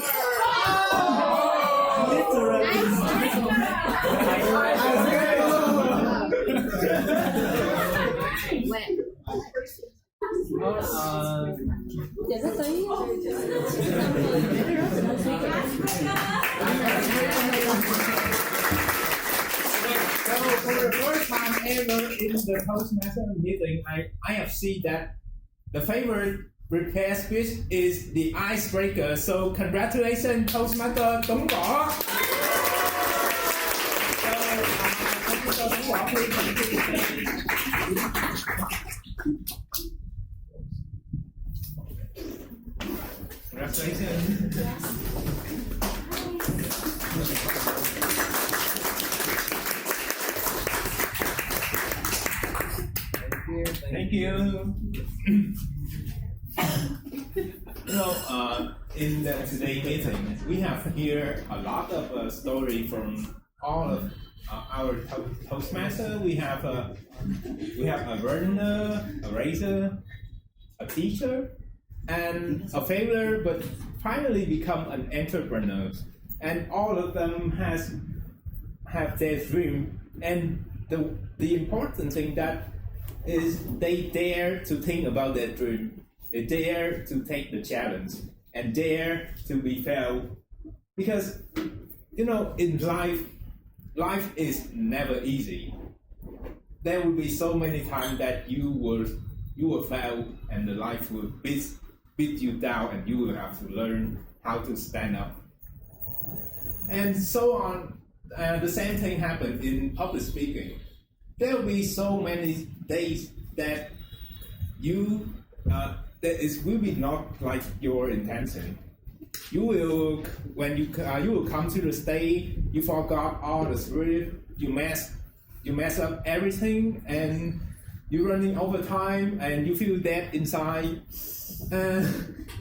So for the first time ever in the Toastmaster meeting, I have seen that the favorite prepared speech is the icebreaker. So congratulations, Toastmaster Tuấn Võ. So Tuấn Võ, please. Congratulations. Thank you. In today's meeting, we have here a lot of story from all of our Toastmaster. We have a runner, a racer, a teacher, and a failure, but finally become an entrepreneur. And all of them have their dream. And the important thing that is they dare to think about their dream. They dare to take the challenge and dare to be failed. Because in life is never easy. There will be so many times that you will fail and the life will beat you down, and you will have to learn how to stand up. And so on. The same thing happened in public speaking. There will be so many days that will be not like your intention. You will come to the stage, you forgot all the script, you mess up everything, and you're running over time, and you feel dead inside.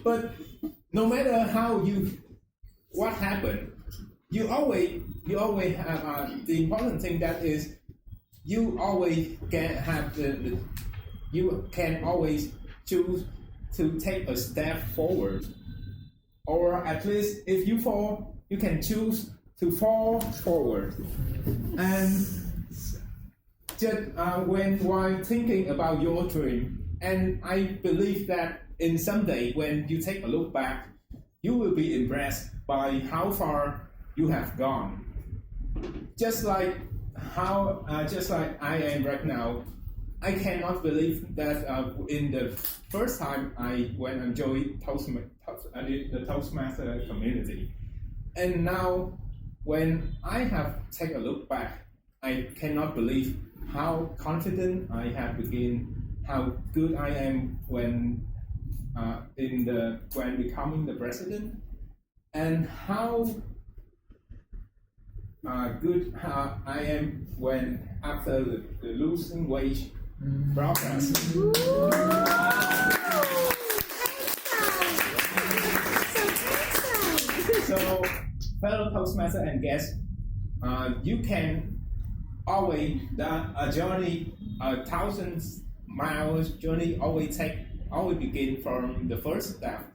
But no matter what happened, you always have the important thing that is you always can have you can always choose to take a step forward, or at least if you fall, you can choose to fall forward. And just while thinking about your dream, and I believe that in someday when you take a look back, you will be impressed by how far you have gone. Just like I am right now, I cannot believe that in the first time when I joined the Toastmaster community, and now when I have taken a look back, I cannot believe how confident I have begun, how good I am when becoming the president, and how good I am when after the losing wage progress. So, fellow Toastmaster and guests, you can always a journey, 1,000 miles journey always begin from the first step,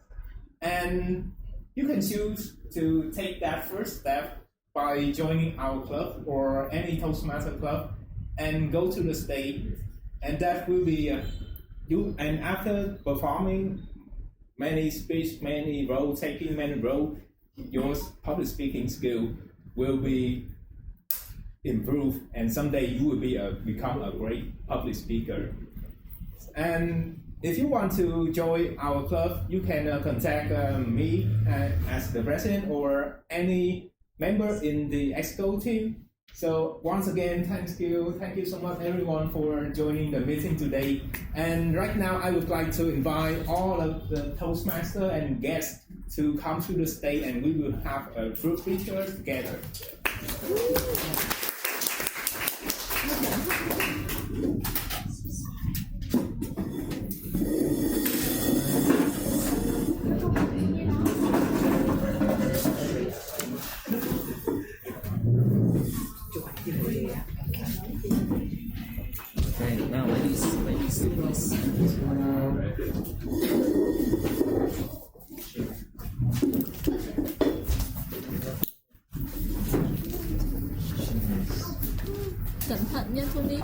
and you can choose to take that first step by joining our club or any Toastmaster club and go to the stage, and that will be you. And after performing many speech, many roles, taking many roles, your public speaking skill will be improved, and someday you will become a great public speaker. And if you want to join our club, you can contact me as the president or any member in the exco team. So once again, thank you so much everyone for joining the meeting today. And right now I would like to invite all of the Toastmasters and guests to come to the stage, and we will have a group picture together. Okay, now ladies, please. Cẩn thận nha Tony.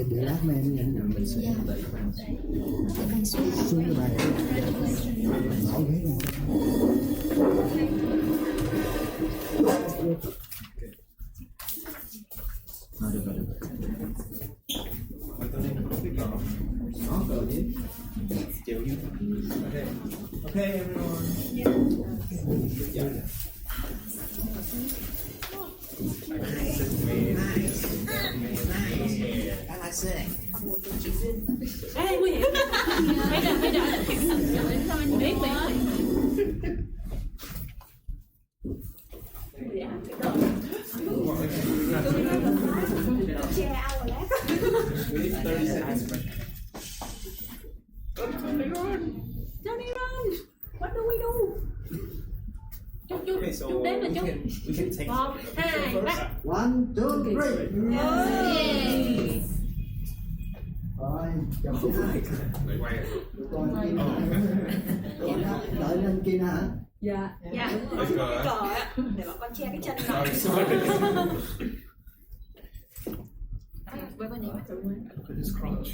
Để lát mấy em nhận mình sẽ xuống cái bài sáu ghế này. Okay, everyone. Ê, nguy hiểm. Bây giờ. Biết. Johnny run! What do we do? Okay, so Chúc đến là chúc. we can take 1, 2, 3. 1, 2, 3. Rồi, chào chú. Đợi lên kia nè hả? Dạ. Có cái cờ á, để bọn con che cái chân vào. Với con nhảy thử luôn. Look at his crotch.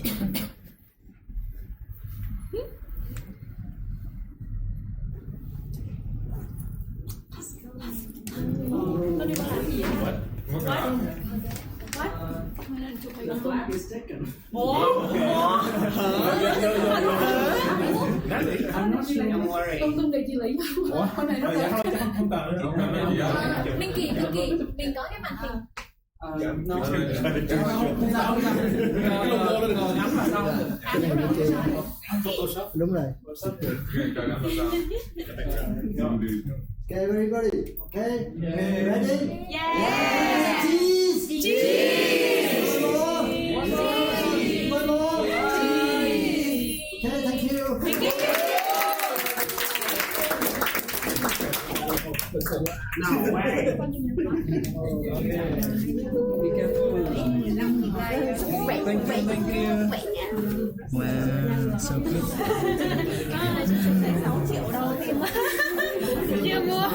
Tony con làm gì vậy? What? I'm not sure. Don't worry. Tung để chị lấy vào. Con này nó không cần Minh Kỳ, mình có cái màn hình. Đúng rồi. Okay, everybody. Okay. Ready? Yeah. Cheese. Cheese. One more. Okay, thank you. Now, be careful. Thank you. Wow, so good. Có này 6 triệu đâu. Chưa mua.